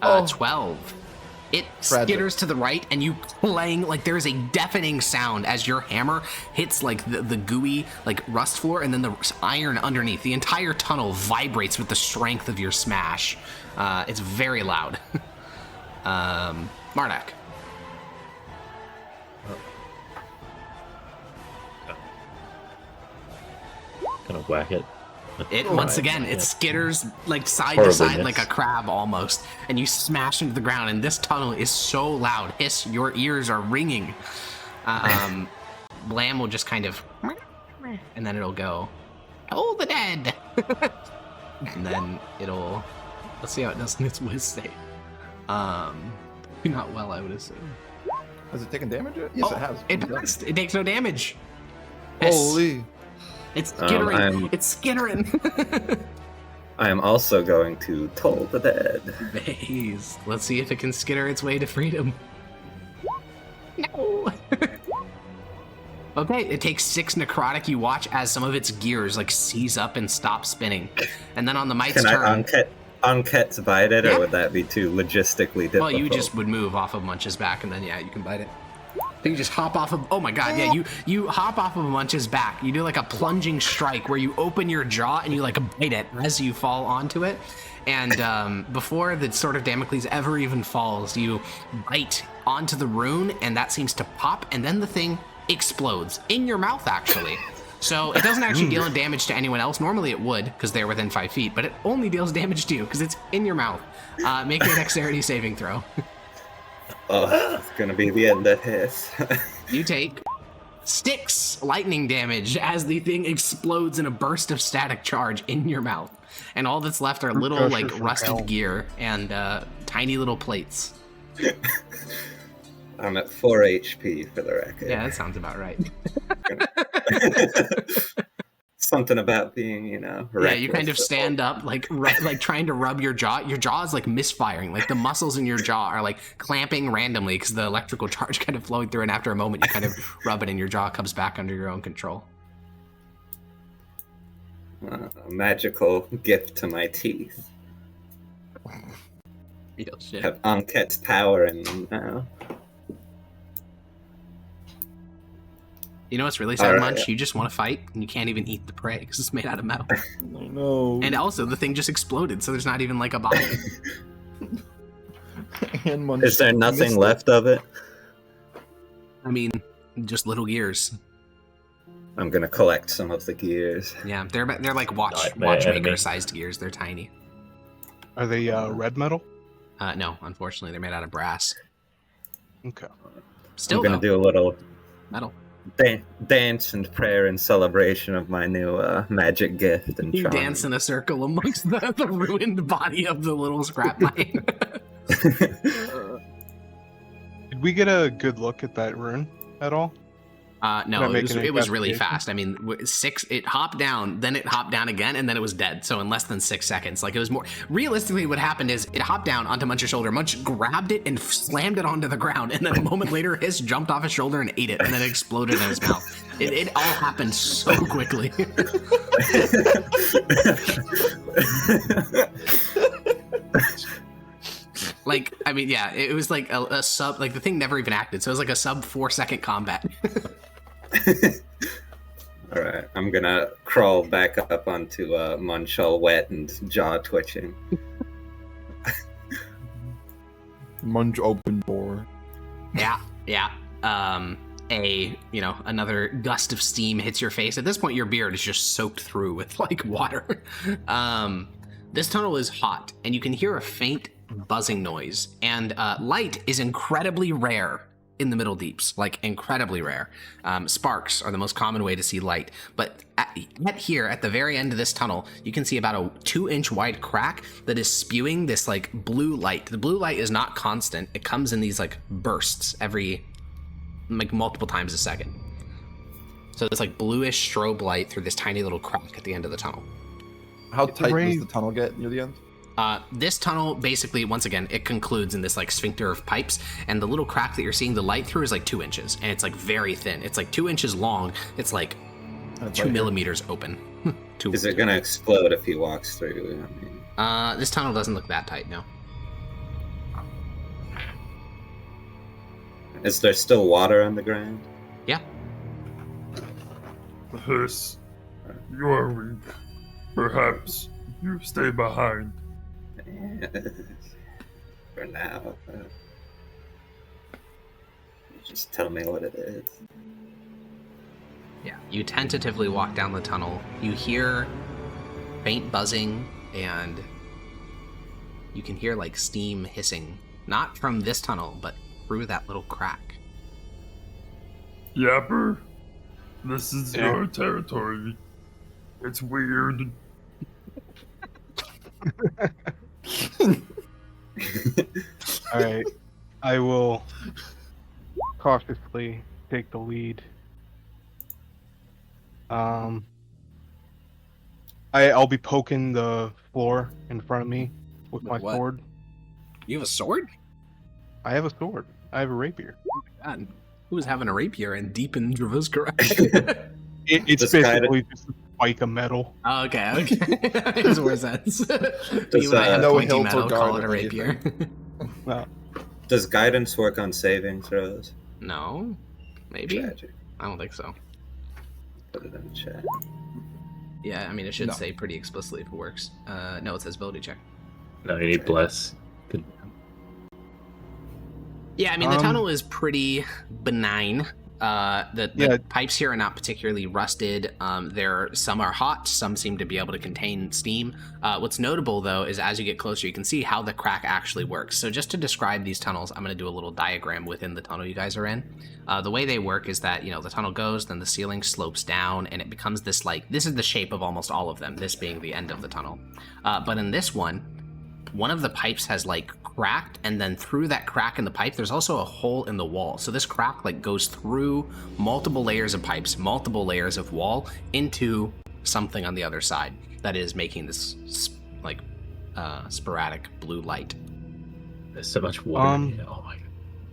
12. It skitters to the right, and you clang, there's a deafening sound as your hammer hits the gooey rust floor, and then the iron underneath. The entire tunnel vibrates with the strength of your smash. It's very loud. Mardak. Gonna whack it. It once again, it skitters side to side like a crab almost, and you smash into the ground. And this tunnel is so loud, hiss, your ears are ringing. Blam will just kind of, and then it'll go, "Oh, the dead," and then it'll. Let's see how it does in its whiz save. Not well, I would assume. Has it taken damage yet? Yes, it has. It does. It takes no damage. Hiss. Holy. It's skittering. It's skittering. I am also going to toll the dead. Vase. Let's see if it can skitter its way to freedom. No. Okay, it takes 6 necrotic. You watch as some of its gears seize up and stop spinning, and then on the mite's turn. Can I Unket's bite it, or would that be too logistically difficult? Well, you just would move off of Munch's back, and then you can bite it. So you just hop off of, oh my god, yeah, you hop off of Munch's back. You do a plunging strike where you open your jaw and you bite it as you fall onto it. And before the sword of Damocles ever even falls, you bite onto the rune, and that seems to pop, and then the thing explodes in your mouth, actually. So it doesn't actually deal damage to anyone else. Normally it would, because they're within 5 feet, but it only deals damage to you, because it's in your mouth. Make your dexterity saving throw. Oh, it's gonna be the end of his. You take 6 lightning damage as the thing explodes in a burst of static charge in your mouth. And all that's left are little, rusted gear and tiny little plates. I'm at 4 HP for the record. Yeah, that sounds about right. Something about being, Yeah, you kind of stand up, trying to rub your jaw. Your jaw is misfiring. The muscles in your jaw are clamping randomly because the electrical charge kind of flowing through. And after a moment, you kind of rub it, and your jaw comes back under your own control. A magical gift to my teeth. Real shit. Have Unket's power in them now. You know what's really sad, Munch? You just want to fight, and you can't even eat the prey because it's made out of metal. I know. And also, the thing just exploded, so there's not even a body. And Munch Is there nothing left of it? I mean, just little gears. I'm gonna collect some of the gears. Yeah, they're watchmaker-sized gears. They're tiny. Are they red metal? No, unfortunately, they're made out of brass. Okay. Still, I'm gonna do a little metal. Dance and prayer in celebration of my new magic gift. And you dance in a circle amongst the ruined body of the little scrap mine. Did we get a good look at that rune at all? No, it was really fast. I mean, 6, it hopped down, then it hopped down again, and then it was dead. So in less than 6 seconds, it was more. Realistically, what happened is it hopped down onto Munch's shoulder. Munch grabbed it and slammed it onto the ground, and then a moment later, Hiss jumped off his shoulder and ate it, and then it exploded in his mouth. It all happened so quickly. It was a sub. The thing never even acted, so it was a sub 4 second combat. All right, I'm gonna crawl back up onto Munch, all wet and jaw twitching. Munch open door. Yeah. Another gust of steam hits your face. At this point, your beard is just soaked through with like water. This tunnel is hot, and you can hear a faint buzzing noise. And light is incredibly rare in the Middle Deeps, like incredibly rare. Sparks are the most common way to see light. But yet here, at the very end of this tunnel, you can see about a 2-inch wide crack that is spewing this like blue light. The blue light is not constant. It comes in these like bursts every like multiple times a second. So it's like bluish strobe light through this tiny little crack at the end of the tunnel. How tight does the tunnel get near the end? This tunnel, basically, once again, it concludes in this like sphincter of pipes, and the little crack that you're seeing the light through is like 2 inches, and it's like very thin. It's like 2 inches long. It's like 2 millimeters open. Is it gonna explode if he walks through? I mean... This tunnel doesn't look that tight, no. Is there still water on the ground? Yeah. Yes, you are weak. Perhaps you stay behind. For now. Just tell me what it is. Yeah, you tentatively walk down the tunnel. You hear faint buzzing, and you can hear like steam hissing. Not from this tunnel, but through that little crack. Yapper, this is your territory. It's weird. Alright, I will cautiously take the lead. I'll be poking the floor in front of me with my sword. You have a sword? I have a sword. I have a rapier. Oh my god. Who's having a rapier and deep in Dravo's garage? It's basically just a spike of metal. Oh, okay. Makes more sense. Does, no hilt metal, or call guard it a or rapier. Well, Does guidance work on saving throws? No. Maybe? Tragic. I don't think so. Put it in the chat. Yeah, I mean, it should say pretty explicitly if it works. No, it says ability check. No, you need bless. Good. Yeah, I mean, the tunnel is pretty benign. The pipes here are not particularly rusted. Some are hot, some seem to be able to contain steam. What's notable, though, is as you get closer, you can see how the crack actually works. So just to describe these tunnels, I'm going to do a little diagram within the tunnel you guys are in. The way they work is that, the tunnel goes, then the ceiling slopes down, and it becomes this, this is the shape of almost all of them, this being the end of the tunnel. But in this one of the pipes has, cracked, and then through that crack in the pipe, there's also a hole in the wall. So this crack, goes through multiple layers of pipes, multiple layers of wall, into something on the other side that is making this, sporadic blue light. There's so much water in here. Oh my god.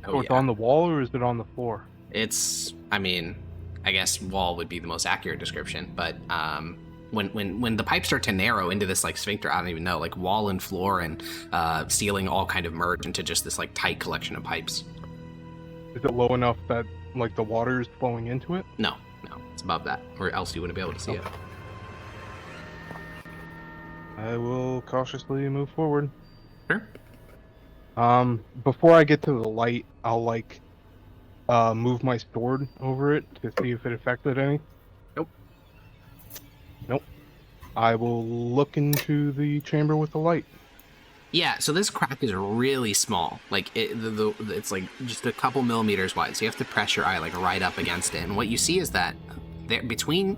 So it's on the wall, or is it on the floor? It's, I guess wall would be the most accurate description, but when the pipes start to narrow into this sphincter, I don't even know, wall and floor and ceiling all kind of merge into just this tight collection of pipes. Is it low enough that the water is flowing into it? No, it's above that, or else you wouldn't be able to see it. I will cautiously move forward. Sure. Before I get to the light, I'll move my sword over it to see if it affected any. Nope. I will look into the chamber with the light. Yeah, so this crack is really small. It's just a couple millimeters wide, so you have to press your eye right up against it. And what you see is that between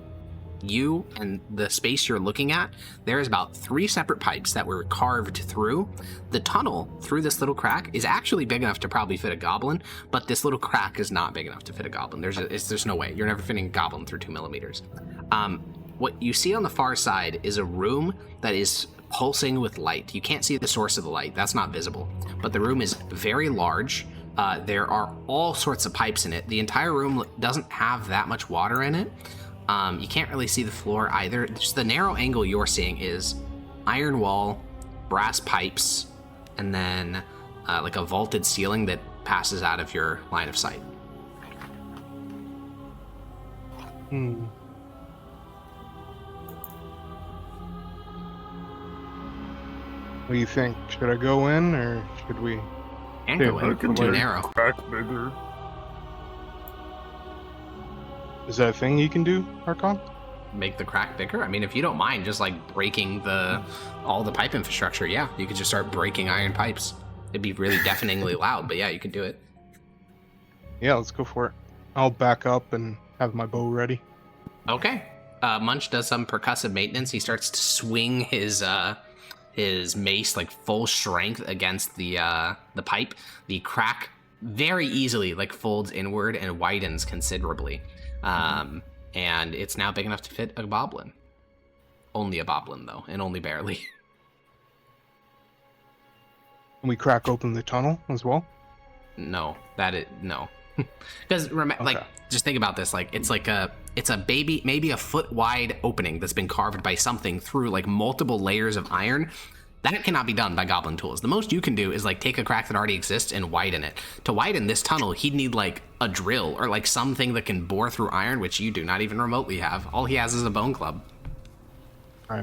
you and the space you're looking at, there is about 3 separate pipes that were carved through. The tunnel through this little crack is actually big enough to probably fit a goblin, but this little crack is not big enough to fit a goblin. There's no way. You're never fitting a goblin through 2 millimeters. What you see on the far side is a room that is pulsing with light. You can't see the source of the light. That's not visible. But the room is very large. There are all sorts of pipes in it. The entire room doesn't have that much water in it. You can't really see the floor either. Just the narrow angle you're seeing is iron wall, brass pipes, and then a vaulted ceiling that passes out of your line of sight. What do you think? Should I go in, or should we? And go I in. can Too make narrow. crack bigger. Is that a thing you can do, Archon? Make the crack bigger? I mean, if you don't mind just like breaking all the pipe infrastructure, yeah, you could just start breaking iron pipes. It'd be really deafeningly loud, but yeah, you could do it. Yeah, let's go for it. I'll back up and have my bow ready. Okay. Munch does some percussive maintenance. He starts to swing his mace like full strength against the pipe. The crack very easily like folds inward and widens considerably. And it's now big enough to fit a boblin. Only a boblin though, and only barely. Can we crack open the tunnel as well? No, no. Because like, just think about this. Like, it's a baby, maybe a foot wide opening that's been carved by something through like multiple layers of iron. That cannot be done by goblin tools. The most you can do is like take a crack that already exists and widen it. To widen this tunnel, he'd need like a drill or like something that can bore through iron, which you do not even remotely have. All he has is a bone club. All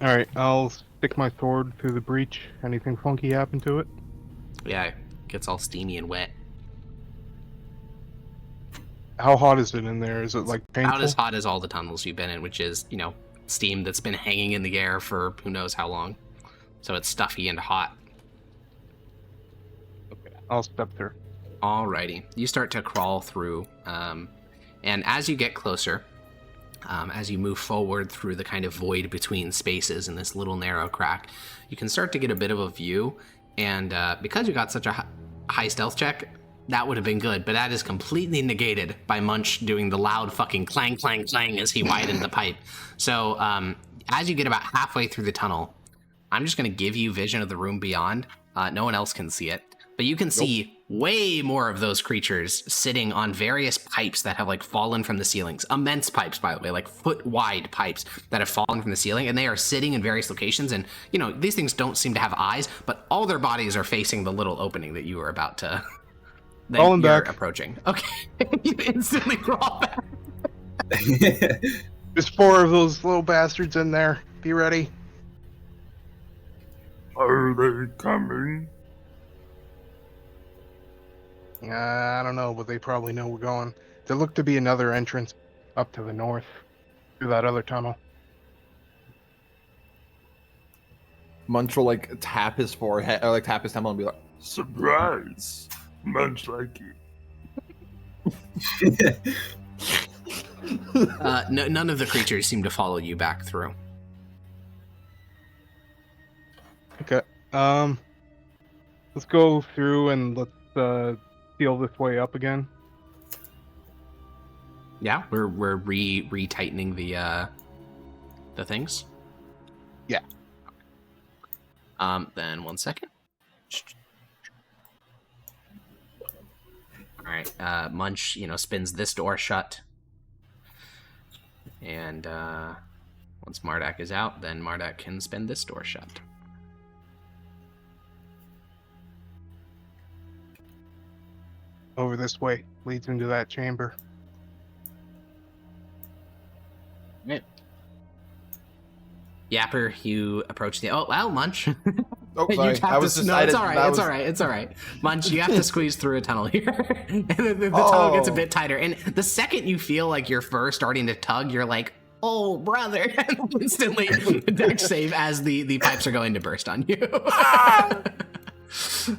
right. I'll stick my sword through the breach. Anything funky happen to it? Yeah, it gets all steamy and wet. How hot is it in there? Is it like painful? About as hot as all the tunnels you've been in, which is, steam that's been hanging in the air for who knows how long. So it's stuffy and hot. Okay, I'll step through. Alrighty. You start to crawl through, and as you get closer, as you move forward through the kind of void between spaces in this little narrow crack, you can start to get a bit of a view, and because you got such a high stealth check, that would have been good, but that is completely negated by Munch doing the loud fucking clang, clang, clang as he widened the pipe. So as you get about halfway through the tunnel, I'm just going to give you vision of the room beyond. No one else can see it, but you can see way more of those creatures sitting on various pipes that have like fallen from the ceilings. Immense pipes, by the way, like foot wide pipes that have fallen from the ceiling, and they are sitting in various locations. And these things don't seem to have eyes, but all their bodies are facing the little opening that you were about to Falling back. approaching. Okay. You instantly crawl back. There's 4 of those little bastards in there. Be ready. Are they coming? I don't know, but they probably know we're going. There looked to be another entrance up to the north through that other tunnel. Munch will like tap his forehead or like tap his temple and be like, Surprise! Much like you. None of the creatures seem to follow you back through. Okay. Let's go through and let's seal this way up again. Yeah, we're retightening the things. Yeah. Then 1 second. All right, Munch, spins this door shut, and once Mardak is out, then Mardak can spin this door shut. Over this way leads into that chamber. Right. Yapper, you approach the. Oh, well, Munch. "Oh, sorry, I was just." No, it's all right. It's all right. Munch, you have to squeeze through a tunnel here, and the tunnel gets a bit tighter. And the second you feel like your fur starting to tug, you're like, "Oh, brother!" And instantly, dex save as the pipes are going to burst on you. Do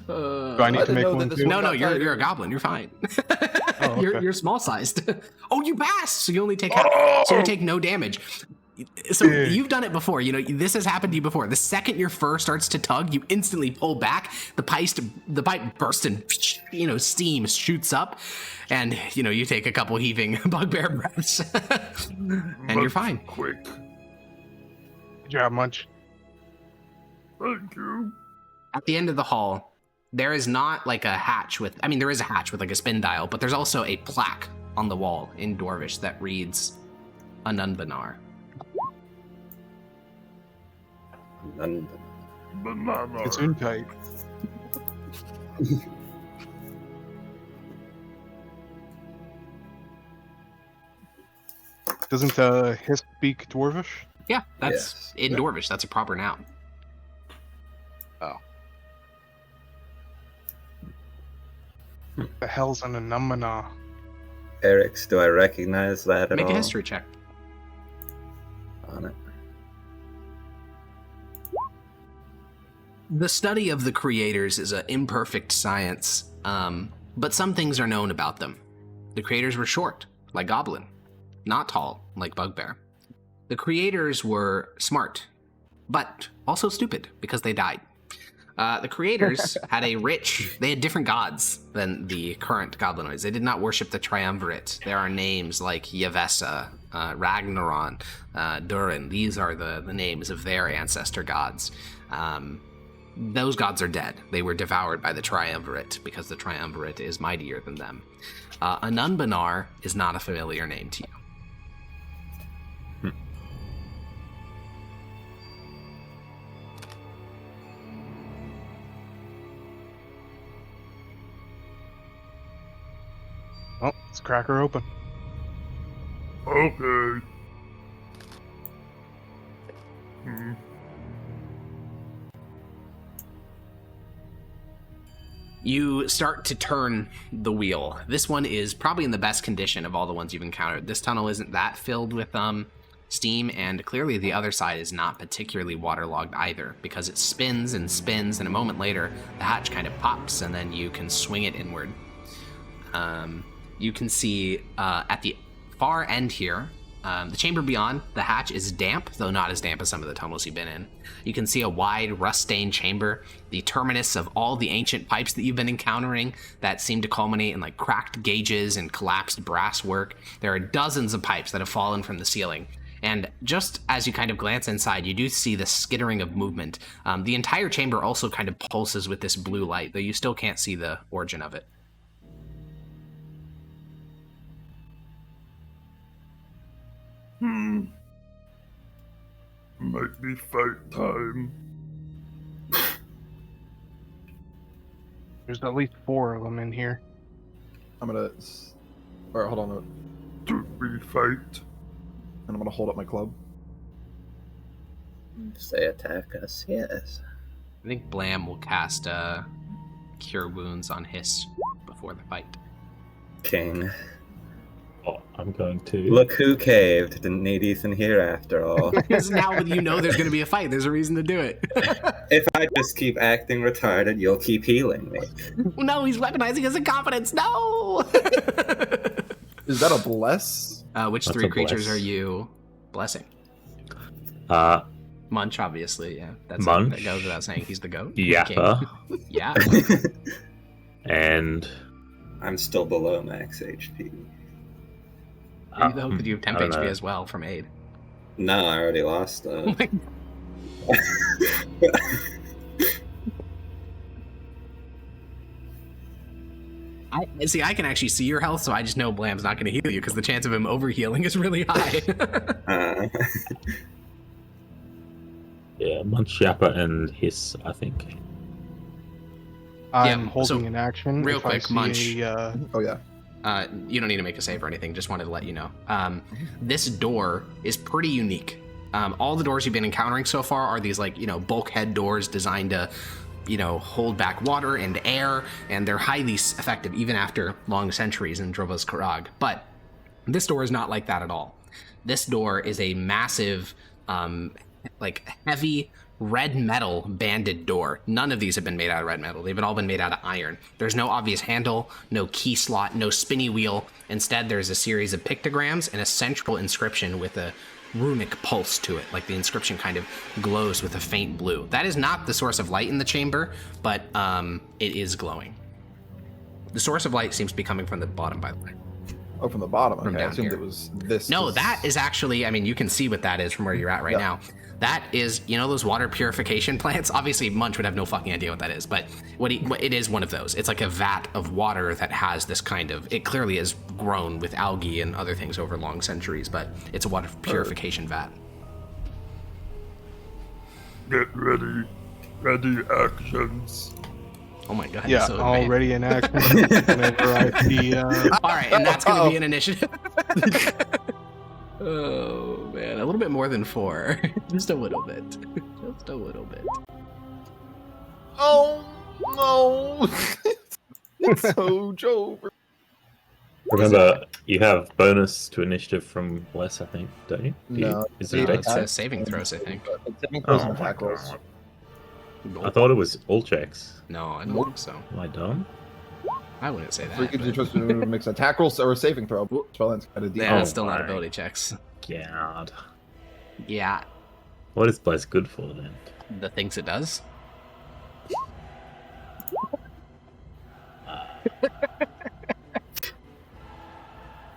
I need to make one too? No, you're a goblin. You're fine. Oh, okay. You're small sized. Oh, you passed, so you only take so you take no damage. So you've done it before. This has happened to you before. The second your fur starts to tug, you instantly pull back. The pipe bursts and steam shoots up, and you take a couple heaving bugbear breaths, and you're fine. Quick. Good job, Munch. Thank you. At the end of the hall, there is not like a hatch with. I mean, there is a hatch with like a spin dial, but there's also a plaque on the wall in Dwarvish that reads Anunbanar. Banana. It's in tight. Doesn't Hiss speak Dwarvish? Yeah, that's in Dwarvish. That's a proper noun. The hell's an Anumina? Eric's, do I recognize that at all? Make a history check. On it. The study of the creators is an imperfect science, but some things are known about them. The creators were short, like Goblin, not tall, like Bugbear. The creators were smart, but also stupid because they died. The creators had they had different gods than the current goblinoids. They did not worship the Triumvirate. There are names like Yavessa, Ragnaron, Durin. These are the names of their ancestor gods. Those gods are dead. They were devoured by the Triumvirate because the Triumvirate is mightier than them. Anunbanar is not a familiar name to you. Oh, let's crack her open. Okay. You start to turn the wheel. This one is probably in the best condition of all the ones you've encountered. This tunnel isn't that filled with steam, and clearly the other side is not particularly waterlogged either, because it spins and spins, and a moment later the hatch kind of pops, and then you can swing it inward. You can see at the far end here, the chamber beyond, the hatch is damp, though not as damp as some of the tunnels you've been in. You can see a wide, rust-stained chamber, the terminus of all the ancient pipes that you've been encountering that seem to culminate in like cracked gauges and collapsed brass work. There are dozens of pipes that have fallen from the ceiling. And just as you kind of glance inside, you do see the skittering of movement. The entire chamber also kind of pulses with this blue light, though you still can't see the origin of it. Might be fight time. There's at least 4 of them in here. I'm gonna. Alright, hold on. Do we fight? And I'm gonna hold up my club. If they attack us, yes. I think Blam will cast Cure Wounds on Hiss before the fight. King. Oh, I'm going to. Look who caved. Didn't need Ethan here after all. Because now you know there's going to be a fight. There's a reason to do it. If I just keep acting retarded, you'll keep healing me. No, he's weaponizing his incompetence. No! Is that a bless? Which That's 3 a creatures bless. are you blessing? Munch, obviously, yeah. That Munch. goes without saying. He's the goat. Yappa. King. Yeah. And I'm still below max HP. Maybe though, could you have temp I don't HP know. as well from aid? No, I already lost. I can actually see your health, so I just know Blam's not going to heal you because the chance of him overhealing is really high. yeah, Munch, Yappa, and Hiss, I think. I'm Yeah, holding so, an action. real if I quick, see Munch. Oh yeah. You don't need to make a save or anything. Just wanted to let you know. This door is pretty unique. All the doors you've been encountering so far are these bulkhead doors designed to, hold back water and air, and they're highly effective even after long centuries in Drova's Karag. But this door is not like that at all. This door is a massive, heavy red metal banded door. None of these have been made out of red metal. They've all been made out of iron. There's no obvious handle, no key slot, no spinny wheel. Instead, there's a series of pictograms and a central inscription with a runic pulse to it, like the inscription kind of glows with a faint blue. That is not the source of light in the chamber, but it is glowing. The source of light seems to be coming from the bottom, by the way. Oh, from the bottom. From Okay, I down assumed here. it was this. No, that is actually, you can see what that is from where you're at right now. That is, those water purification plants? Obviously, Munch would have no fucking idea what that is, but it is one of those. It's like a vat of water that has this kind of, it clearly has grown with algae and other things over long centuries, but it's a water purification vat. Get ready. Ready actions. Oh my god. Yeah, so already in action. Whenever I see. Alright, and that's going to be an initiative. Oh man, a little bit more than 4. Just a little bit. Just a little bit. Oh no! It's so over. Remember, you have bonus to initiative from less, I think, don't you? Do you? No. Is No, it it's dex? saving throws, I think. It's saving throws and Oh my attack rolls. God. I thought it was all checks. No, I don't think so. Am I dumb? I wouldn't say that. Free gives you but- choice to mix attack rolls or a saving throw. Spell ends kind of deep. Yeah, Oh it's still not my ability checks. God. Yeah, What is Bless good for then? the things it does.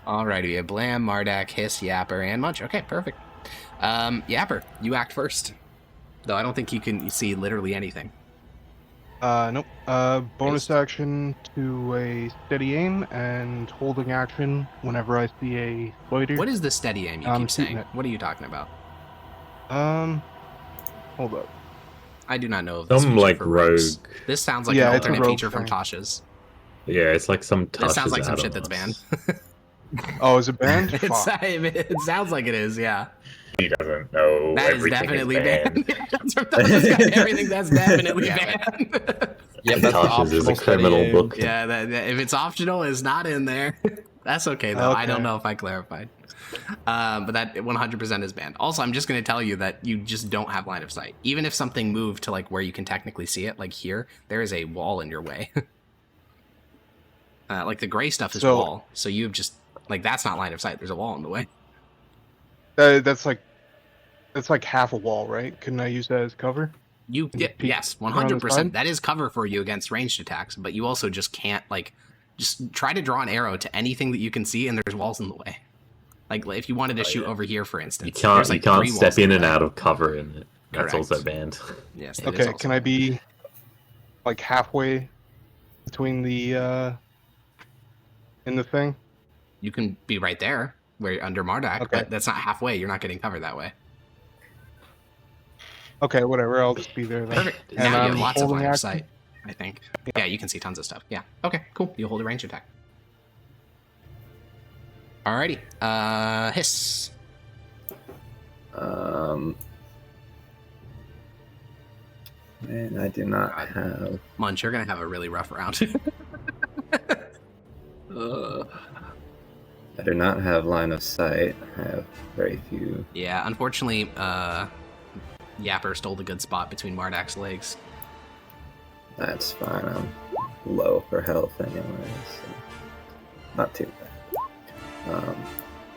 Alrighty, we have Blam, Mardak, Hiss, Yapper, and Munch. Okay, perfect. Yapper, you act first. Though I don't think you can see literally anything. Nope. Bonus action to a steady aim and holding action whenever I see a spider. What is the steady aim you I'm keep saying? shooting it. What are you talking about? Hold up. I do not know of this Some feature like for rogues. rogue. This sounds like Yeah, an it's a alternate rogue feature from thing. Tasha's. Yeah, it's like some This sounds like some Tasha's shit that's banned. add-ons. Oh, is it banned? It's, Fuck. it sounds like it is, yeah. He doesn't know. That is everything definitely banned. banned. That's from Tasha's got everything that's definitely Yeah. banned. Yep, that's the Tasha's is a optional criminal steady aim. book. Yeah, if it's optional, it's not in there. That's okay, though. I don't Okay. know if I clarified. But that 100% is banned. Also, I'm just going to tell you that you just don't have line of sight. Even if something moved to like where you can technically see it, like here, there is a wall in your way. Like the gray stuff is So- wall, so you've just like that's not line of sight. There's a wall in the way. That's like half a wall, right? Couldn't I use that as cover? You peek yes, around the 100%. side? That is cover for you against ranged attacks, but you also just can't like just try to draw an arrow to anything that you can see, and there's walls in the way. Like if you wanted to shoot over here, for instance, You can't. there's, like, you can't 3 walls step in the and way. out of cover in it. That's Correct. also banned. Yes. that is Okay, also can I be like halfway between the in the thing? You can be right there, where you're under Mardak, Okay. but that's not halfway. You're not getting cover that way. Okay, whatever. I'll just be there then. Perfect. And Now you I'm have lots of holding line of action? sight, I think. Yeah, you can see tons of stuff. Yeah. Okay, cool. You'll hold a range attack. Alrighty. Hiss. Man, I do not have. Munch, you're gonna have a really rough round. I do not have line of sight. I have very few. Yeah, unfortunately, Yapper stole the good spot between Mardak's legs. That's fine. I'm low for health anyway, so not too bad.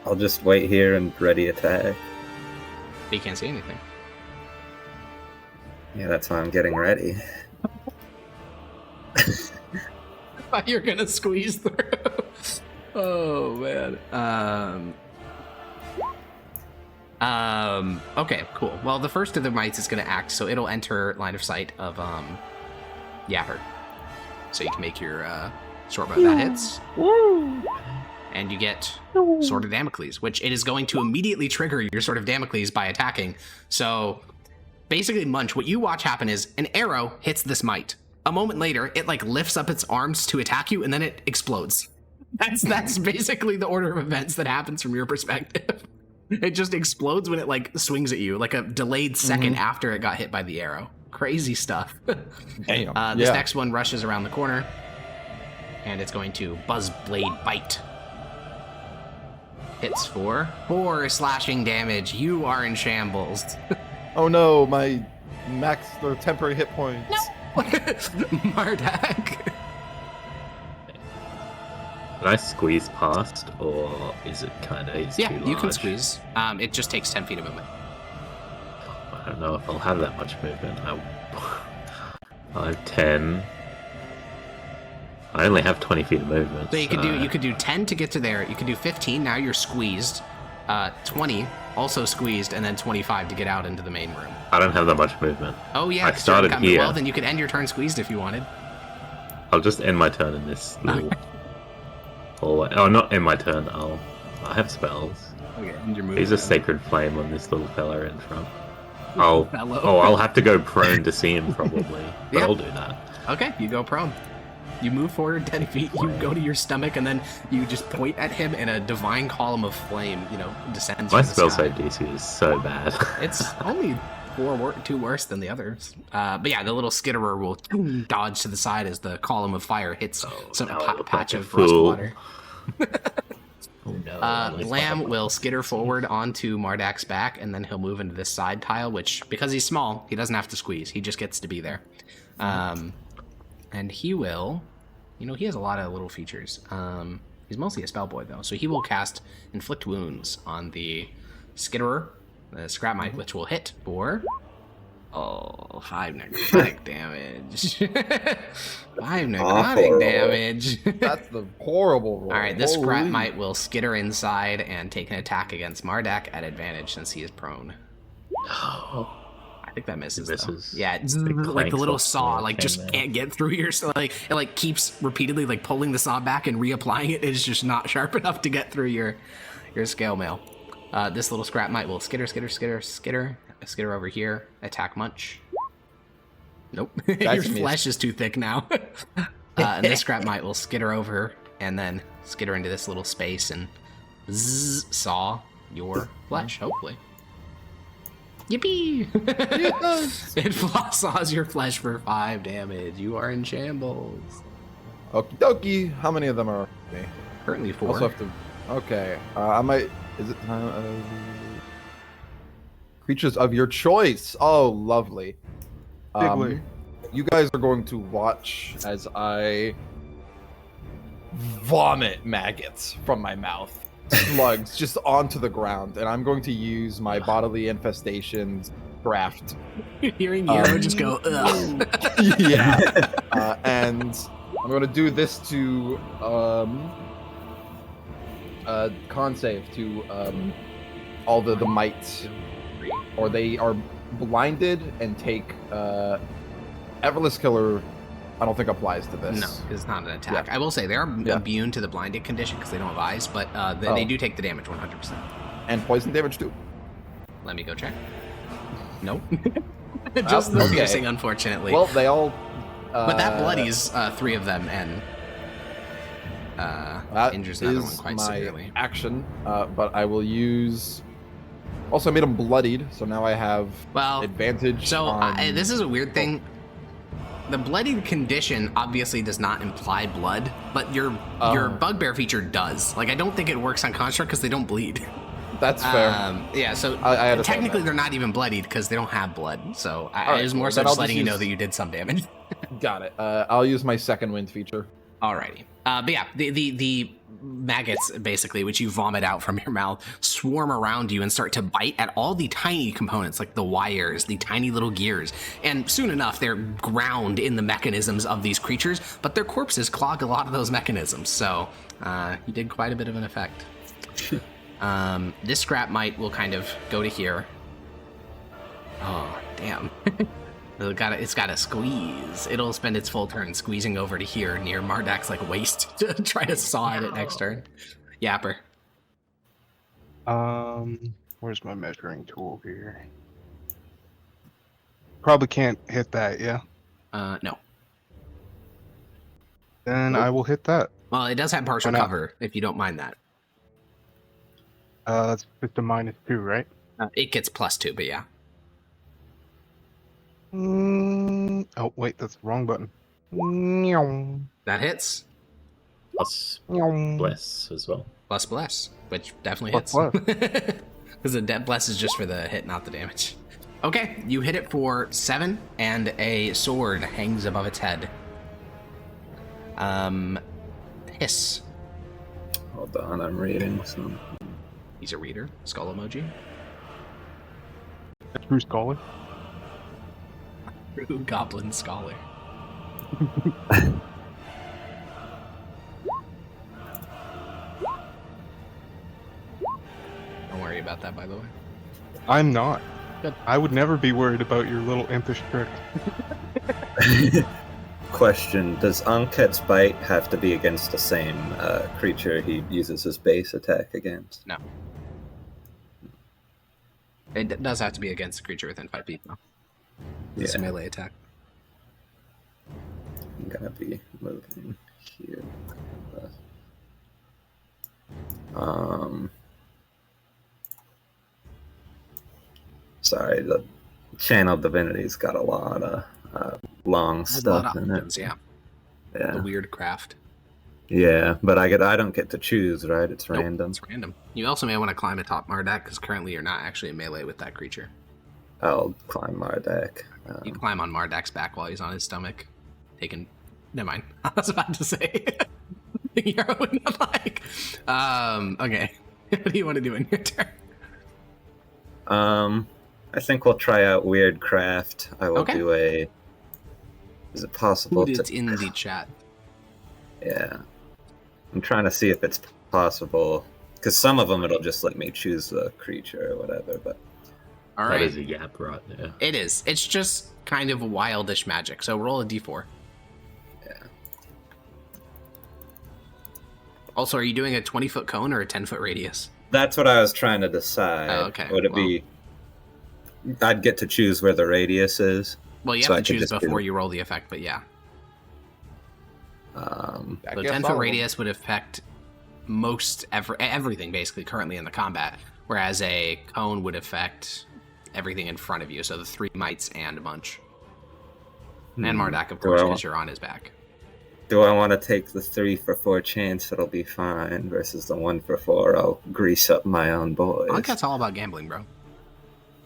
I'll just wait here and ready attack. But you can't see anything. Yeah, that's why I'm getting ready. I thought you were gonna squeeze through. Oh man. Okay, cool. Well, the first of the mites is gonna act, so it'll enter line of sight of Yapper. So you can make your short bow that hits. And you get Sword of Damocles, which it is going to immediately trigger your Sword of Damocles by attacking. So basically, Munch, what you watch happen is an arrow hits this mite. A moment later, it like lifts up its arms to attack you, and then it explodes. That's basically the order of events that happens from your perspective. It just explodes when it like swings at you, like a delayed second after it got hit by the arrow. Crazy stuff. Damn. This Yeah. next one rushes around the corner, and it's going to Buzz Blade Bite. Hits for 4 slashing damage. You are in shambles. Oh no, my max or temporary hit points. Mardak. Can I squeeze past, or is it kind of Yeah, too you can large? squeeze. It just takes 10 feet of movement. I don't know if I'll have that much movement. I have 10. I only have 20 feet of movement. So you could do 10 to get to there. You could do 15. Now you're squeezed. 20 also squeezed, and then 25 to get out into the main room. I don't have that much movement. Oh yeah, I 'cause you're started incumbent. here. Well, then you could end your turn squeezed if you wanted. I'll just end my turn in this little hallway. Oh, not end my turn. I have spells. Okay, end your move. He's a sacred flame on this little fella in front. I'll Fellow. I'll have to go prone to see him probably, but Yeah. I'll do that. Okay, you go prone. You move forward 10 feet, you go to your stomach, and then you just point at him, and a divine column of flame, descends My from the spell sky. save DC is so bad. It's only two worse than the others. But yeah, the little skitterer will dodge to the side as the column of fire hits some patch of rust water. Oh no. Blam will skitter forward onto Mardak's back, and then he'll move into this side tile, which, because he's small, he doesn't have to squeeze. He just gets to be there. And he will... he has a lot of little features. He's mostly a spell boy, though, so he will cast Inflict Wounds on the skitterer, the Scrap Mite, which will hit for... 5 necrotic damage. 5 necrotic damage. That's the horrible roll. Alright, this Scrap Mite will skitter inside and take an attack against Mardak at advantage since he is prone. I think that misses. Yeah, it's like the little saw, like just can't get through your. Like it like keeps repeatedly like pulling the saw back and reapplying it. It's just not sharp enough to get through your scale mail. This little Scrap Mite will skitter over here. Attack Munch. Nope, your flesh is too thick now. And this Scrap Mite will skitter over and then skitter into this little space and saw your flesh. Hopefully. Yippee! It saws your flesh for 5 damage. You are in shambles. Okie dokie. How many of them are me? Currently 4. Also have to. Okay. I might. Is it time? Creatures of your choice. Oh, lovely. You guys are going to watch as I vomit maggots from my mouth. Slugs just onto the ground, and I'm going to use my bodily infestations draft. Hearing Hero just go, ugh. Yeah. And I'm going to do this to con save to all the mites, or they are blinded and take Everless Killer. I don't think applies to this. No, it's not an attack. Yeah. I will say they are immune to the blinded condition because they don't have eyes, but they do take the damage 100%. And poison damage too. Let me go check. Nope. Just the piercing, unfortunately. Well, they all... but that bloodies 3 of them and injures another one quite severely. Action, but I will use... Also, I made them bloodied, so now I have advantage. So this is a weird thing. The bloodied condition obviously does not imply blood, but your bugbear feature does. Like, I don't think it works on construct because they don't bleed. That's fair. Yeah, so technically they're not even bloodied because they don't have blood. So I was more so just letting you know that you did some damage. Got it. I'll use my second wind feature. Alrighty. But yeah, the maggots, basically, which you vomit out from your mouth, swarm around you and start to bite at all the tiny components, like the wires, the tiny little gears. And soon enough, they're ground in the mechanisms of these creatures, but their corpses clog a lot of those mechanisms. So you did quite a bit of an effect. This Scrap Mite will kind of go to here. Oh, damn. It's got to squeeze. It'll spend its full turn squeezing over to here near Mardak's like waist to try to saw at it next turn. Yapper. Where's my measuring tool here? Probably can't hit that, yeah? No. Then I will hit that. Well, it does have partial cover, if you don't mind that. That's just a -2, right? It gets +2, but yeah. Oh, wait, that's the wrong button. That hits. Plus bless as well. Plus bless, which definitely hits. Because the bless is just for the hit, not the damage. Okay, you hit it for 7, and a sword hangs above its head. Hiss. Hold on, I'm reading some. He's a reader. Skull emoji. True scholar. True goblin scholar. Don't worry about that, by the way. I'm not. Good. I would never be worried about your little impish trick. Question: does Anket's bite have to be against the same creature he uses his base attack against? No. It does have to be against a creature within 5 feet, though. It's a melee attack. I'm gonna be moving here. Sorry, the Channel Divinity's got a lot of long Has a lot stuff of in it. options, yeah. The Yeah, weird craft. yeah, but I don't get to choose, right? It's Nope, random. It's random. You also may want to climb atop Mardak, because currently you're not actually in melee with that creature. I'll climb Mardak. You climb on Mardak's back while he's on his stomach. Never mind. I was about to say. Hero would not like. Okay. What do you want to do in your turn? I think we'll try out Weird Craft. I will do a... Is it possible Who to... is in the chat? Yeah. I'm trying to see if it's possible. Because some of them, it'll just let me choose the creature or whatever, but... All That right. is a yap right there. It is. It's just kind of wildish magic. So roll a d4. Yeah. Also, are you doing a 20-foot cone or a 10-foot radius? That's what I was trying to decide. Oh, okay. Would it be... I'd get to choose where the radius is. Well, you So have I to could choose just do- before you roll the effect, but yeah. I So guess 10-foot I'll- radius would affect everything basically currently in the combat, whereas a cone would affect everything in front of you. So the 3 mites and Munch. And Mardak, of course, Well- because you're on his back. Do I want to take the 3 for 4 chance it'll be fine versus the 1 for 4? I'll grease up my own boys. Uncut's all about gambling, bro.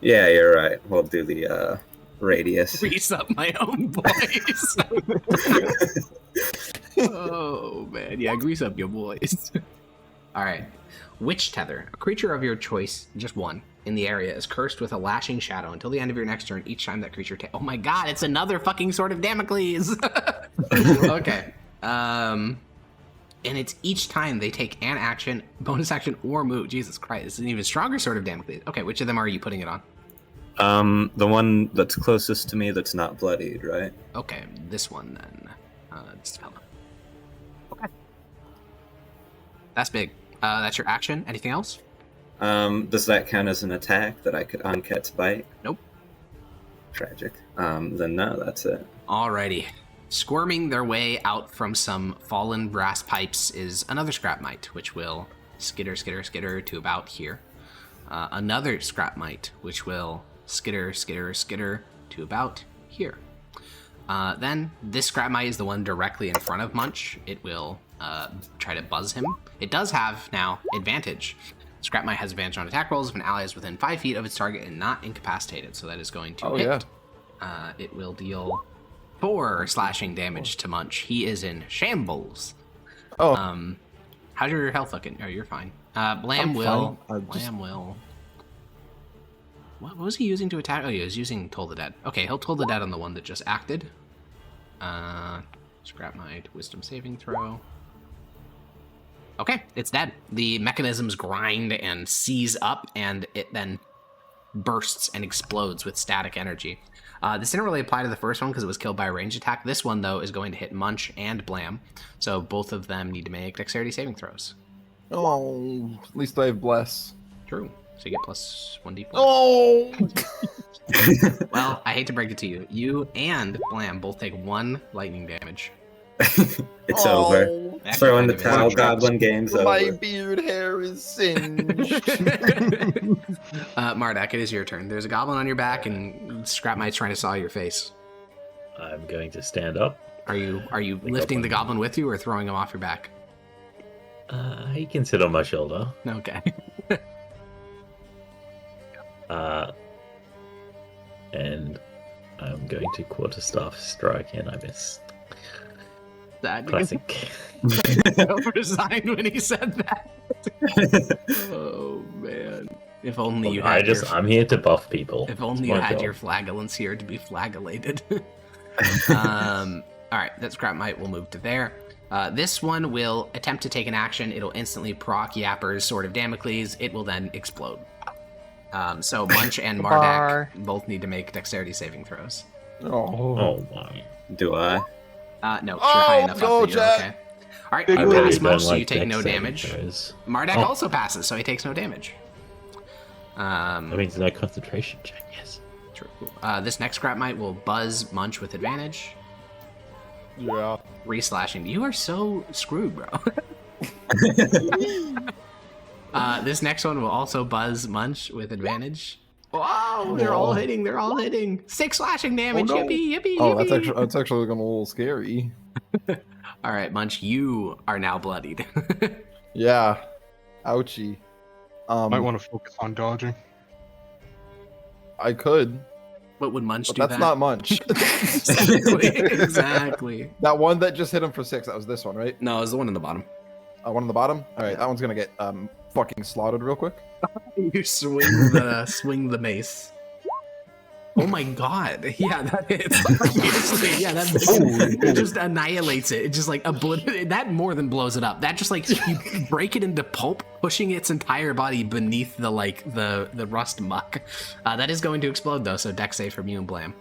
Yeah, you're right. We'll do the radius. Grease up my own boys. Oh, man. Yeah, grease up your boys. All right. Witch Tether. A creature of your choice, just one, in the area is cursed with a lashing shadow until the end of your next turn. Each time that creature oh my god, it's another fucking Sword of Damocles. Okay. And it's each time they take an action, bonus action, or move. Jesus Christ, it's an even stronger Sword of Damocles. Okay, which of them are you putting it on? The one that's closest to me that's not bloodied, right? Okay, this one then. Dispel. Okay. That's big. That's your action. Anything else? Does that count as an attack that I could Uncat's Bite? Nope. Tragic. Then no, that's it. Alrighty. Squirming their way out from some fallen brass pipes is another Scrap Mite, which will skitter to about here. Another Scrap Mite, which will skitter to about here. Then this Scrap Mite is the one directly in front of Munch. It will try to buzz him. It does have now advantage. Scrap Mite has advantage on attack rolls if an ally is within 5 feet of its target and not incapacitated, so that is going to hit. Yeah. It will deal 4 slashing damage to Munch. He is in shambles. Oh. How's your health looking? Oh, you're fine. Blam I'm will. fine. Blam will. What was he using to attack? Oh, he was using Toll the Dead. Okay, he'll Toll the Dead on the one that just acted. Scrap Mite, Wisdom saving throw. Okay, it's dead. The mechanisms grind and seize up, and it then bursts and explodes with static energy. This didn't really apply to the first one because it was killed by a ranged attack. This one, though, is going to hit Munch and Blam, so both of them need to make dexterity saving throws. Oh, at least I have bless. True. So you get plus 1d4. Oh. Well, I hate to break it to you. You and Blam both take 1 lightning damage. It's over. Actually, Throw in the kind of towel, is. Goblin Game's My over. beard hair is singed. Mardak, it is your turn. There's a goblin on your back, and Scrap Mite's trying to saw your face. I'm going to stand up. Are you lifting the goblin with you or throwing him off your back? He can sit on my shoulder. Okay. And I'm going to quarterstaff strike, and I miss. That Classic. over-designed when he said that. Oh man! If only you had. I'm here to buff people. If only It's you my had job. your flagellants here to be flagellated. All right, that Scrap Mite will move to there. This one will attempt to take an action. It'll instantly proc Yapper's Sword of Damocles. It will then explode. So Munch and Mardak both need to make dexterity saving throws. Oh my. Do I? No, you're high enough go, up that you're Jack. okay. All right, Big you win. pass don't Munch, so you like take no dex saving damage. throws. Mardak Oh. also passes, so he takes no damage. That means no concentration check, yes. True. This next Scrap Mite will buzz Munch with advantage. Yeah. Re-slashing. You are so screwed, bro. This next one will also buzz Munch with advantage. Wow, they're all hitting. They're all hitting. 6 slashing damage. Oh, no. Yippee, yippee, Oh, yippee. that's actually looking a little scary. All right, Munch, you are now bloodied. Yeah. Ouchie. Might want to focus on dodging. I could, What would Munch but do? that's not Munch. Exactly. That one that just hit him for 6. That was this one, right? No, it's the one in the bottom. One on the bottom. All right, that one's gonna get fucking slaughtered real quick. You swing the mace. Oh my god! Yeah, that hits. Yeah, that just annihilates it. It just like that more than blows it up. That just like you break it into pulp, pushing its entire body beneath the rust muck. That is going to explode though. So dex save from you and Blam.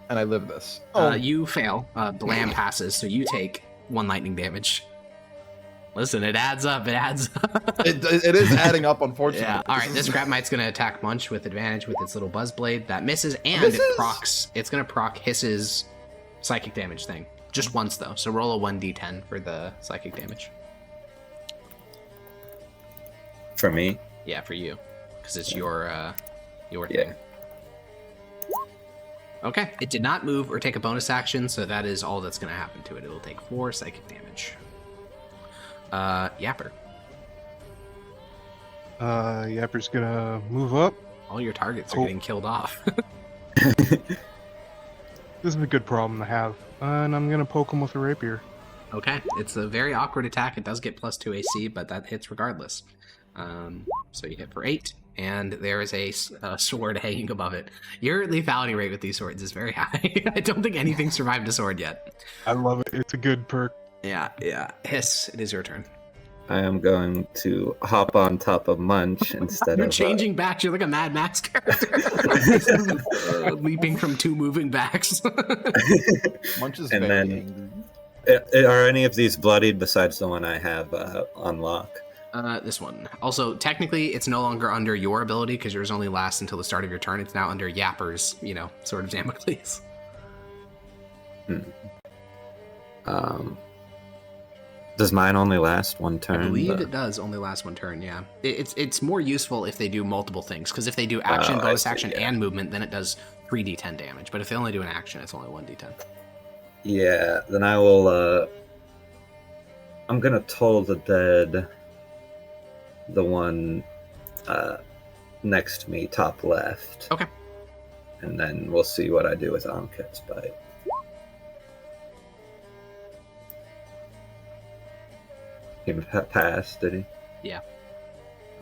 And I live this. You fail. Blam passes, so you take 1 lightning damage. Listen, it adds up. It adds up. It is adding up, unfortunately. Yeah. All right. This Scrap Mite's gonna attack Munch with advantage with its little buzz blade. That misses, and Misses? it procs. It's gonna proc Hiss's psychic damage thing just once though. So roll a 1d10 for the psychic damage. For me? Yeah, for you, because it's your Yeah. thing. Okay. It did not move or take a bonus action, so that is all that's gonna happen to it. It will take 4 psychic damage. Yapper. Yapper's gonna move up. All your targets are Oh. getting killed off. This is a good problem to have. And I'm gonna poke him with a rapier. Okay, it's a very awkward attack. It does get +2 AC, but that hits regardless. So you hit for 8, and there is a sword hanging above it. Your lethality rate with these swords is very high. I don't think anything survived a sword yet. I love it. It's a good perk. Yeah. Hiss, it is your turn. I am going to hop on top of Munch instead You're of... changing backs. You're like a Mad Max character. Leaping from 2 moving backs. Munch is And very then- angry. Are any of these bloodied besides the one I have on lock? This one. Also, technically, it's no longer under your ability because yours only lasts until the start of your turn. It's now under Yapper's, Sword of Damocles. Does mine only last one turn? I believe but- it does only last 1 turn, yeah. It's more useful if they do multiple things, because if they do action, bonus see, action, yeah. and movement, then it does 3d10 damage. But if they only do an action, it's only 1d10. Yeah, then I will, I'm gonna toll the dead, the one, next to me, top left. Okay. And then we'll see what I do with Anket's Bite. He passed, did he? Yeah.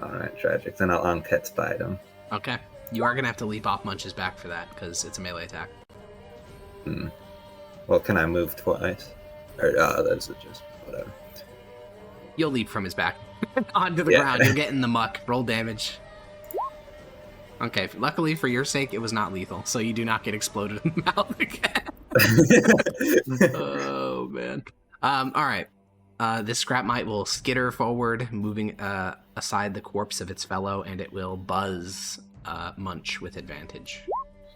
Alright, tragic. Then I'll Anket's Bite him. Okay. You are going to have to leap off Munch's back for that, because it's a melee attack. Well, can I move twice? Or, that's just, whatever. You'll leap from his back onto the Yeah. ground. You'll get in the muck. Roll damage. Okay, luckily for your sake, it was not lethal, so you do not get exploded in the mouth again. Oh, man. Alright. This Scrap Mite will skitter forward, moving aside the corpse of its fellow, and it will buzz Munch with advantage.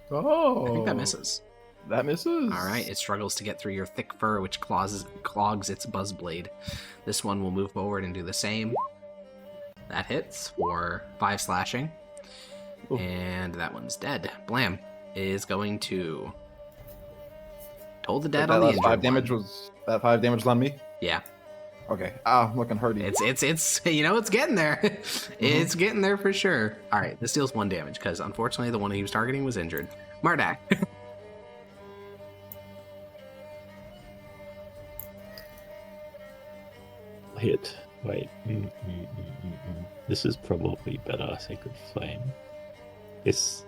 Oh. I think that misses. That misses. All right, it struggles to get through your thick fur, which clogs its buzz blade. This one will move forward and do the same. That hits for 5 slashing. Ooh. And that one's dead. Blam is going to toll the dead That on the last injured 5 damage one. was that 5 damage on me? Yeah. Okay. I'm looking hurty. It's it's getting there. It's getting there for sure. All right, this deals 1 damage because unfortunately the one he was targeting was injured. Mardak. Hit. Wait. This is probably better. Sacred Flame. It's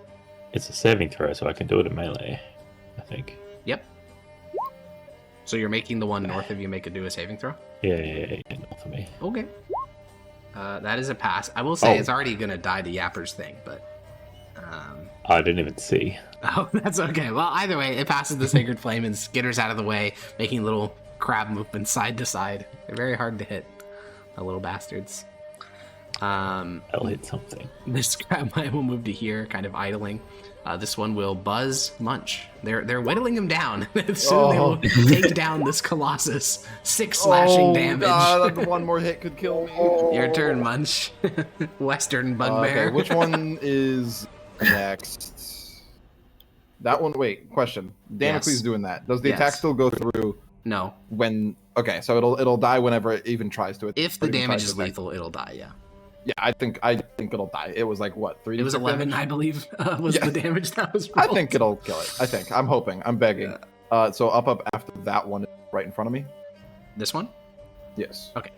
a saving throw, so I can do it in melee, I think. Yep. So you're making the one north of you make it do a saving throw? Yeah, not for me. Okay. That is a pass. I will say Oh. it's already gonna die to Yapper's thing, but I didn't even see. oh, that's okay. Well, either way, it passes the Sacred Flame and skitters out of the way, making little crab movements side to side. They're very hard to hit, the little bastards. I'll hit something. This crab mite will move to here, kind of idling. This one will buzz Munch. They're whittling him down. Soon they will take down this Colossus. 6 slashing damage. God, one more hit could kill me. Your turn, Munch. Western Bugbear. Okay, which one is next? That one. Wait, question. Damocles Yes. doing that. Does the Yes. attack still go through No. when? Okay, so it'll die whenever it even tries to. If the or even damage tries is to attack. lethal, it'll die, yeah. Yeah, I think it'll die. It was like what 3? It was 11, I believe, was Yeah. the damage that was I rolled. think it'll kill it. I think. I'm hoping. I'm begging. So up after that one, right in front of me. This one? Yes. Okay.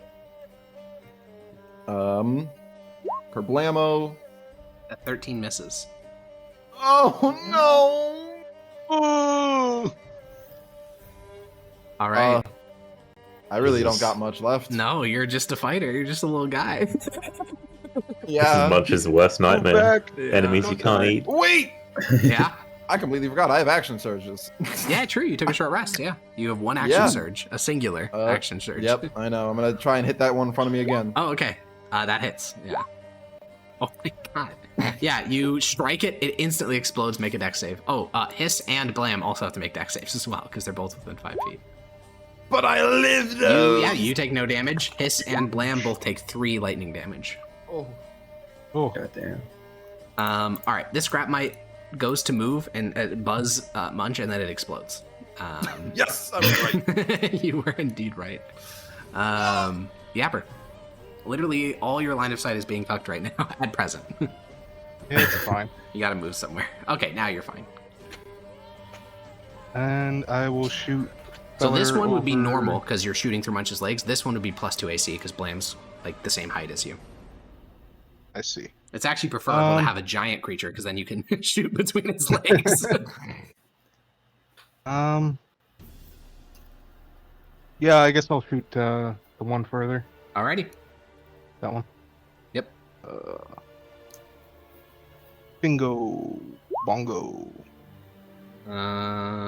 Kerblamo. That 13 misses. Oh no! Oh! All right. I really Jesus. don't got much left. No, you're just a fighter. You're just a little guy. Yeah. Munch's worst nightmare. Back. Enemies you can't eat. Wait! Yeah. I completely forgot. I have action surges. Yeah, true. You took a short rest. Yeah. You have one action Yeah. surge, a singular action surge. Yep, I know. I'm gonna try and hit that one in front of me again. Oh, okay. That hits. Yeah. Oh my god. Yeah, you strike it. It instantly explodes. Make a dex save. Oh, Hiss and Blam also have to make dex saves as well because they're both within 5 feet. But I lived though. You take no damage. Hiss and Blam both take 3 lightning damage. Oh. Oh. Goddamn. All right, this scrap mite goes to move and buzz Munch, and then it explodes. Yes, I was right. You were indeed right. Yapper. Literally, all your line of sight is being fucked right now at present. Yeah, it's fine. You gotta move somewhere. Okay, now you're fine. And I will shoot. So this one would be over- normal because you're shooting through Munch's legs. This one would be +2 AC because Blam's like the same height as you. I see. It's actually preferable to have a giant creature because then you can shoot between its legs. Yeah, I guess I'll shoot the one further. Alrighty. That one. Yep. Bingo. Bongo.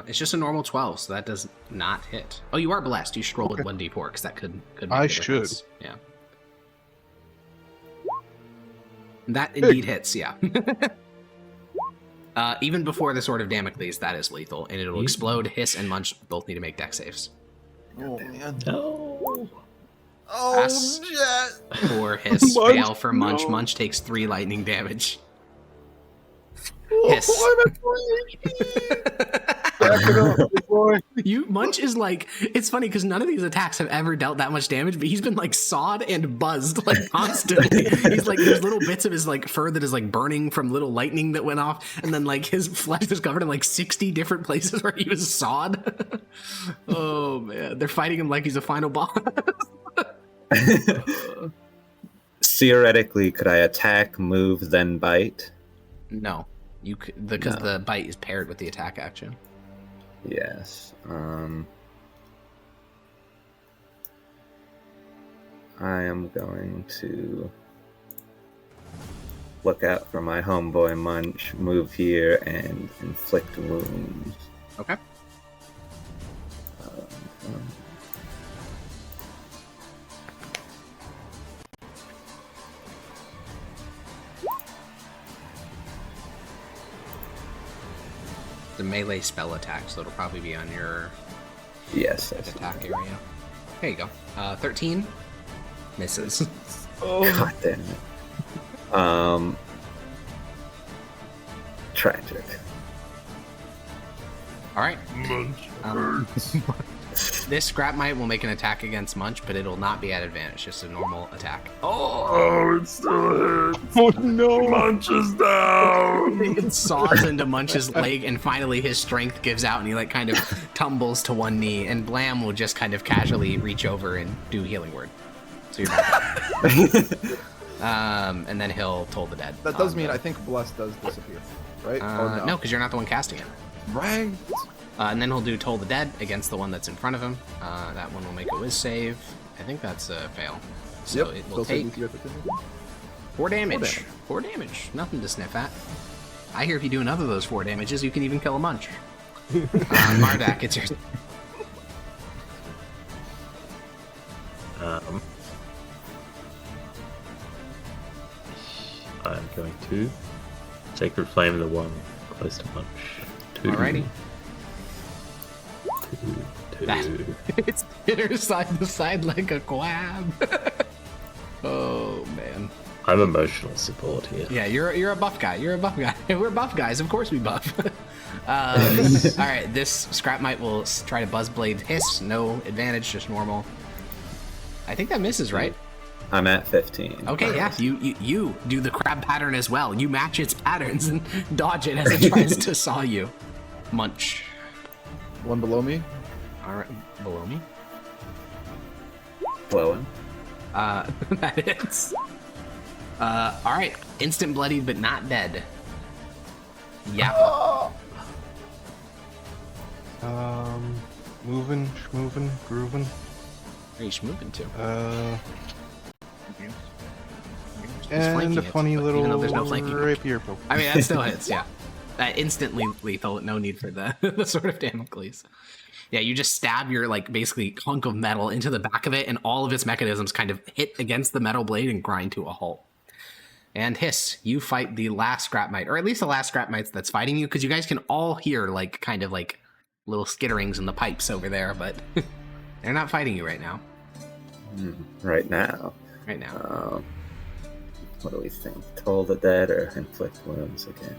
It's just a normal 12, so that does not hit. Oh, you are blessed. You should roll with 1d4 because that could make I a should. difference. Yeah. That indeed hits, yeah. Even before the Sword of Damocles, that is lethal, and it'll explode. Hiss and Munch both need to make dex saves. Oh man. No. Pass Jet. for Hiss, Munch, fail for Munch. no. Munch takes 3 lightning damage. Oh, Hiss. I'm at 3. Back it up, big boy. Munch is like, it's funny because none of these attacks have ever dealt that much damage, but he's been like sawed and buzzed like constantly. He's like, there's little bits of his like fur that is like burning from little lightning that went off, and then like his flesh is covered in like 60 different places where he was sawed. Oh man, they're fighting him like he's a final boss. Theoretically, could I attack, move, then bite? No, you could because the bite is paired with the attack action. Yes. I am going to look out for my homeboy Munch, move here, and inflict wounds. Okay. The melee spell attack, so it'll probably be on your Yes. That's attack area. There you go. 13 misses. God damn it. Tragic. All right. Munch Um, hurts. This scrap mite will make an attack against Munch, but it'll not be at advantage. Just a normal attack. Oh, it still hits. Oh no. Munch is down. It saws into Munch's leg, and finally his strength gives out, and he like kind of tumbles to one knee. And Blam will just kind of casually reach over and do healing word. So you're back. And then he'll toll the dead. That does mean I think Bless does disappear, right? Or No, because you're not the one casting it. Right. And then he'll do Toll the Dead against the one that's in front of him. That one will make a whiz save. I think that's a fail. So it will take 4 damage. 4 damage. Nothing to sniff at. I hear if you do another of those 4 damages, you can even kill a Munch. Mardak, it's yours. I'm going to Sacred Flame the one close to punch. 2. Alrighty. 2. It's hitter side to side like a quab. Oh man. I'm emotional support here. Yeah, you're a buff guy. You're a buff guy. We're buff guys. Of course we buff. All right, this Scrapmite will try to Buzzblade hiss. No advantage, just normal. I think that misses, right? I'm at 15. Okay, yeah. You do the crab pattern as well. You match its patterns and dodge it as it tries to saw you. Munch. One below me. All right, below me. Blowing. That hits. All right, instant bloodied but not dead. Yeah. Moving, schmoving, grooving. Where are you moving to? And a funny little even though there's no flanking. rapier poke. I mean, that still hits, yeah. Instantly lethal, no need for the sort of Damocles. Yeah, you just stab your, like, basically hunk of metal into the back of it, and all of its mechanisms kind of hit against the metal blade and grind to a halt. And Hiss, you fight the last Scrapmite, or at least the last Scrapmite that's fighting you, because you guys can all hear, like, kind of like little skitterings in the pipes over there, but they're not fighting you right now. Right now. Right now. What do we think? Toll the dead or inflict wounds again?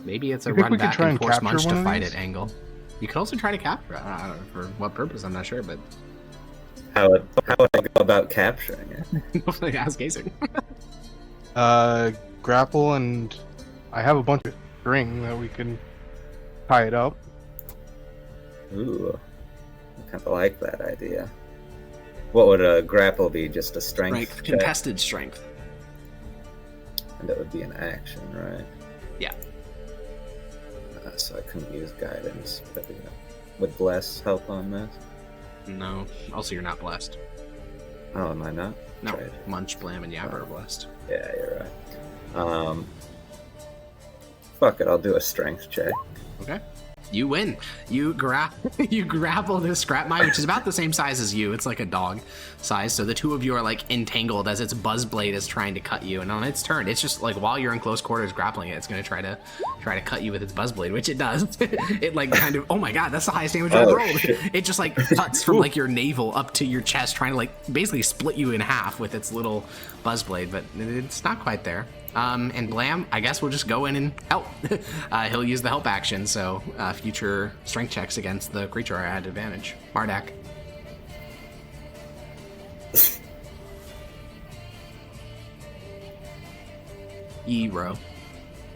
Maybe it's a You think run we could back try and and force capture Munch one to of fight these? at angle. You could also try to capture it. I don't know for what purpose, I'm not sure, but How would I go about capturing it? hopefully ask Gazer. Grapple, and I have a bunch of string that we can tie it up. Ooh, I kind of like that idea. What would a grapple be? Just a strength check? Contested strength. And it would be an action, right? Yeah. So I couldn't use guidance, but would bless help on this? No. Also, you're not blessed. Oh, am I not? No. Right. Munch, Blam, and Yabber are blessed. Yeah, you're right. Fuck it, I'll do a strength check. Okay. You win. You grapple this Scrapmite, which is about the same size as you. It's like a dog size. So the two of you are like entangled as its Buzzblade is trying to cut you. And on its turn, it's just like while you're in close quarters grappling it, it's going to try to cut you with its Buzzblade, which it does. It like kind of, oh my god, that's the highest damage I've rolled. Shit. It just like cuts from like your navel up to your chest, trying to like basically split you in half with its little Buzzblade, but it's not quite there. And Blam, I guess we'll just go in and help. He'll use the help action, so future strength checks against the creature are at advantage. Mardak. Ero.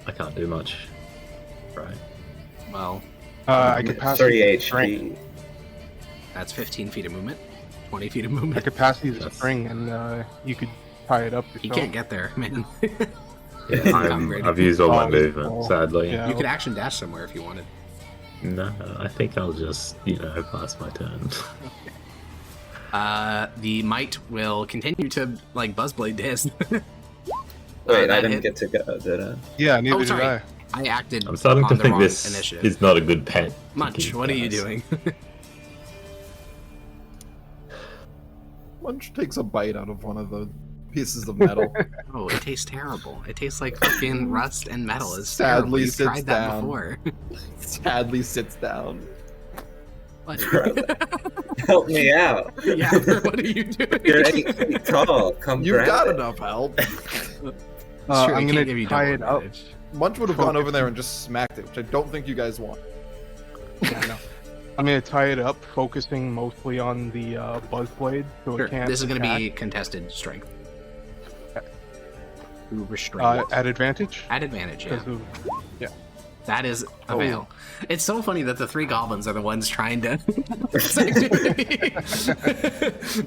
I can't do much. Right. Well, I could pass 3 you the HP. string. that's 15 feet of movement, 20 feet of I movement. could pass you the string, and you could tie it up yourself. You can't get there, man. I've used all my Oh, movement, oh, sadly. yeah. You could action dash somewhere if you wanted. No, I think I'll just, pass my turn. The Mite will continue to, like, Buzzblade his. Wait, I that didn't hit. get to go, did I? Yeah, neither Oh, did sorry. I. I acted I'm starting on to the think wrong this initiative. is not a good pet. to Munch, keep, what are you guys. doing? Munch takes a bite out of one of the pieces of metal. Oh, it tastes terrible. It tastes like fucking rust and metal. It's Sadly terrible. You've sits tried that down. before. Sadly sits down. What? Help me out. Yeah, what are you doing? You're 8 feet tall. Come You've grab got it. enough help. It's true, I'm it gonna can't give you tie double it up. advantage. Munch would have gone over there and just smacked it, which I don't think you guys want. Yeah, no. I'm gonna tie it up, focusing mostly on the Buzzblade, so Sure. it can't. This is going to attack. be contested strength. Who restrained? At advantage. At advantage, yeah. 'Cause of- That is a veil. It's so funny that the three goblins are the ones trying to.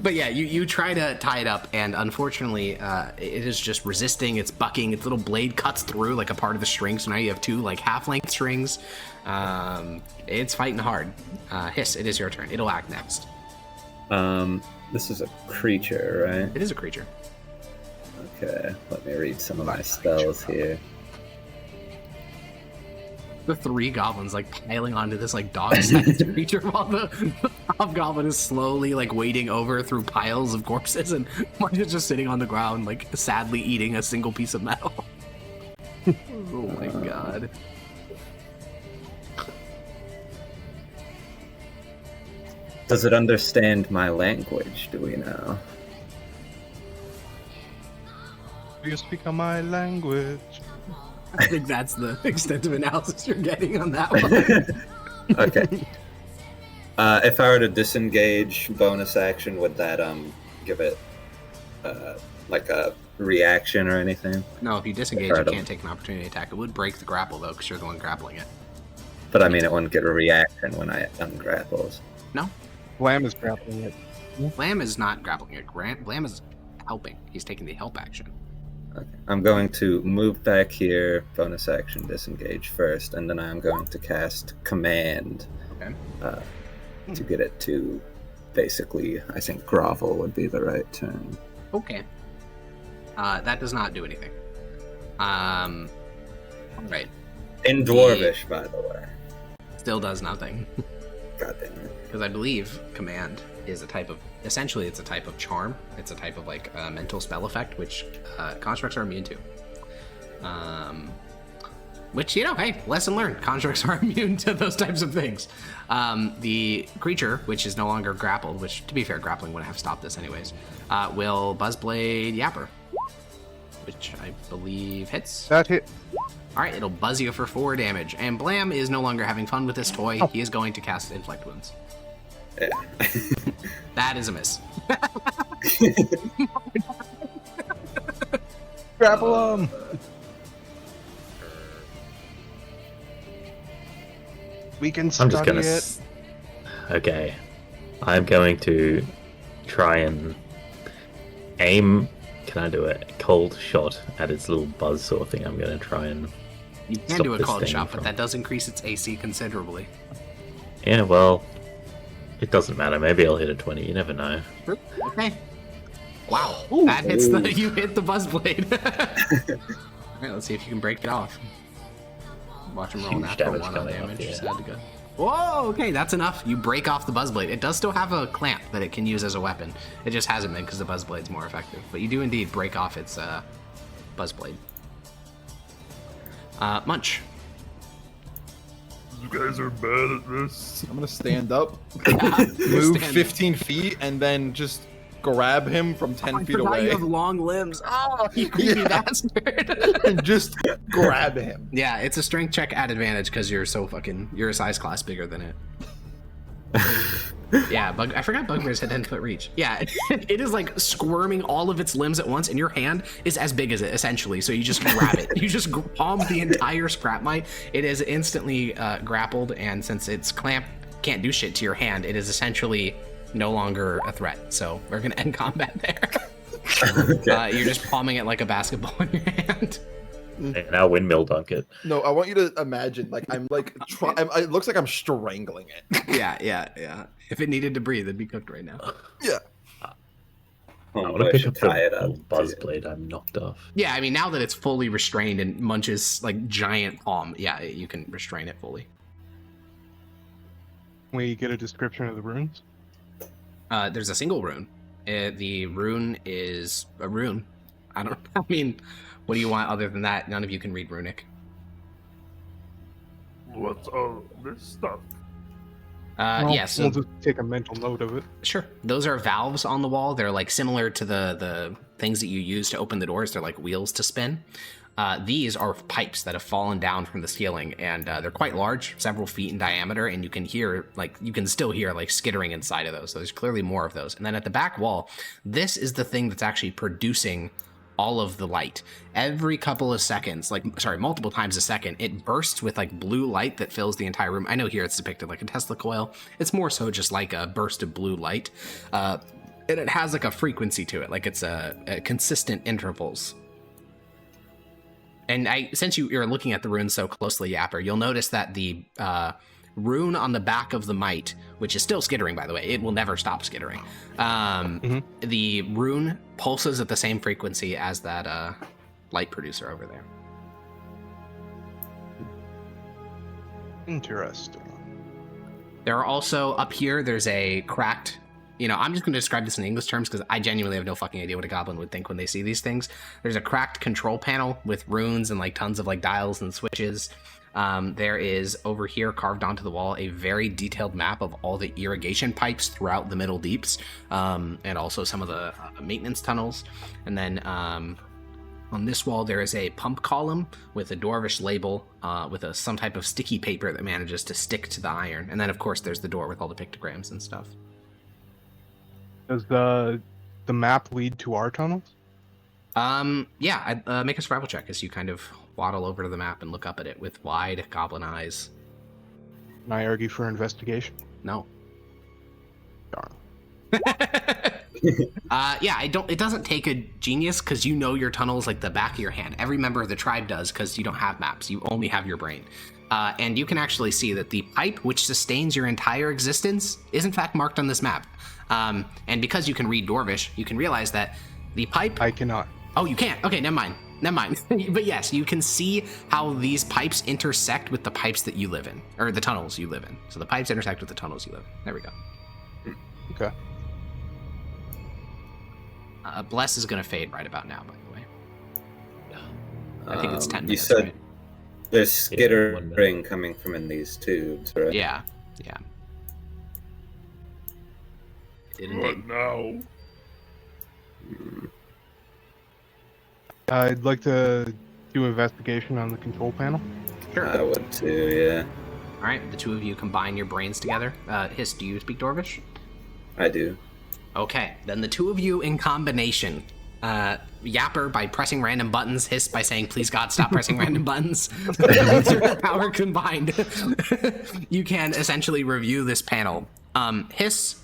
But yeah, you try to tie it up, and unfortunately, it is just resisting. It's bucking. Its little blade cuts through like a part of the string. So now you have two like half-length strings. It's fighting hard. Hiss, it is your turn. It'll act next. This is a creature, right? It is a creature. Okay, let me read some of my spells here. The three goblins like piling onto this like dog-sized creature while the hobgoblin is slowly like wading over through piles of corpses, and Munch is just sitting on the ground like sadly eating a single piece of metal. Oh my god. Does it understand my language? Do we know? Do you speak my language? I think that's the extent of analysis you're getting on that one. Okay. If I were to disengage bonus action, would that give it like a reaction or anything? No, if you disengage, you can't take an opportunity attack. It would break the grapple though, because you're the one grappling it. But I mean, it wouldn't get a reaction when I ungrapples. No, Lamb is grappling it. Lamb is not grappling it. Lamb is helping. He's taking the help action. Okay. I'm going to move back here, bonus action disengage first, and then I'm going to cast command to get it to basically, I think grovel would be the right term. Okay. That does not do anything. Right. In Dwarvish, by the way. Still does nothing. God damn it. Because I believe command is a type of, essentially it's a type of charm. It's a type of like mental spell effect, which constructs are immune to. Which, you know, hey, lesson learned. Constructs are immune to those types of things. The creature, which is no longer grappled, which to be fair, grappling would have stopped this anyways, will Buzzblade Yapper, which I believe hits. That hit. All right, it'll buzz you for 4 damage. And Blam is no longer having fun with this toy. Oh. He is going to cast Inflict Wounds. Yeah. That is a miss. Grapple him! We can I'm study just gonna. it. Okay, I'm going to try and aim. Can I do a cold shot at its little buzzsaw thing? I'm going to try and. You can stop do a this cold thing shot, from- but that does increase its AC considerably. Yeah, well, it doesn't matter. Maybe I'll hit a 20. You never know. Okay. Wow. That hits the. You hit the Buzzblade. All right, let's see if you can break it off. Watch him roll Huge natural damage 1 on coming off, damage. yeah. Just had to go. Whoa, okay, that's enough. You break off the Buzzblade. It does still have a clamp that it can use as a weapon. It just hasn't been because the Buzzblade's more effective. But you do indeed break off its Buzzblade. Munch. You guys are bad at this. I'm gonna stand up, Yeah, move stand 15 feet, and then just grab him from 10 I feet forgot away you have long limbs. Oh, you creepy Yeah. bastard. and just grab him. Yeah, it's a strength check at advantage because you're a size class bigger than it. Yeah, I forgot Bugbears had 10-foot reach. Yeah, it is like squirming all of its limbs at once, and your hand is as big as it, essentially. So you just grab it. You just palm the entire scrap mite. It is instantly grappled, and since its clamp can't do shit to your hand, it is essentially no longer a threat. So we're going to end combat there. Okay. You're just palming it like a basketball in your hand. And now windmill dunk it. No, I want you to imagine, like, I'm like, it looks like I'm strangling it. Yeah. If it needed to breathe, it'd be cooked right now. Yeah. I Oh, want to I pick should up tie it the up. little Buzzblade I'm knocked off. Yeah, I mean, now that it's fully restrained in Munch's like giant palm, yeah, you can restrain it fully. We get a description of the runes. There's a single rune. The rune is a rune. I mean, what do you want other than that? None of you can read runic. What's all this stuff? Well, Yeah, so we'll just take a mental note of it. sure. Those are valves on the wall. They're like similar to the things that you use to open the doors. They're like wheels to spin. These are pipes that have fallen down from the ceiling, and they're quite large, several feet in diameter, and you can still hear like skittering inside of those. So there's clearly more of those. And then at the back wall, this is the thing that's actually producing all of the light. Every couple of seconds, multiple times a second, it bursts with like blue light that fills the entire room. I know here it's depicted like a Tesla coil. It's more so just like a burst of blue light. And it has like a frequency to it, like it's a consistent intervals. And since you're looking at the runes so closely, Yapper, you'll notice that the rune on the back of the mite, which is still skittering, by the way, it will never stop skittering. The rune pulses at the same frequency as that light producer over there. Interesting. There are also, up here, there's a cracked I'm just going to describe this in English terms because I genuinely have no fucking idea what a goblin would think when they see these things. There's a cracked control panel with runes and like tons of like dials and switches. There is over here carved onto the wall a very detailed map of all the irrigation pipes throughout the Middle Deeps, and also some of the maintenance tunnels. And then on this wall, there is a pump column with a Dwarvish label with some type of sticky paper that manages to stick to the iron. And then, of course, there's the door with all the pictograms and stuff. Does the map lead to our tunnels? Yeah, I'd make a survival check as you kind of waddle over to the map and look up at it with wide goblin eyes. Can I argue for investigation? No. Darn. It doesn't take a genius because you know your tunnels like the back of your hand. Every member of the tribe does because you don't have maps. You only have your brain. And you can actually see that the pipe which sustains your entire existence is in fact marked on this map. And because you can read Dwarvish, you can realize that the pipe... I cannot. Oh, you can't? Okay, never mind. But yes, you can see how these pipes intersect with the pipes that you live in, or the tunnels you live in. So the pipes intersect with the tunnels you live in. There we go. Okay. Bless is going to fade right about now, by the way. I think it's 10 minutes, You said right? there's skittering coming from in these tubes, right? Yeah. What now? I'd like to do investigation on the control panel. Sure. I would too, yeah. All right, the two of you combine your brains together. Hiss, do you speak Dwarvish? I do. Okay, then the two of you in combination, Yapper by pressing random buttons, Hiss by saying, please God, stop pressing random buttons. With your power combined, you can essentially review this panel. Hiss,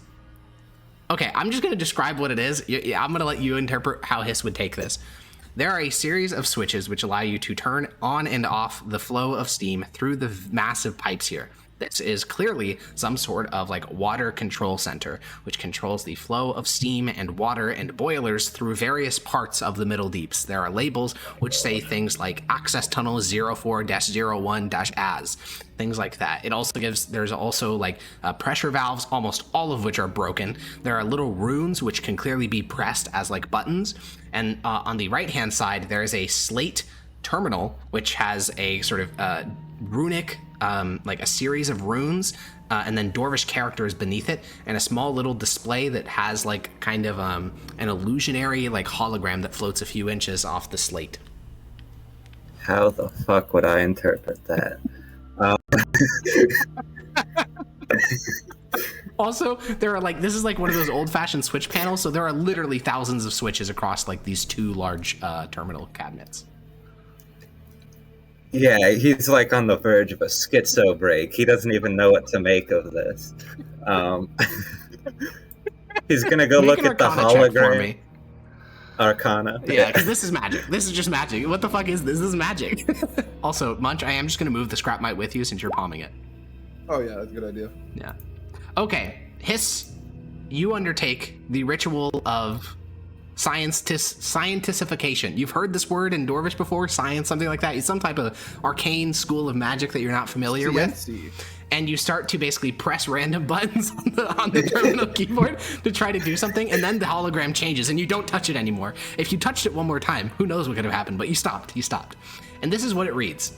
okay, I'm just going to describe what it is. I'm going to let you interpret how Hiss would take this. There are a series of switches which allow you to turn on and off the flow of steam through the massive pipes here. This is clearly some sort of like water control center, which controls the flow of steam and water and boilers through various parts of the Middle Deeps. There are labels which say things like access tunnel 04-01-as, things like that. There's also like pressure valves, almost all of which are broken. There are little runes which can clearly be pressed as like buttons. And on the right hand side, there is a slate terminal, which has a sort of runic, like a series of runes, and then Dwarvish characters beneath it, and a small little display that has like kind of an illusionary like hologram that floats a few inches off the slate. How the fuck would I interpret that? Also, there are like, this is like one of those old-fashioned switch panels, so there are literally thousands of switches across like these two large terminal cabinets. Yeah, he's like on the verge of a schizo break. He doesn't even know what to make of this. He's gonna go look at the hologram. Arcana. Yeah, because this is magic. This is just magic. What the fuck is this? This is magic. Also, Munch, I am just gonna move the scrap mite with you since you're palming it. Oh yeah, that's a good idea. Yeah. Okay, Hiss, you undertake the ritual of scientification. You've heard this word in Dwarvish before, science, something like that. It's some type of arcane school of magic that you're not familiar with. And you start to basically press random buttons on the terminal keyboard to try to do something, and then the hologram changes, and you don't touch it anymore. If you touched it one more time, who knows what could have happened, but you stopped. And this is what it reads.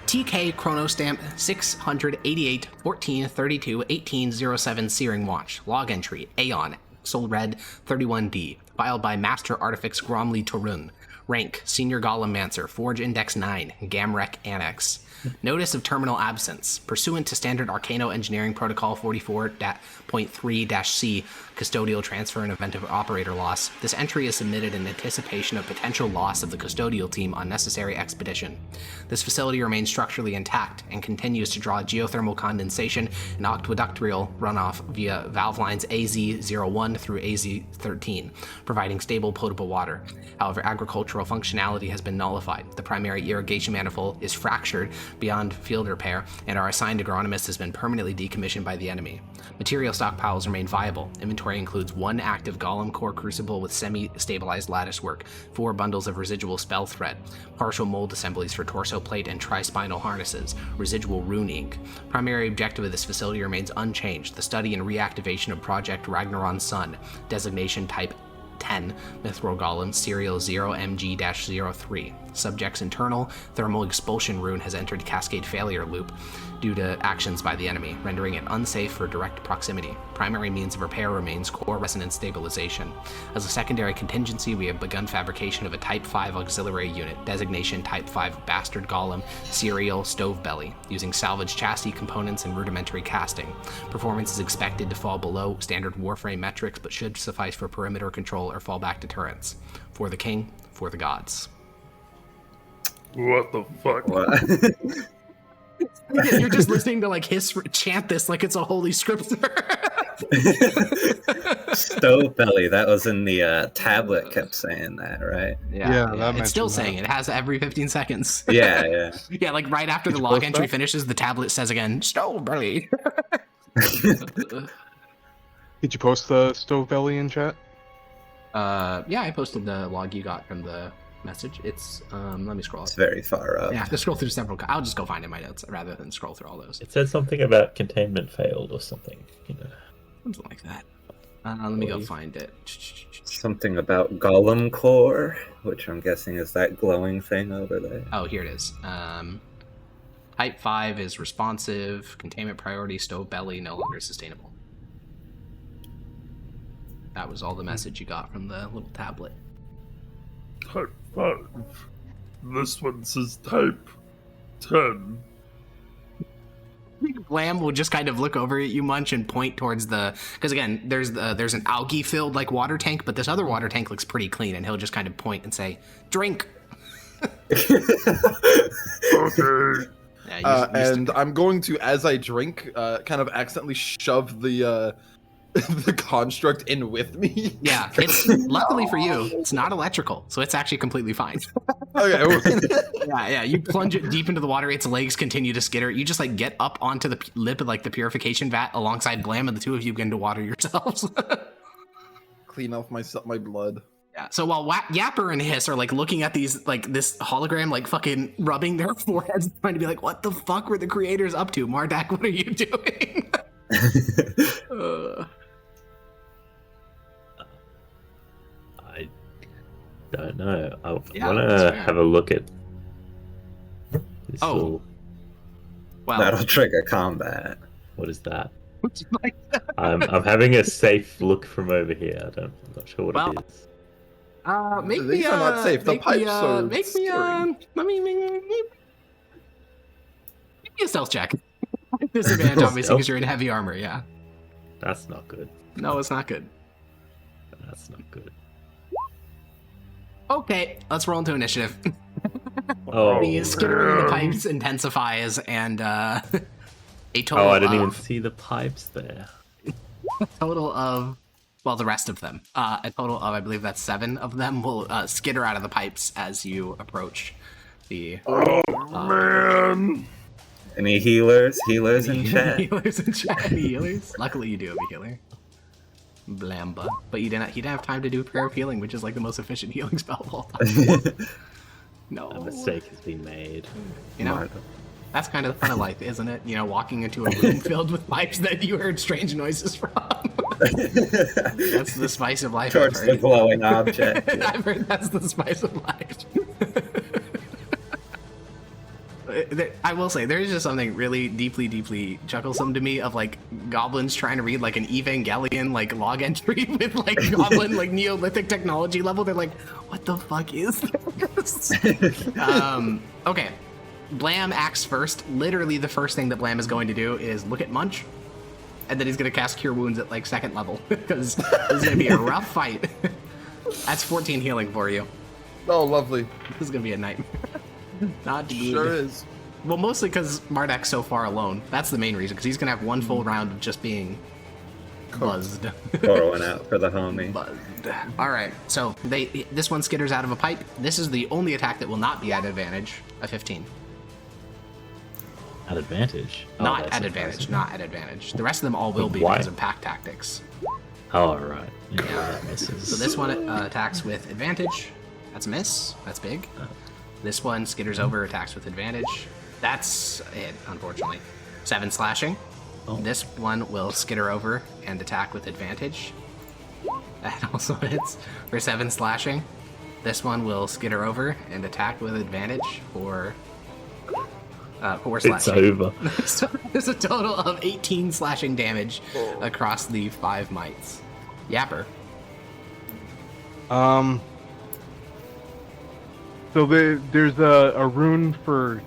TK Chronostamp 688 14 32 1807 Searing Watch. Log entry Aeon Soul Red 31D. Filed by Master Artifix Gromley Torun. Rank Senior Golem Mancer. Forge Index 9. Gamrek Annex. Notice of terminal absence. Pursuant to Standard Arcano Engineering Protocol 44.3-C, custodial transfer in event of operator loss. This entry is submitted in anticipation of potential loss of the custodial team on necessary expedition. This facility remains structurally intact and continues to draw geothermal condensation and aqueductal runoff via valve lines AZ01 through AZ13, providing stable potable water. However, agricultural natural functionality has been nullified. The primary irrigation manifold is fractured beyond field repair, and our assigned agronomist has been permanently decommissioned by the enemy. Material stockpiles remain viable. Inventory includes 1 active Golem Core Crucible with semi-stabilized lattice work, 4 bundles of residual spell thread, partial mold assemblies for torso plate and trispinal harnesses, residual rune ink. Primary objective of this facility remains unchanged: the study and reactivation of Project Ragnaron's Sun, designation type 10, Mithril Golem, serial 0MG-03. Subject's internal thermal expulsion rune has entered cascade failure loop due to actions by the enemy, rendering it unsafe for direct proximity. Primary means of repair remains core resonance stabilization. As a secondary contingency, we have begun fabrication of a Type 5 auxiliary unit, designation Type 5 Bastard Golem, serial Stove Belly, using salvaged chassis components and rudimentary casting. Performance is expected to fall below standard Warframe metrics, but should suffice for perimeter control or fallback deterrence. For the king, for the gods. What the fuck? What? You're just listening to like Hiss chant this like it's a holy scripture. Stove belly. That was in the tablet. Kept saying that, right? Yeah, it's still saying it. It has every 15 seconds. Yeah. Yeah, like right after the log entry finishes, the tablet says again, "Stove belly." Did you post the stove belly in chat? Yeah, I posted the log you got from the message. It's let me scroll up. It's very far up. Yeah, I have to scroll through several. I'll just go find it in my notes rather than scroll through all those. It said something about containment failed or something, you know. Something like that. Let me go find it. Something about Golem Core, which I'm guessing is that glowing thing over there. Oh, here it is. Type 5 is responsive. Containment priority, stove belly, no longer sustainable. That was all the message you got from the little tablet. Type 5. This one says type 10. Blam will just kind of look over at you, Munch, and point towards the... Because again, there's an algae-filled like water tank, but this other water tank looks pretty clean, and he'll just kind of point and say, "Drink." Okay. Yeah, and I'm going to, as I drink, kind of accidentally shove the the construct in with me. Yeah, it's luckily for you, it's not electrical, so it's actually completely fine. Okay. Yeah, you plunge it deep into the water, its legs continue to skitter. You just like get up onto the lip of like the purification vat alongside Blam, and the two of you begin to water yourselves. Clean off my blood. Yeah, so while Yapper and Hiss are like looking at these, like this hologram, like fucking rubbing their foreheads, trying to be like, what the fuck were the creators up to? Mardak, what are you doing? I don't know. I want Yeah, to have a look at this Oh. little... Well, That'll trigger combat. What is that? like, I'm having a safe look from over here. I'm not sure what Well, it is. make These me are not safe. The make pipes me, are make me steering. let me make me a stealth check. Disadvantage, obviously, because you're in heavy armor. Yeah. That's not good. No, it's not good. That's not good. Okay, let's roll into initiative. Oh, The skittering of the pipes intensifies, and a total. I didn't of, even see the pipes there. Total of, well, the rest of them. A total of, I believe that's 7 of them will skitter out of the pipes as you approach the. Oh man. Any healers? Healers in chat? Healers in chat. Any healers? Luckily, you do have a healer. Blamba. But he didn't have time to do prayer of healing, which is like the most efficient healing spell of all time. No. A mistake has been made. You know, that's kind of the fun of life, isn't it? You know, walking into a room filled with pipes that you heard strange noises from. That's the spice of life. Towards the glowing object. I've heard that's the spice of life. I will say, there is just something really deeply, deeply chucklesome to me of like goblins trying to read like an Evangelion like log entry with like goblin like Neolithic technology level. They're like, what the fuck is this? Okay. Blam acts first. Literally the first thing that Blam is going to do is look at Munch, and then he's going to cast Cure Wounds at like 2nd level because this is going to be a rough fight. That's 14 healing for you. Oh, lovely. This is going to be a nightmare. Not good. Sure is. Well, mostly because Mardak's so far alone. That's the main reason, because he's going to have one full round of just being Buzzed. Pour one out for the homie. Buzzed. All right, so this one skitters out of a pipe. This is the only attack that will not be at advantage. A 15. At advantage? Not that's at advantage. impressive. Not at advantage. The rest of them all will be Why? because of pack tactics. Oh, right. Yeah, that misses. So this one attacks with advantage. That's a miss. That's big. This one skitters over, attacks with advantage. That's a hit, unfortunately. 7 slashing. Oh. This one will skitter over and attack with advantage. That also hits for 7 slashing. This one will skitter over and attack with advantage for 4 slashing. It's over. So there's a total of 18 slashing damage across the 5 mites. Yapper. So there's a rune for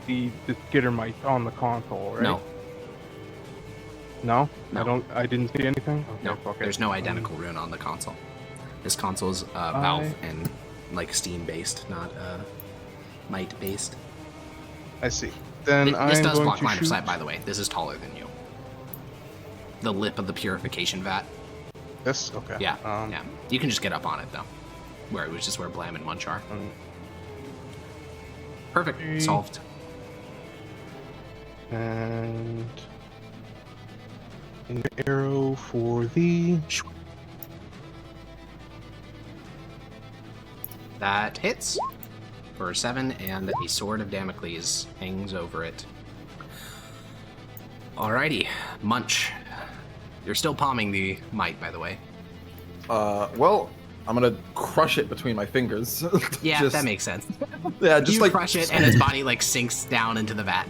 the skitter mites on the console, right? No. No? No. I didn't see anything? Okay, No, fuck it. there's no identical rune on the console. This console's Valve and like Steam based, not Might based. I see. Then This I'm does going block to line of shoot. sight, by the way. This is taller than you. The lip of the purification vat. This? Okay. Yeah, yeah. You can just get up on it though, where Blam and Munch are. Perfect. Okay. Solved. And an arrow for the That hits for 7, and the Sword of Damocles hangs over it. Alrighty, Munch. You're still palming the mite, by the way. Well, I'm gonna crush it between my fingers. Yeah, Just- that makes sense. Yeah, just You like crush it, and its body like sinks down into the vat.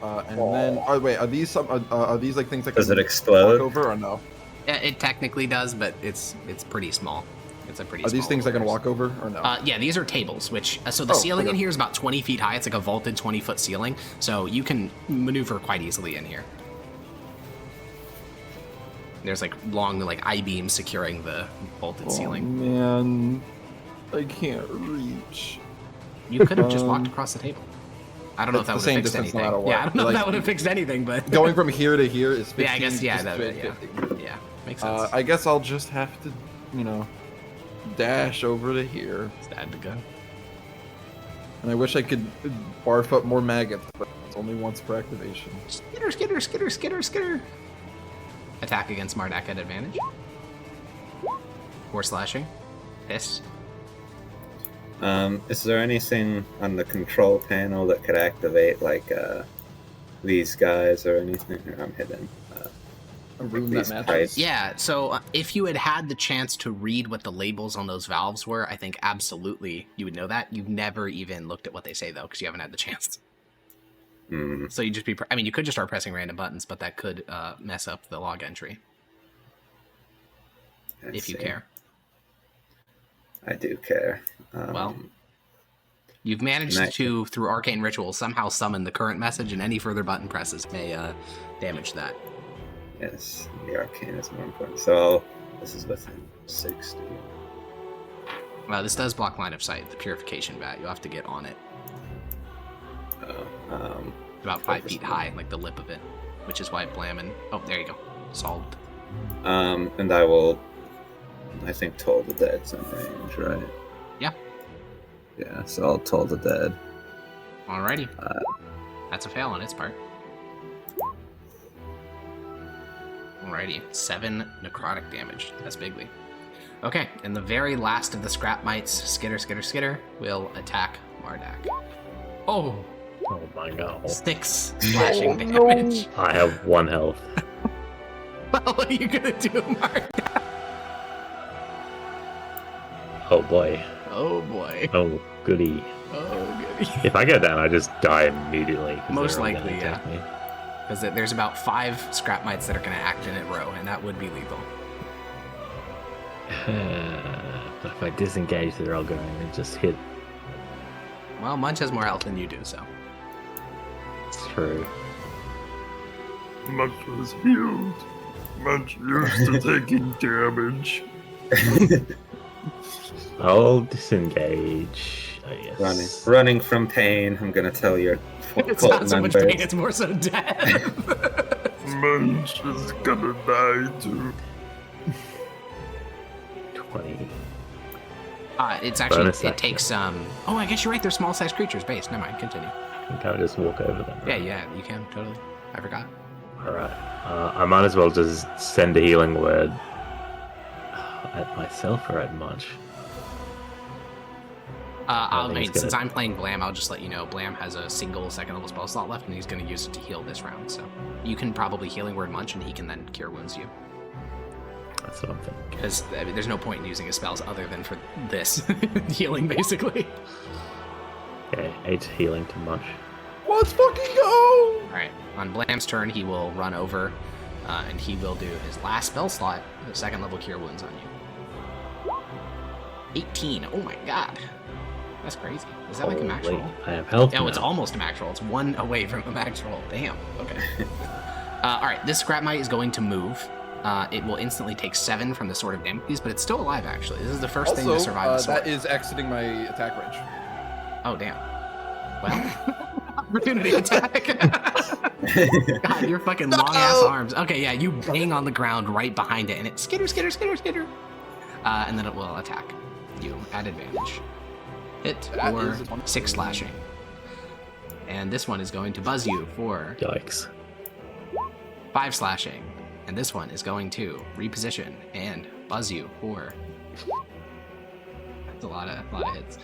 And then, oh wait, are these like things that Does can it explode? walk over or no? It technically does, but it's pretty small. It's a pretty. Are these small things that can universe. walk over or no? Yeah, these are tables, which so the Oh, ceiling in okay. here is about 20 feet high. It's like a vaulted 20-foot ceiling, so you can maneuver quite easily in here. There's like long like I-beams securing the vaulted ceiling. Man, I can't reach. You could have just walked across the table. I don't know if It's that the would have same fixed distance no anything. matter what. Yeah, I don't know if Like, that would have fixed anything, but Going from here to here is 15. yeah, I guess just yeah, 50. yeah, makes sense. I guess I'll just have to, dash over to here. Sad to go. And I wish I could barf up more maggots, but it's only once per activation. Skitter, skitter, skitter, skitter, skitter. Attack against Mardak at advantage. 4 slashing. Hiss. Is there anything on the control panel that could activate like these guys or anything? Or I'm hidden. A room These that matches. pipes. Yeah, so if you had the chance to read what the labels on those valves were, I think absolutely you would know that. You've never even looked at what they say, though, because you haven't had the chance. Hmm. So you just be... you could just start pressing random buttons, but that could mess up the log entry, if you care. I do care. Well, you've managed Nice. to, through arcane rituals, somehow summon the current message, and any further button presses may damage that. Yes, the arcane is more important. So this is within 60. This does block line of sight, the purification vat. You'll have to get on it. About 5 feet high, like the lip of it, which is why Blam and... Oh, there you go. Solved. And I will, I think, Toll the Dead's in range, right? Yeah. Yeah, so I'll Toll the Dead. Alrighty. That's a fail on its part. Alrighty. 7 necrotic damage. That's bigly. Okay, and the very last of the scrap mites, Skitter, Skitter, Skitter, will attack Mardak. Oh! Oh my god. 6 slashing damage. I have 1 health. Well, what are you gonna do, Mardak? Oh boy. Oh boy. Oh goody. Oh, goody. If I go down, I just die immediately. 'cause Most they're all likely, gonna attack me. Because there's about 5 scrap mites that are gonna act in a row, and that would be lethal. But if I disengage, they're all going to just hit. Well, Munch has more health than you do, so. It's true. Munch was healed. Munch used to taking damage. I'll disengage, I guess. Running from pain. I'm gonna tell your It's cult not so much members. pain, it's more so death. Munch is gonna die too. 20. It's actually, Bonus it action. takes, oh, I guess you're right, they're small-sized creatures base. Never mind, continue. I can kind of just walk over them. Yeah, yeah, you can, totally. I forgot. Alright. I might as well just send a healing word at myself or at Munch. I think mean, he's since gonna- I'm playing Blam, I'll just let you know, Blam has a single second level spell slot left, and he's going to use it to heal this round, so you can probably healing word Munch, and he can then cure wounds you. That's what I'm thinking. Because I mean, there's no point in using his spells other than for this healing, basically. Okay, 8 healing to Munch. Let's fucking go! All right, on Blam's turn, he will run over, and he will do his last spell slot, the second level cure wounds on you. 18. Oh my god, that's crazy. Is that like a max Holy, roll? I have health Oh, it's now. almost a max roll. It's one away from a max roll. Damn. Okay. All right, this Scrap Mite is going to move. It will instantly take 7 from the Sword of Damocles, but it's still alive, actually. This is the first thing to Also, survive the sword. that is exiting my attack range. Oh, damn. Well, opportunity attack. God, your fucking long-ass arms. Okay, yeah, you bang on the ground right behind it, and it skitter, skitter, skitter, skitter. And then it will attack you at advantage. Hit That for is 6 slashing. And this one is going to buzz you for Yikes. 5 slashing. And this one is going to reposition and buzz you for... That's a lot of hits.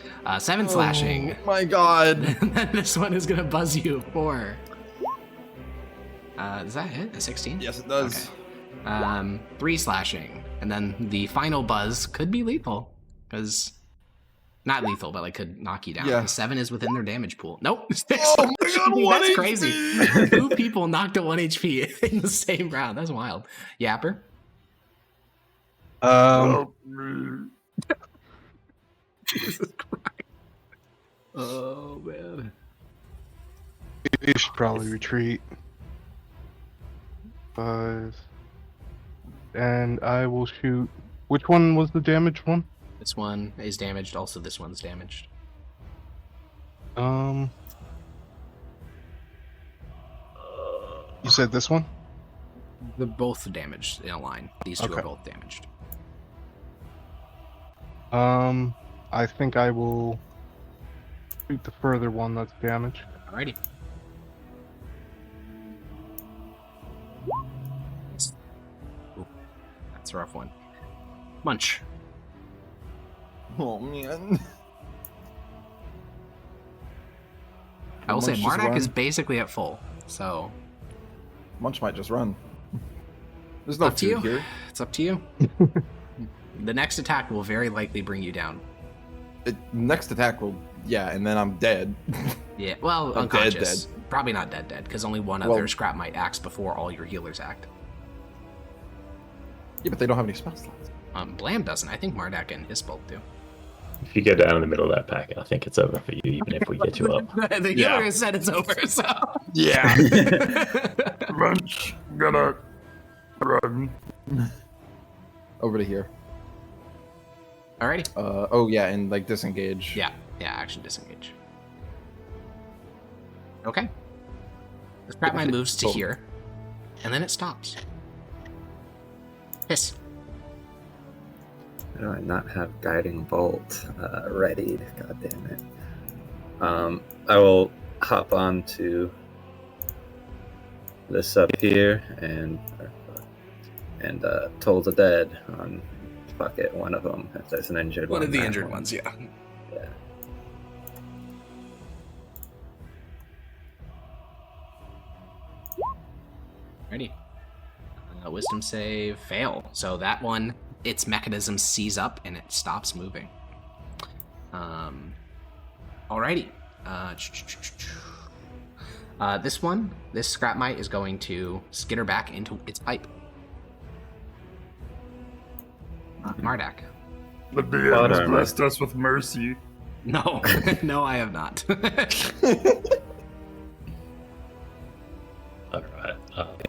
7 slashing. Oh my god. And then this one is gonna buzz you for... does that hit? A 16? Yes, it does. Okay. 3 slashing. And then the final buzz could be lethal. Because... Not lethal, but like could knock you down. Yeah. 7 is within their damage pool. Nope. Oh my god, 1 That's HP. crazy. 2 people knocked to 1 HP in the same round. That's wild. Yapper? Help me. Jesus Christ. Oh, man. You should probably retreat. 5. And I will shoot. Which one was the damaged one? This one is damaged. Also, this one's damaged. You said this one? They're both damaged in a line. These two are Okay. both damaged. I think I will shoot the further one that's damaged. Alrighty. Ooh, that's a rough one. Munch. Oh man. I will say Munch just Mardak is run. basically at full, so Munch might just run. There's no up to you. food here. It's up to you. The next attack will very likely bring you down. Next attack will, yeah, and then I'm dead. Yeah, well, I'm dead, unconscious. Probably not dead, because only one Well- other scrap might acts before all your healers act. Yeah, but they don't have any spell slots. Blam doesn't. I think Mardak and his both do. If you go down in the middle of that pack, I think it's over for you, even if we get you up. The Yeah. healer has said it's over, so. Yeah. Munch gonna run. Over to here. Alrighty. Oh yeah, and like disengage. Yeah, action disengage. Okay. The scrap mine moves to Oh. here, and then it stops. Hiss. Why do I not have Guiding Bolt readied? God damn it. I will hop on to this up here and Toll the Dead on bucket one of them if there's an injured one. One of the that injured one. ones, yeah. Yeah. Ready. Wisdom save, fail. So that one, its mechanism seize up and it stops moving. Alrighty. This one, this scrap mite is going to skitter back into its pipe. Mardak. The DM Plot has armor. blessed us with mercy. No, no, I have not. Alright.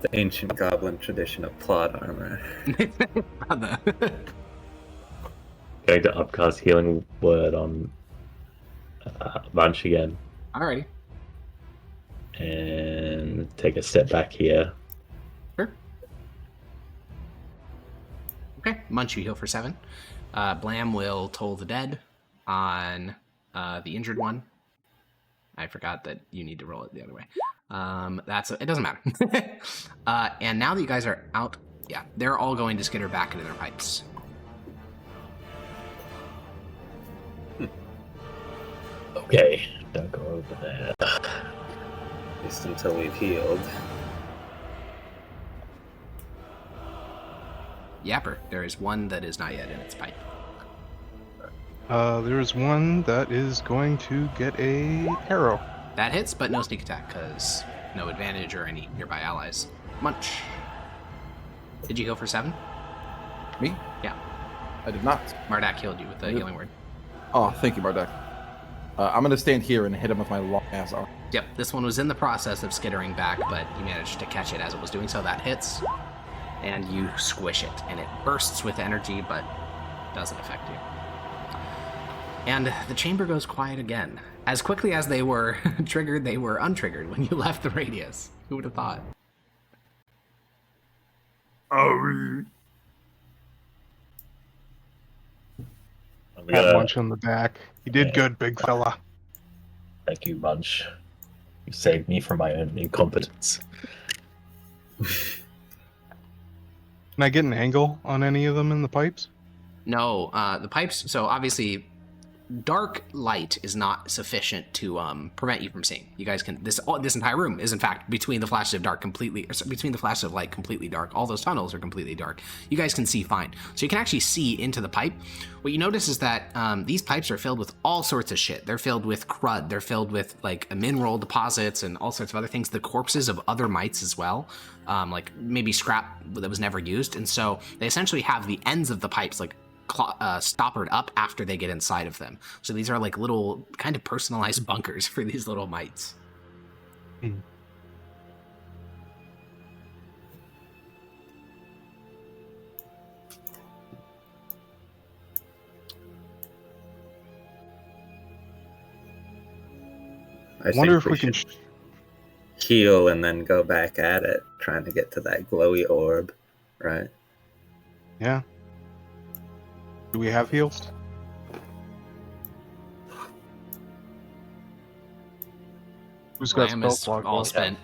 The ancient goblin tradition of plot armor. Going to upcast healing word on Munch again. Alrighty. And take a step back here. Okay, Munch, you heal for 7. Blam will toll the dead on the injured one. I forgot that you need to roll it the other way. It doesn't matter. And now that you guys are out, yeah, they're all going to skitter back into their pipes. Okay, don't go over there. Just until we've healed. Yapper, there is one that is not yet in its pipe. There is one that is going to get a arrow. That hits, but no sneak attack, because no advantage or any nearby allies. Munch. Did you heal for 7? Me? Yeah. I did not. Mardak healed you with the healing word. Oh, thank you, Mardak. I'm going to stand here and hit him with my long-ass arm. Yep, this one was in the process of skittering back, but you managed to catch it as it was doing so. That hits, and you squish it, and it bursts with energy, but doesn't affect you. And the chamber goes quiet again. As quickly as they were triggered, they were untriggered when you left the radius. Who would have thought? Pat Munch on the back. You did good, big fella. Thank you, Munch. You saved me from my own incompetence. Can I get an angle on any of them in the pipes? No, the pipes, so obviously dark light is not sufficient to prevent you from seeing. You guys can, this entire room is in fact between the flashes of dark completely, between the flashes of light completely dark. All those tunnels are completely dark. You guys can see fine. So you can actually see into the pipe. What you notice is that these pipes are filled with all sorts of shit. They're filled with crud. They're filled with like mineral deposits and all sorts of other things. The corpses of other mites as well. Like maybe scrap that was never used. And so they essentially have the ends of the pipes like stoppered up after they get inside of them. So these are like little kind of personalized bunkers for these little mites. Mm. I wonder think if we can should heal and then go back at it, trying to get to that glowy orb, right? Yeah. Do we have heals? Who's got Lamb spell is slot? all spent.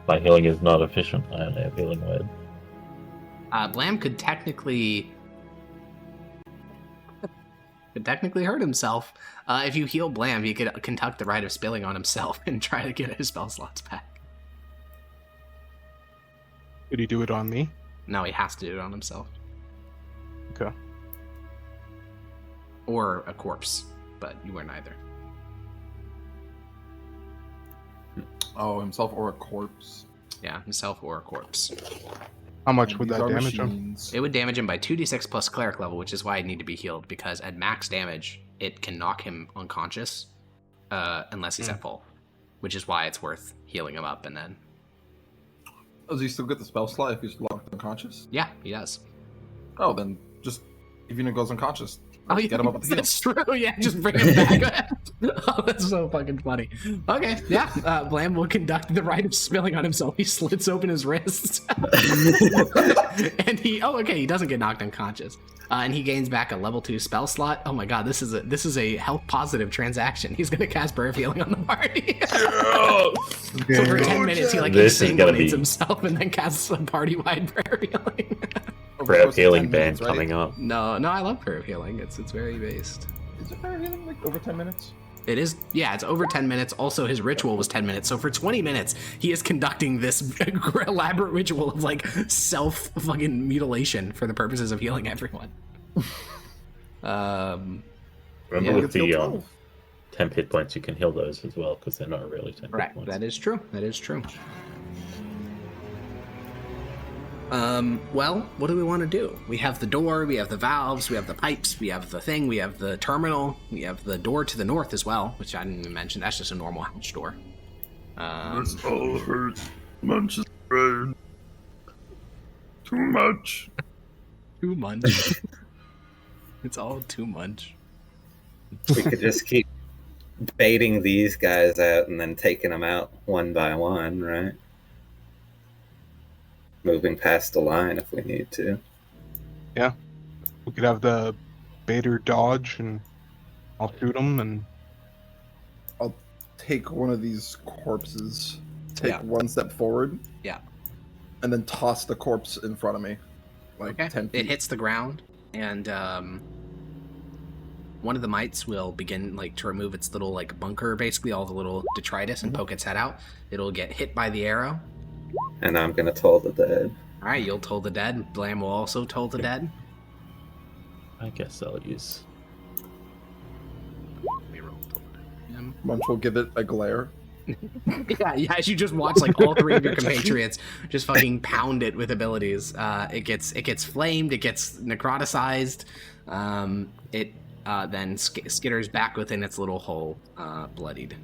My healing is not efficient. I only have healing word. Blam could technically hurt himself. If you heal Blam, he could conduct the rite of spilling on himself and try to get his spell slots back. Did he do it on me? No, he has to do it on himself. Okay. Or a corpse, but you were neither. Oh, himself or a corpse. Yeah, himself or a corpse. How much And would these that are damage him? machines. It would damage him by 2d6 plus cleric level, which is why I need to be healed, because at max damage, it can knock him unconscious unless he's at full, which is why it's worth healing him up and then... Does he still get the spell slot if he's locked unconscious? Yeah, he does. Oh, then just even if he goes unconscious, Oh, yeah, get him up with the heal. that's true. Yeah, just bring him back. Oh, that's so fucking funny. Okay, yeah. Blam will conduct the rite of spilling on himself. He slits open his wrists, and he he doesn't get knocked unconscious, and he gains back a level 2 spell slot. Oh my god, this is a health positive transaction. He's gonna cast Prayer of Healing on the party. So for 10 minutes, he This is gonna insanguinates be- himself and then casts a party-wide Prayer of Healing. Over Prayer the of course of healing 10 band minutes, right? coming up. No, I love Prayer of Healing. It's very based. Is it prayer of healing like over 10 minutes? It is, yeah, it's over 10 minutes. Also, his ritual was 10 minutes. So for 20 minutes, he is conducting this elaborate ritual of like self-fucking mutilation for the purposes of healing everyone. Remember Yeah, with it's heal the 12. 10 hit points, you can heal those as well, because they're not really 10 Right, hit points. that is true. That is true. Well, what do we want to do? We have the door, we have the valves, we have the pipes, we have the thing, we have the terminal, we have the door to the north as well, which I didn't even mention. That's just a normal hatch door. This all hurts. Munch's brain. Too much. Too much. It's all too much. We could just keep baiting these guys out and then taking them out one by one, right? Moving past the line if we need to. Yeah. We could have the Bader dodge, and I'll shoot him, and I'll take one of these corpses, take Yeah. one step forward. Yeah. And then toss the corpse in front of me. Like Okay. 10 feet. It hits the ground, and one of the mites will begin to remove its little bunker, basically all the little detritus, and poke its head out. It'll get hit by the arrow. And I'm gonna toll the dead. All right, you'll toll the dead. Blam will also toll the dead. I guess I'll use. Let me roll toll the dead. Munch will give it a glare. Yeah, as you just watch all three of your compatriots just fucking pound it with abilities. It gets flamed, it gets necroticized, it then skitters back within its little hole, bloodied.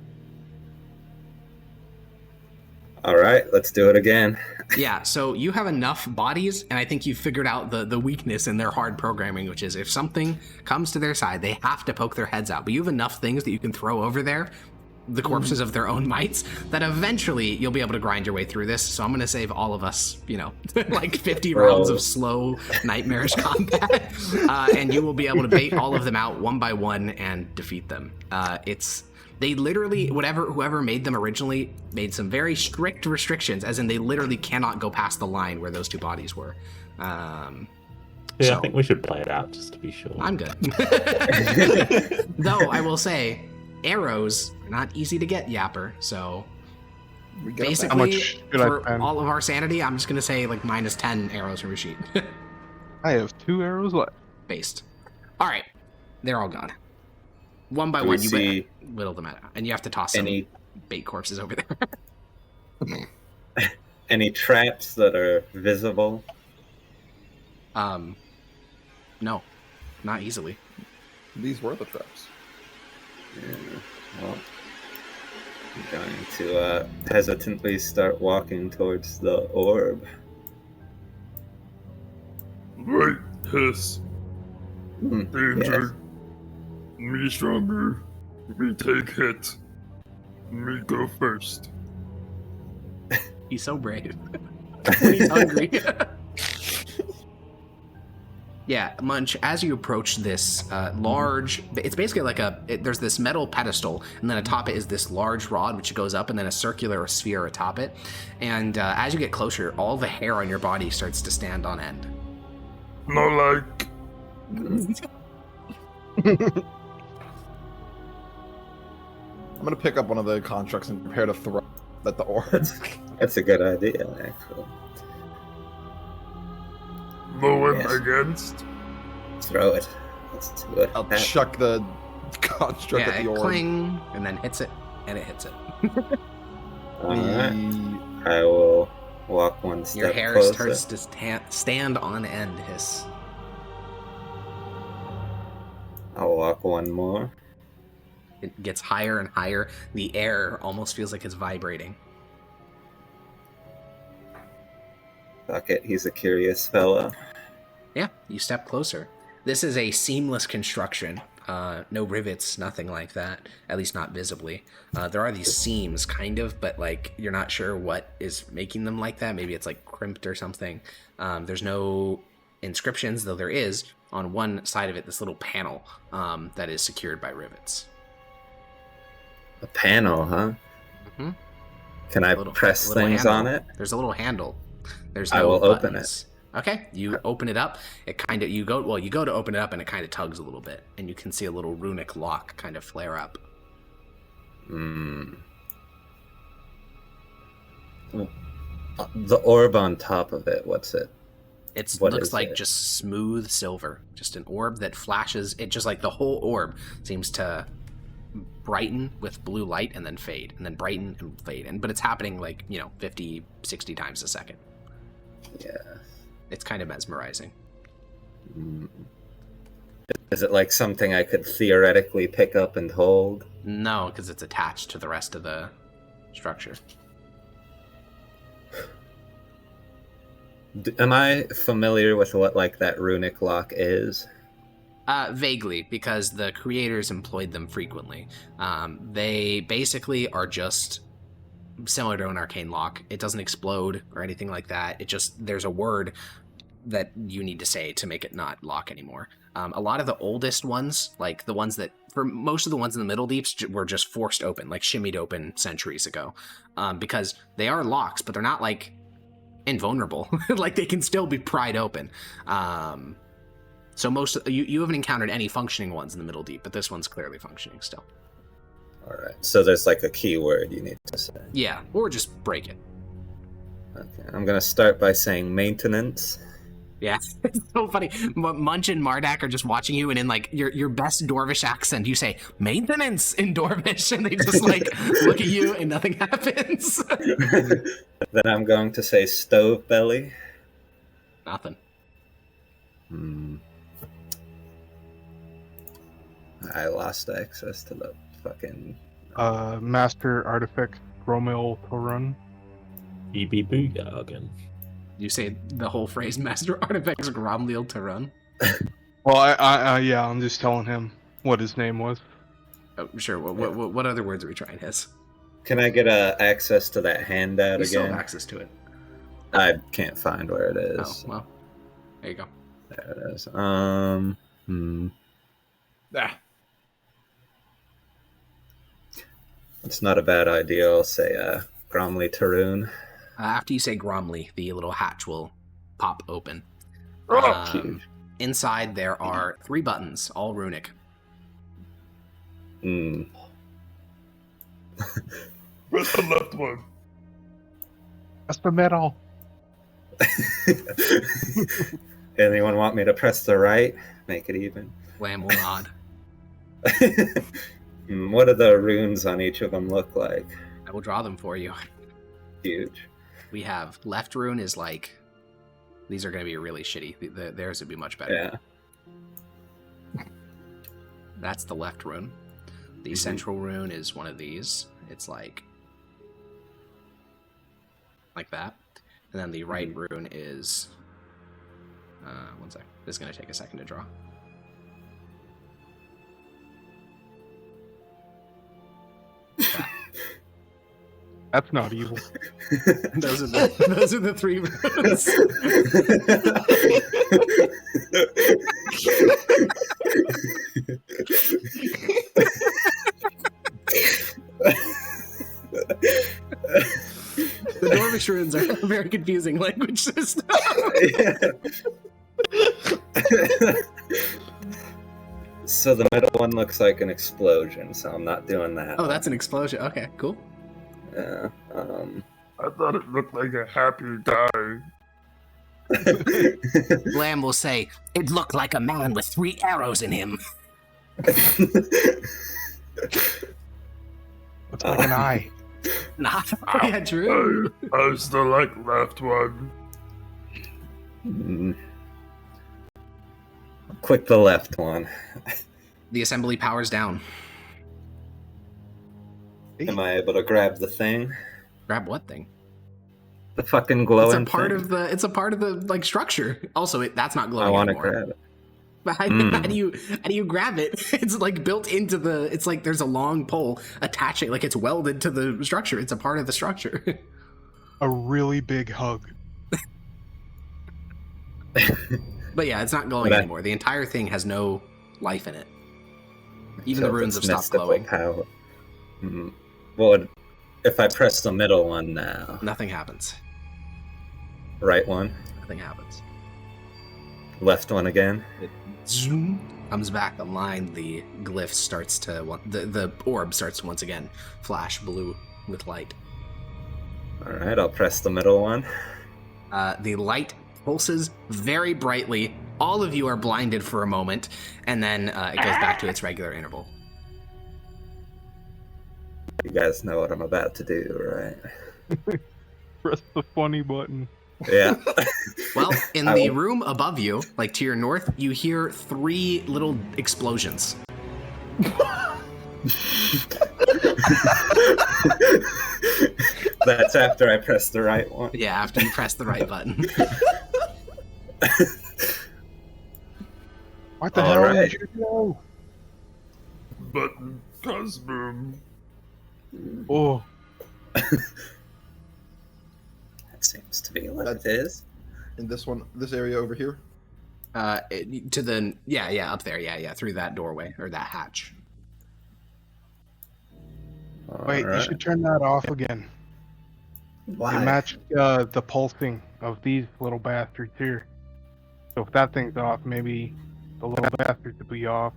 All right, let's do it again. Yeah, so you have enough bodies, and I think you've figured out the weakness in their hard programming, which is if something comes to their side, they have to poke their heads out. But you have enough things that you can throw over there, the corpses of their own mites, that eventually you'll be able to grind your way through this. So I'm going to save all of us, 50 rounds of slow, nightmarish combat, and you will be able to bait all of them out one by one and defeat them. They literally, whoever made them originally made some very strict restrictions, as in they literally cannot go past the line where those two bodies were. I So- think we should play it out just to be sure. I'm good. Though I will say, arrows are not easy to get, Yapper. So We get basically, How much should I for spend? all of our sanity, I'm just gonna say minus 10 arrows from your sheet. I have 2 arrows left. Based. All right, they're all gone. One by Do we one, you see whittle them out, and you have to toss some any bait corpses over there. any traps that are visible? No, not easily. These were the traps. Yeah, well, I'm going to hesitantly start walking towards the orb. Right, Hiss. Hmm, Danger. Me stronger. Me take hit. Me go first. He's so brave. When he's hungry. Yeah, Munch, as you approach this large, it's basically there's this metal pedestal, and then atop it is this large rod which goes up, and then a circular sphere atop it. And as you get closer, all the hair on your body starts to stand on end. No like. I'm gonna pick up one of the constructs and prepare to throw at the orb. That's a good idea, actually. No one Yes. against. Throw it. Let's do it. I'll chuck the construct Yeah, at it the orb. cling, and then hits it, and it hits it. Alright. I will walk one step Your hair closer. starts to stand on end, Hiss. I'll walk one more. It gets higher and higher. The air almost feels like it's vibrating. Fuck it, he's a curious fella. Yeah, you step closer. This is a seamless construction. No rivets, nothing like that. At least not visibly. There are these seams, kind of, but you're not sure what is making them like that. Maybe it's crimped or something. There's no inscriptions, though there is on one side of it this little panel that is secured by rivets. A panel, huh? Mhm. Can I press things handle. on it? There's a little handle. There's I no will open buttons. Okay, you open it up. It kind of you go to open it up, and it kind of tugs a little bit, and you can see a little runic lock kind of flare up. The orb on top of it, what's it? It What looks is like it? just smooth silver, just an orb that flashes. It just the whole orb seems to brighten with blue light and then fade, and then brighten and fade, but it's happening 50, 60 times a second. Yeah. It's kind of mesmerizing. Is it something I could theoretically pick up and hold? No, because it's attached to the rest of the structure. Am I familiar with what that runic lock is? Vaguely, because the creators employed them frequently. They basically are just similar to an arcane lock. It doesn't explode or anything like that. It just, there's a word that you need to say to make it not lock anymore. A lot of the oldest ones, like the ones that, for most of the ones in the Middle Deeps, were just forced open, like shimmied open centuries ago, because they are locks, but they're not like invulnerable. Like they can still be pried open. So you haven't encountered any functioning ones in the Middle Deep, but this one's clearly functioning still. All right. So there's like a keyword you need to say. Yeah, or just break it. Okay. I'm gonna start by saying maintenance. Yeah, it's so funny. Munch and Mardak are just watching you, and in like your best Dwarvish accent, you say maintenance in Dwarvish, and they just like look at you, and nothing happens. Then I'm going to say stove belly. Nothing. I lost access to the fucking. Master Artifact Gromil Torun. EB Boogargan. You say the whole phrase, Master Artifacts Gromleel to run? Well, I'm just telling him what his name was. Oh, sure. What other words are we trying, His? Can I get access to that handout You still again? have access to it. I can't find where it is. Oh, well. There you go. There it is. It's not a bad idea. I'll say Gromley Taroon. After you say Gromley, the little hatch will pop open. Huge. Inside there are 3 buttons, all runic. Press the left one. That's the metal. Anyone want me to press the right? Make it even. Lamb will nod. What do the runes on each of them look like? I will draw them for you. Huge. We have left rune is like, these are going to be really shitty. Theirs would be much better. Yeah. That's the left rune. The central rune is one of these. It's like that. And then the right rune is, one sec. This is going to take a second to draw. That. That's not evil. Those are the 3 runes. The Dwarvish runes are a very confusing language system. So the middle one looks like an explosion, so I'm not doing that. Oh, that's an explosion. Okay, cool. Yeah. I thought it looked like a happy guy. Lamb will say, "It looked like a man with 3 arrows in him." Looks like an eye. Nah, yeah, true. I still like left one. Click the left one. The assembly powers down. Am I able to grab the thing? Grab what thing? The fucking glowing It's a part thing? of the. It's a part of the like structure. Also, that's not glowing I want to anymore. grab it. But how do you grab it? It's like built into the. It's like there's a long pole attaching, like it's welded to the structure. It's a part of the structure. A really big hug. But yeah, it's not glowing anymore. The entire thing has no life in it. Even So the runes have it's stopped mystical glowing. Power. Well, if I press the middle one now, Nothing happens. right one, Nothing happens. left one again. It zoom, comes back. The line, the glyph starts to. The orb starts to once again flash blue with light. All right, I'll press the middle one. The light pulses very brightly. All of you are blinded for a moment, and then it goes back to its regular interval. You guys know what I'm about to do, right? Press the funny button. Yeah. Well, in the room above you, like to your north, you hear 3 little explosions. That's after I press the right one. Yeah, after you press the right button. What the All hell right. did you do? Button Cosmoom. Oh, That seems to be what it is. In this one, this area over here. Up there, through that doorway or that hatch. Wait, you should turn that off again. Why? It matched the pulsing of these little bastards here. So if that thing's off, maybe the little bastards will be off.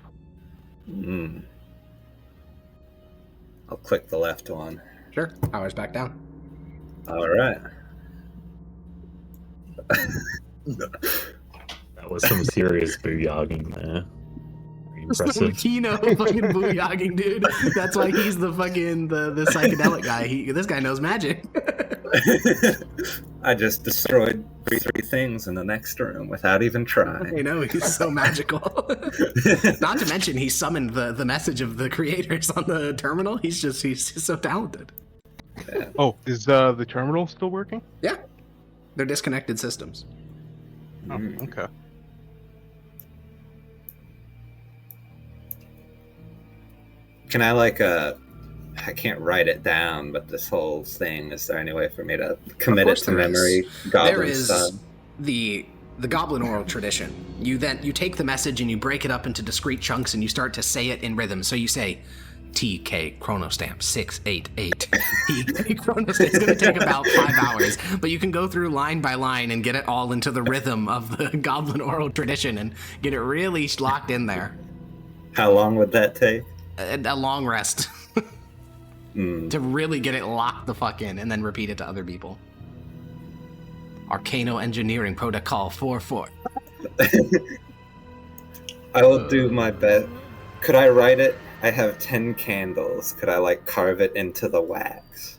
I'll click the left one. Sure. Power's back down. All right. That was some serious booyagging there. Some Impressive. Kino fucking booyagging, dude. That's why he's the fucking the psychedelic guy. This guy knows magic. I just destroyed three things in the next room without even trying. You know, he's so magical. Not to mention, he summoned the message of the creators on the terminal. He's so talented. Yeah. Oh, is the terminal still working? Yeah, they're disconnected systems. Oh, okay. Can I I can't write it down, but this whole thing, is there any way for me to commit it to memory? There is the goblin oral tradition. You take the message and you break it up into discrete chunks and you start to say it in rhythm. So you say, TK Chronostamp 688. TK Chronostamp. It's going to take about 5 hours, but you can go through line by line and get it all into the rhythm of the goblin oral tradition and get it really locked in there. How long would that take? A long rest. To really get it locked the fuck in and then repeat it to other people. Arcano Engineering Protocol 4-4. I will do my best. Could I write it? I have 10 candles. Could I carve it into the wax?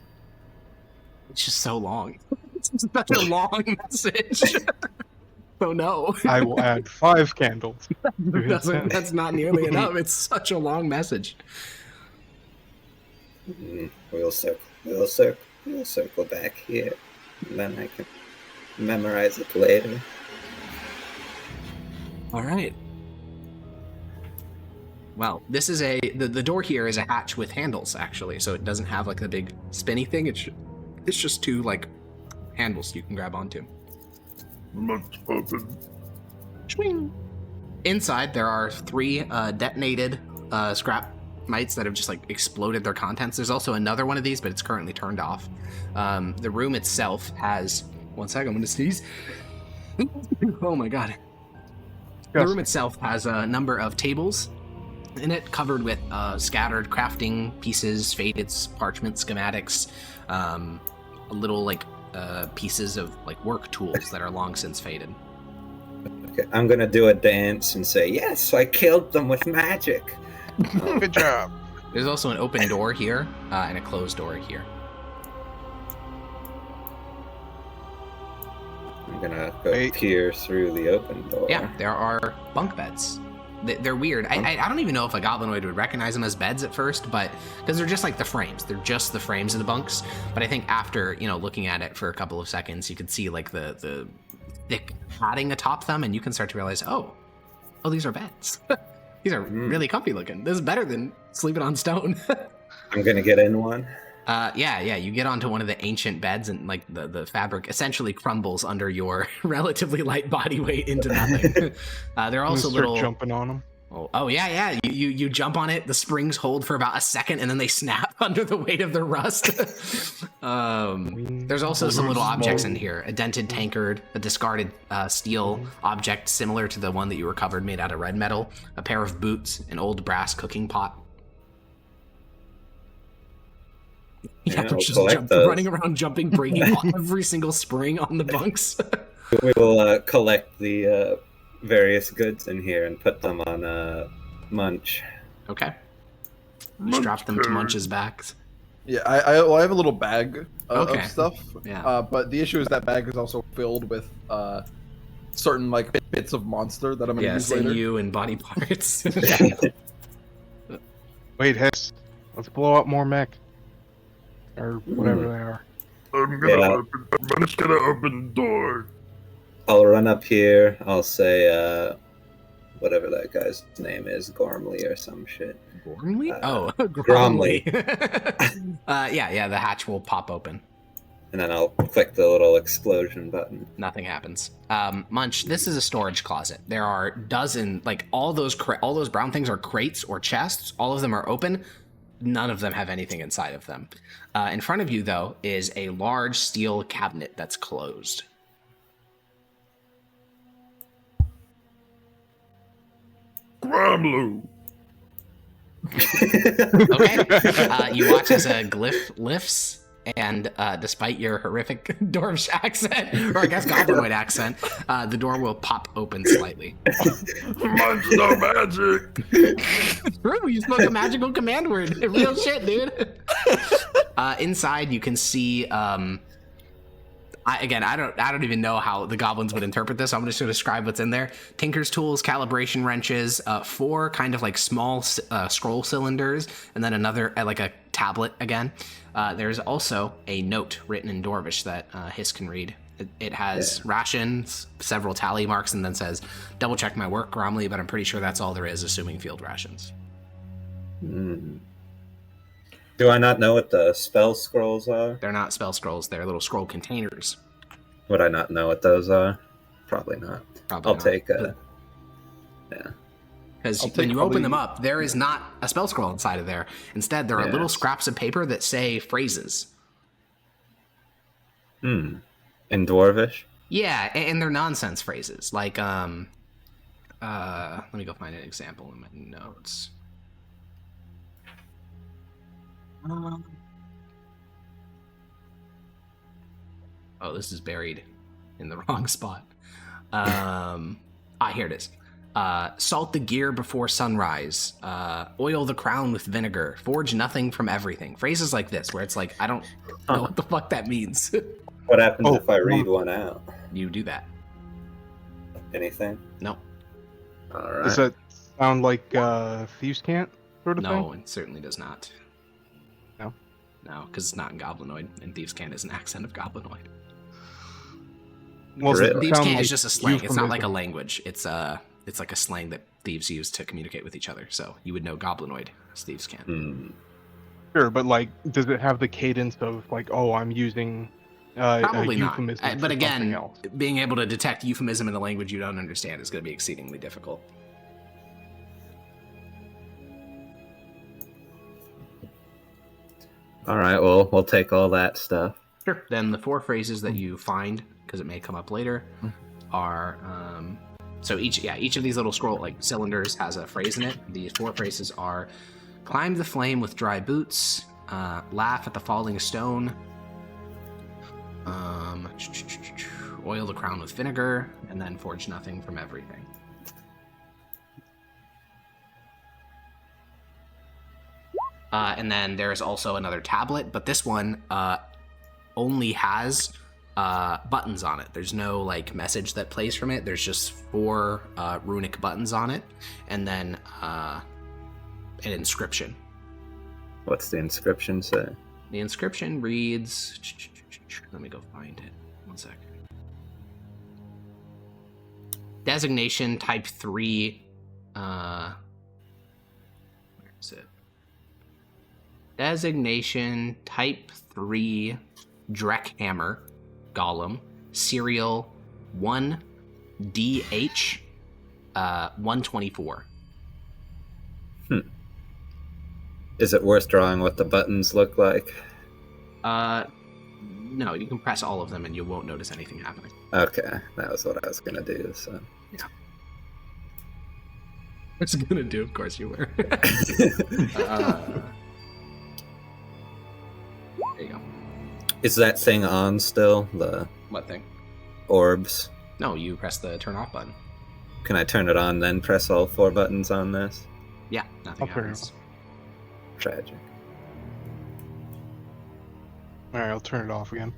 It's just so long. It's such a long message. So no. I will add 5 candles. That's not nearly enough. It's such a long message. We'll circle back here, and then I can memorize it later. All right. Well, this is the door here is a hatch with handles, actually, so it doesn't have the big spinny thing. It's just 2 handles you can grab onto. Let's open. Swing. Inside there are 3 detonated scrap mites that have just exploded their contents. There's also another one of these, but it's currently turned off. The room itself has 1 second, I'm gonna sneeze. Oh my god. The room itself has a number of tables in it, covered with scattered crafting pieces, faded parchment schematics, little pieces of work tools that are long since faded. Okay, I'm gonna do a dance and say, yes, I killed them with magic. Good job. There's also an open door here and a closed door here. I'm gonna go peer through the open door. Yeah, there are bunk beds. They're weird. I don't even know if a goblinoid would recognize them as beds at first, but because they're just the frames. They're just the frames of the bunks. But I think after looking at it for a couple of seconds, you could see the thick padding atop them, and you can start to realize, oh, these are beds. These are really comfy looking. This is better than sleeping on stone. I'm gonna get in one. Yeah. You get onto one of the ancient beds, and the fabric essentially crumbles under your relatively light body weight into nothing. There are also little jumping on them. Oh yeah. You jump on it. The springs hold for about a second, and then they snap under the weight of the rust. There's also some little objects in here: a dented tankard, a discarded steel object similar to the one that you recovered, made out of red metal, a pair of boots, an old brass cooking pot. Yeah, we'll just running around, jumping, breaking every single spring on the bunks. We will collect the various goods in here and put them on Munch. Okay. Strap them to Munch's backs. Yeah, I have a little bag of stuff. Yeah. But the issue is that bag is also filled with certain bits of monster that I'm gonna use later. sinew and body parts. Wait, Hess. Let's blow up more mech. Or whatever they are. I'm gonna open the door. I'll run up here. I'll say, whatever that guy's name is, Gormley or some shit. Gormley? Gromley. Yeah, the hatch will pop open. And then I'll click the little explosion button. Nothing happens. Munch, this is a storage closet. There are dozen, like all those brown things are crates or chests. All of them are open. None of them have anything inside of them. In front of you, though, is a large steel cabinet that's closed. Gramlu. Okay. You watch as a glyph lifts, and despite your horrific dwarvish accent, or I guess goblinoid accent, the door will pop open slightly. Munch no magic. True, you spoke a magical command word. Real shit, dude. Inside, you can see. I don't even know how the goblins would interpret this. So I'm just going to describe what's in there. Tinker's tools, calibration wrenches, 4 kind of like small scroll cylinders, and then another like a tablet again. There's also a note written in Dwarvish that Hiss can read. It has rations, several tally marks, and then says, "Double check my work, Gromley, but I'm pretty sure that's all there is, assuming field rations." Do I not know what the spell scrolls are? They're not spell scrolls. They're little scroll containers. Would I not know what those are? Probably not. Probably I'll not. take a... Yeah. Because when you open them up, there is not a spell scroll inside of there. Instead, there are little scraps of paper that say phrases. In Dwarvish? Yeah, and they're nonsense phrases. Like, let me go find an example in my notes. Oh, this is buried in the wrong spot. Here it is. Salt the gear before sunrise. Oil the crown with vinegar. Forge nothing from everything. Phrases like this, where it's like, I don't know what the fuck that means. What happens if I read one out? You do that. Anything? No. All right. Does that sound like Thieves' Cant sort of thing? No, it certainly does not. No? No, because it's not in Goblinoid, and Thieves' Cant is an accent of Goblinoid. Well, Really? Thieves' Cant like is just a slang. It's not like a euphemism. language. It's like a slang that thieves use to communicate with each other. So you would know Goblinoid as Thieves' Cant. Sure, but like, does it have the cadence of like, oh, I'm using Probably a not. euphemism But for something again, else? being able to detect euphemism in a language you don't understand is going to be exceedingly difficult. All right, well, we'll take all that stuff. Sure. Then the 4 phrases that you find, because it may come up later, are so each of these little scroll like cylinders has a phrase in it. These 4 phrases are: climb the flame with dry boots, laugh at the falling stone, oil the crown with vinegar, and then forge nothing from everything. And then there's also another tablet, but this one only has buttons on it. There's no like message that plays from it. There's just 4 runic buttons on it, and then an inscription. What's the inscription say? The inscription reads, let me go find it. 1 second. Designation type 3. Where is it? Designation type 3 Dreckhammer Golem serial 1DH 124. Is it worth drawing what the buttons look like? No, you can press all of them and you won't notice anything happening. Okay, that was what I was gonna do, so... Yeah. What's it gonna do? Of course you were. There you go. Is that thing on still? The What thing? orbs? No, you press the turn off button. Can I turn it on, then press all 4 buttons on this? Yeah, nothing I'll turn it happens. Tragic. Alright, I'll turn it off again.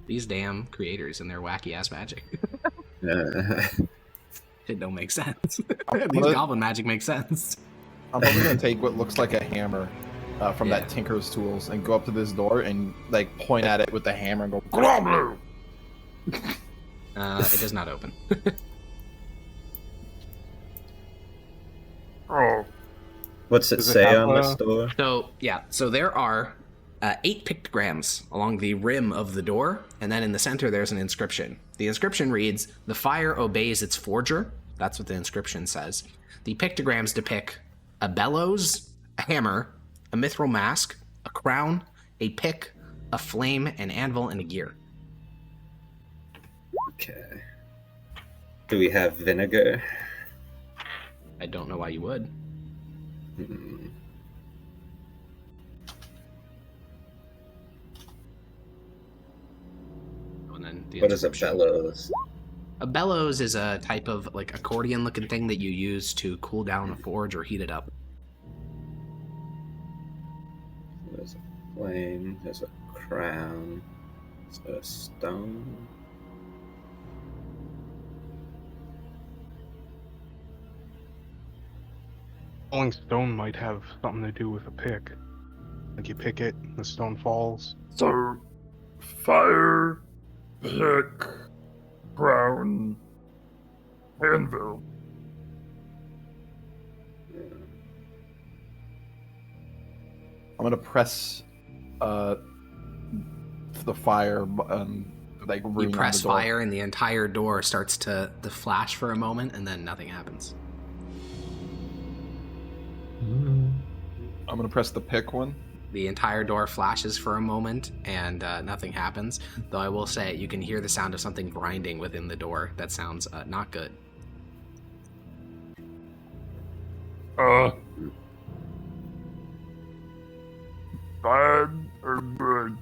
These damn creators and their wacky ass magic. It don't make sense. These goblin magic makes sense. I'm probably gonna take what looks like a hammer from that Tinker's tools and go up to this door and like point at it with the hammer and go Gromlu! It does not open. Oh, What's it Does it say have on this a- door? So there are 8 pictograms along the rim of the door, and then in the center there's an inscription. The inscription reads, "The fire obeys its forger." That's what the inscription says. The pictograms depict a bellows, a hammer, a mithril mask, a crown, a pick, a flame, an anvil, and a gear. Okay. Do we have vinegar? I don't know why you would. Hmm. And then the What is a inscription. bellows? A bellows is a type of like accordion-looking thing that you use to cool down a forge or heat it up. There's a flame, there's a crown, there's a stone. Falling stone might have something to do with a pick. Like you pick it, the stone falls. So, fire, pick, crown, anvil. I'm gonna press the fire button, like You ring on press the door. fire and the entire door starts to flash for a moment, and then nothing happens. I'm gonna press the pick one. The entire door flashes for a moment, and nothing happens. Though I will say, you can hear the sound of something grinding within the door. That sounds not good. Bad or good?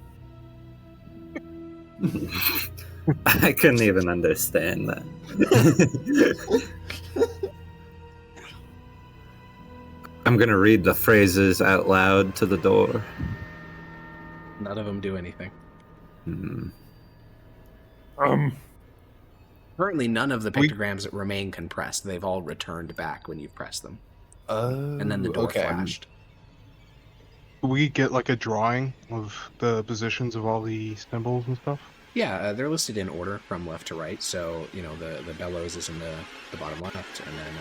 I couldn't even understand that. I'm gonna read the phrases out loud to the door. None of them do anything. Hmm. Currently, none of the pictograms remain compressed. They've all returned back when you've pressed them. And then the door flashed. Do we get like a drawing of the positions of all the symbols and stuff? Yeah, they're listed in order from left to right. So, you know, the bellows is in the bottom left, and then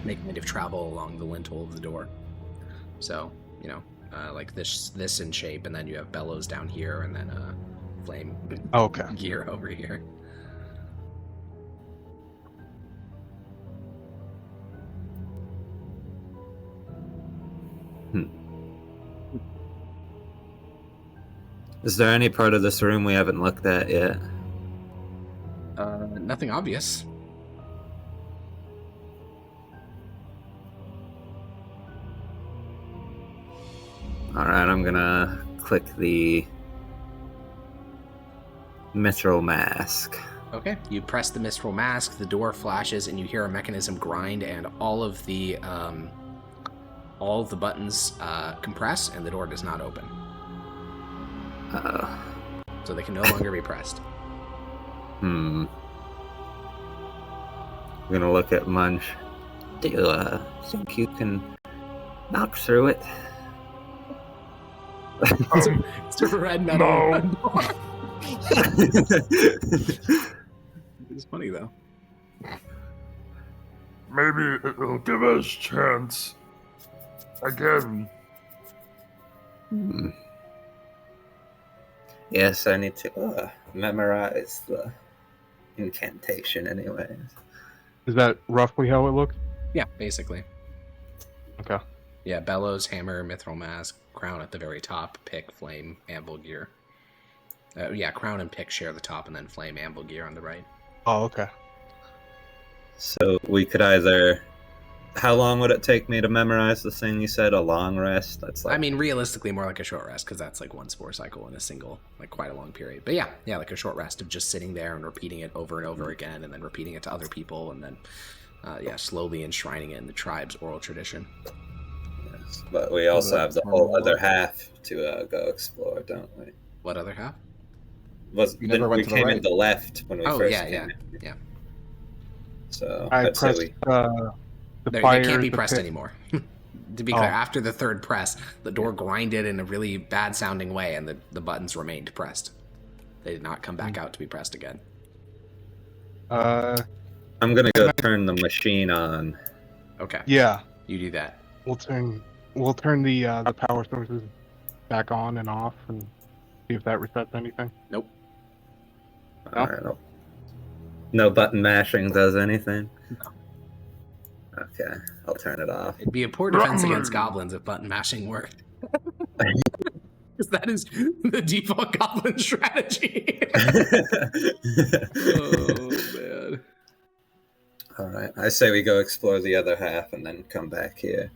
make kind of travel along the lintel of the door. So, you know, like this in shape, and then you have bellows down here, and then flame Okay. gear over here. Is there any part of this room we haven't looked at yet? Nothing obvious. Alright, I'm gonna click the mithril mask. Okay, you press the mithril mask, the door flashes, and you hear a mechanism grind, and all of the buttons compress, and the door does not open. So they can no longer be pressed. I'm gonna look at Munch. Do you think you can knock through it? It's a red metal. No. It's funny though. Maybe it'll give us chance again. Yes, I need to memorize the incantation anyways. Is that roughly how it looks? Yeah, basically. Okay. Yeah, bellows, hammer, mithril mask, crown at the very top, pick, flame, anvil, gear. Yeah, crown and pick share the top, and then flame, anvil, gear on the right. Oh, okay. So we could either... How long would it take me to memorize the thing you said? A long rest? That's like... I mean, realistically, more like a short rest, because that's like one spore cycle in a single, like quite a long period. But yeah, like a short rest of just sitting there and repeating it over and over again, and then repeating it to other people, and then, slowly enshrining it in the tribe's oral tradition. Yes, but we also have the whole other half to go explore, don't we? What other half? You never went to the came right. in the left when we first came in. Yeah. So I I'd say pressed we... the They fire. can't be the pressed pick. anymore. To be clear, after the third press, the door grinded in a really bad-sounding way, and the buttons remained pressed. They did not come back out to be pressed again. I'm gonna go turn the machine on. Okay. Yeah. You do that. We'll turn the power sources back on and off and see if that resets anything. Nope. No? Alright. No button mashing does anything? No. Okay, I'll turn it off. It'd be a poor defense against goblins if button mashing worked. Because that is the default goblin strategy. Oh, man. Alright, I say we go explore the other half and then come back here.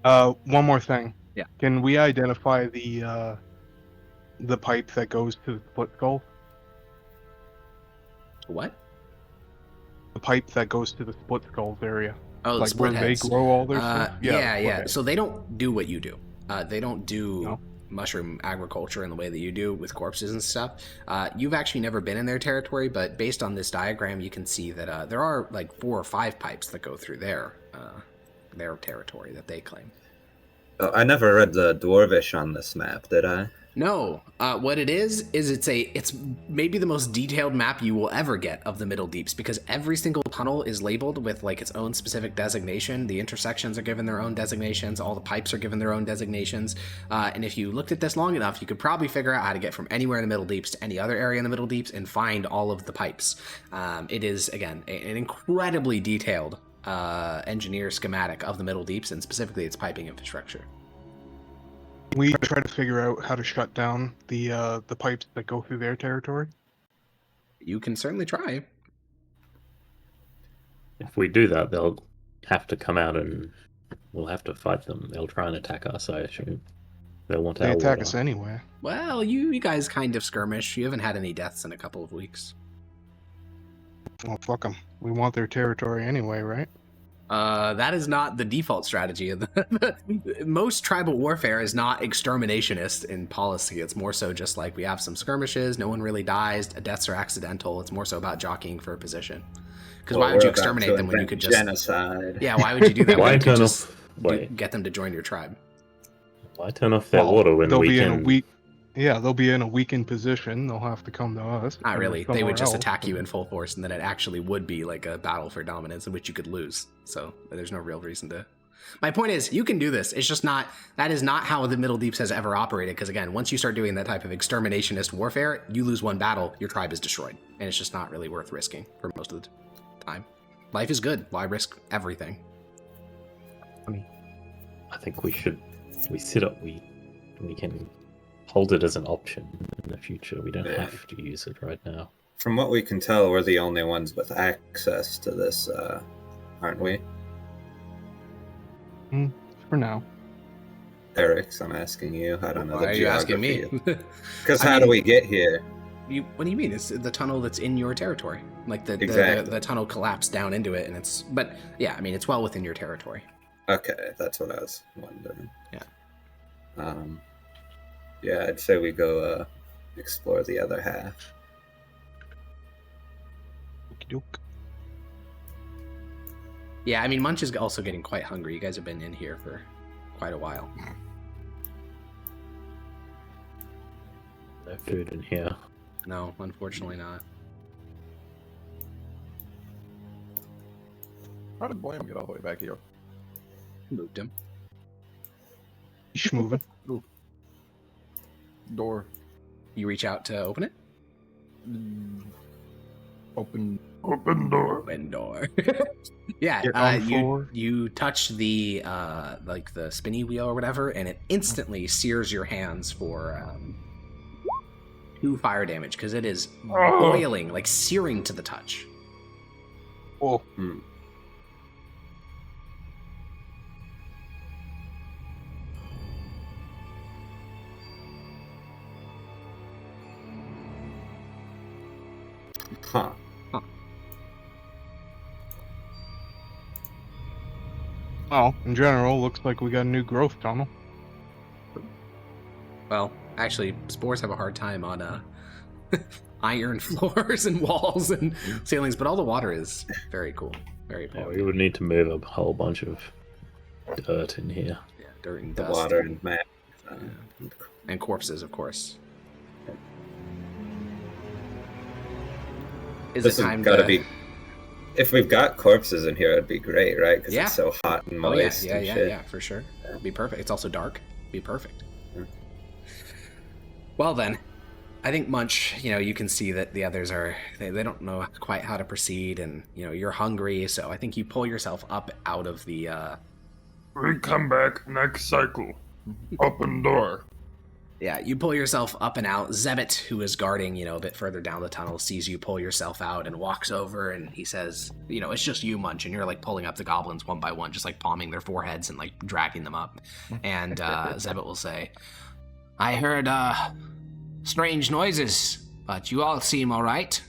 One more thing. Yeah. Can we identify the pipe that goes to the split skull? What? The pipe that goes to the split skulls area. Oh, the Like split where heads. they grow all their stuff? Yeah. heads. So they don't do what you do. They don't do No. mushroom agriculture in the way that you do with corpses and stuff. You've actually never been in their territory, but based on this diagram, you can see that there are like 4 or 5 pipes that go through their territory that they claim. Oh, I never read the Dwarvish on this map, did I? No, what it is it's maybe the most detailed map you will ever get of the Middle Deeps, because every single tunnel is labeled with like its own specific designation. The intersections are given their own designations. All the pipes are given their own designations. And if you looked at this long enough, you could probably figure out how to get from anywhere in the Middle Deeps to any other area in the Middle Deeps and find all of the pipes. It is, again, an incredibly detailed engineer schematic of the Middle Deeps, and specifically its piping infrastructure. We try to figure out how to shut down the pipes that go through their territory. You can certainly try. If we do that, they'll have to come out and we'll have to fight them. They'll try and attack us, I assume. They'll want They our attack water. us anyway. Well, you guys kind of skirmish. You haven't had any deaths in a couple of weeks. Well, fuck them. We want their territory anyway, right? That is not the default strategy. Most tribal warfare is not exterminationist in policy. It's more so just like we have some skirmishes, no one really dies, deaths are accidental. It's more so about jockeying for a position. Because why would you exterminate them when you could just... Genocide. Yeah, why would you do that Why when you could turn just Wait. get them to join your tribe? Why turn off their Well, water when they'll we be can... in a weak. Yeah, they'll be in a weakened position. They'll have to come to us. Not or really. They somewhere would just else. attack you in full force, and then it actually would be like a battle for dominance in which you could lose. So there's no real reason to... My point is, you can do this. It's just not... That is not how the Middle Deeps has ever operated, because again, once you start doing that type of exterminationist warfare, you lose one battle, your tribe is destroyed. And it's just not really worth risking for most of the time. Life is good. Why risk everything? I think we should... We can hold it as an option in the future. We don't Yeah. have to use it right now. From what we can tell, we're the only ones with access to this, aren't we? For now. Eric, I'm asking you. I don't know Why the are you asking me? geography. Because how do we get here? What do you mean? It's the tunnel that's in your territory. Like Exactly. the tunnel collapsed down into it, and it's... But yeah, I mean, it's well within your territory. Okay, that's what I was wondering. Yeah. Yeah, I'd say we go explore the other half. Okey-doke. Yeah, I mean, Munch is also getting quite hungry. You guys have been in here for quite a while. No food in here. No, unfortunately not. How did Blam get all the way back here? Moved him. He's moving. Door. You reach out to open it? Open. Open door. Open door. Yeah, Get on floor. you touch the like the spinny wheel or whatever, and it instantly sears your hands for 2 fire damage, because it is boiling, like searing to the touch. Oh, Huh. well, in general, looks like we got a new growth tunnel. Well, actually, spores have a hard time on iron floors and walls and ceilings, but all the water is very cool, very Yeah, potent. we would need to move a whole bunch of dirt in here. Yeah, dirt and The dust. water and map. And corpses, of course. Is This it has time gotta to... be If we've got corpses in here, it'd be great, right? Because Yeah. it's so hot and Oh yeah, moist. yeah, and yeah, shit. yeah, for sure. It'd be perfect. It's also dark. It'd be perfect. Well then, I think Munch, you can see that the others they don't know quite how to proceed, and you're hungry, so I think you pull yourself up out of the We come back next cycle. Open door. Yeah, you pull yourself up and out. Zebit, who is guarding, a bit further down the tunnel, sees you pull yourself out and walks over, and he says, it's just you, Munch, and you're like pulling up the goblins one by one, just like palming their foreheads and like dragging them up. And Zebit will say, I heard strange noises, but you all seem all right.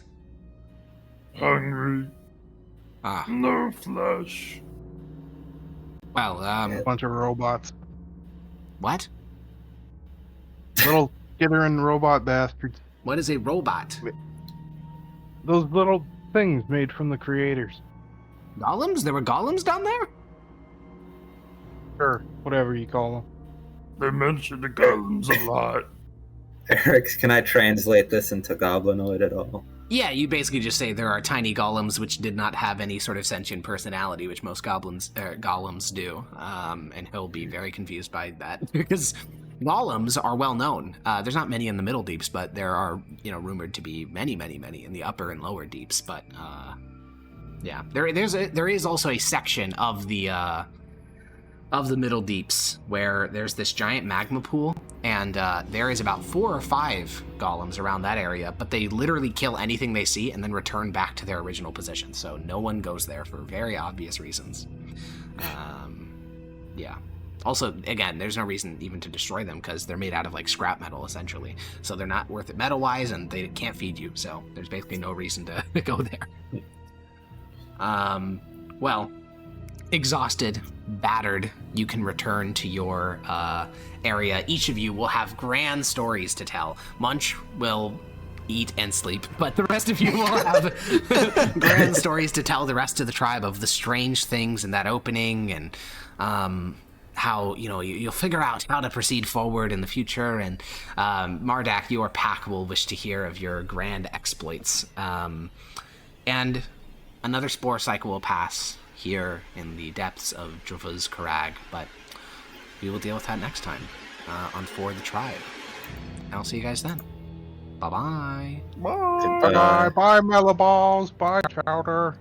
Hungry. Ah, No flesh. well, Bunch of robots. what? Little skittering robot bastards. What is a robot? Those little things made from the creators. Golems? There were golems down there? Sure, whatever you call them. They mentioned the golems a lot. Eric, can I translate this into goblinoid at all? Yeah, you basically just say there are tiny golems which did not have any sort of sentient personality, which most golems do. And he'll be very confused by that because golems are well known. There's not many in the middle deeps, but there are, rumored to be many, many, many in the upper and lower deeps. But yeah, there is also a section of the middle deeps where there's this giant magma pool, and there is about 4 or 5 golems around that area, but they literally kill anything they see and then return back to their original position, so no one goes there for very obvious reasons. Yeah. Also, again, there's no reason even to destroy them because they're made out of like scrap metal, essentially, so they're not worth it metal-wise, and they can't feed you, so there's basically no reason to go there. Well, exhausted, battered, you can return to your area. Each of you will have grand stories to tell. Munch will eat and sleep, but the rest of you will have grand stories to tell the rest of the tribe of the strange things in that opening, and how you'll figure out how to proceed forward in the future. And Mardak, your pack will wish to hear of your grand exploits. And another spore cycle will pass here in the depths of Java's Karag, but we will deal with that next time on For the Tribe. And I'll see you guys then. Bye-bye. Bye. Bye, bye, mellow balls. Bye, chowder.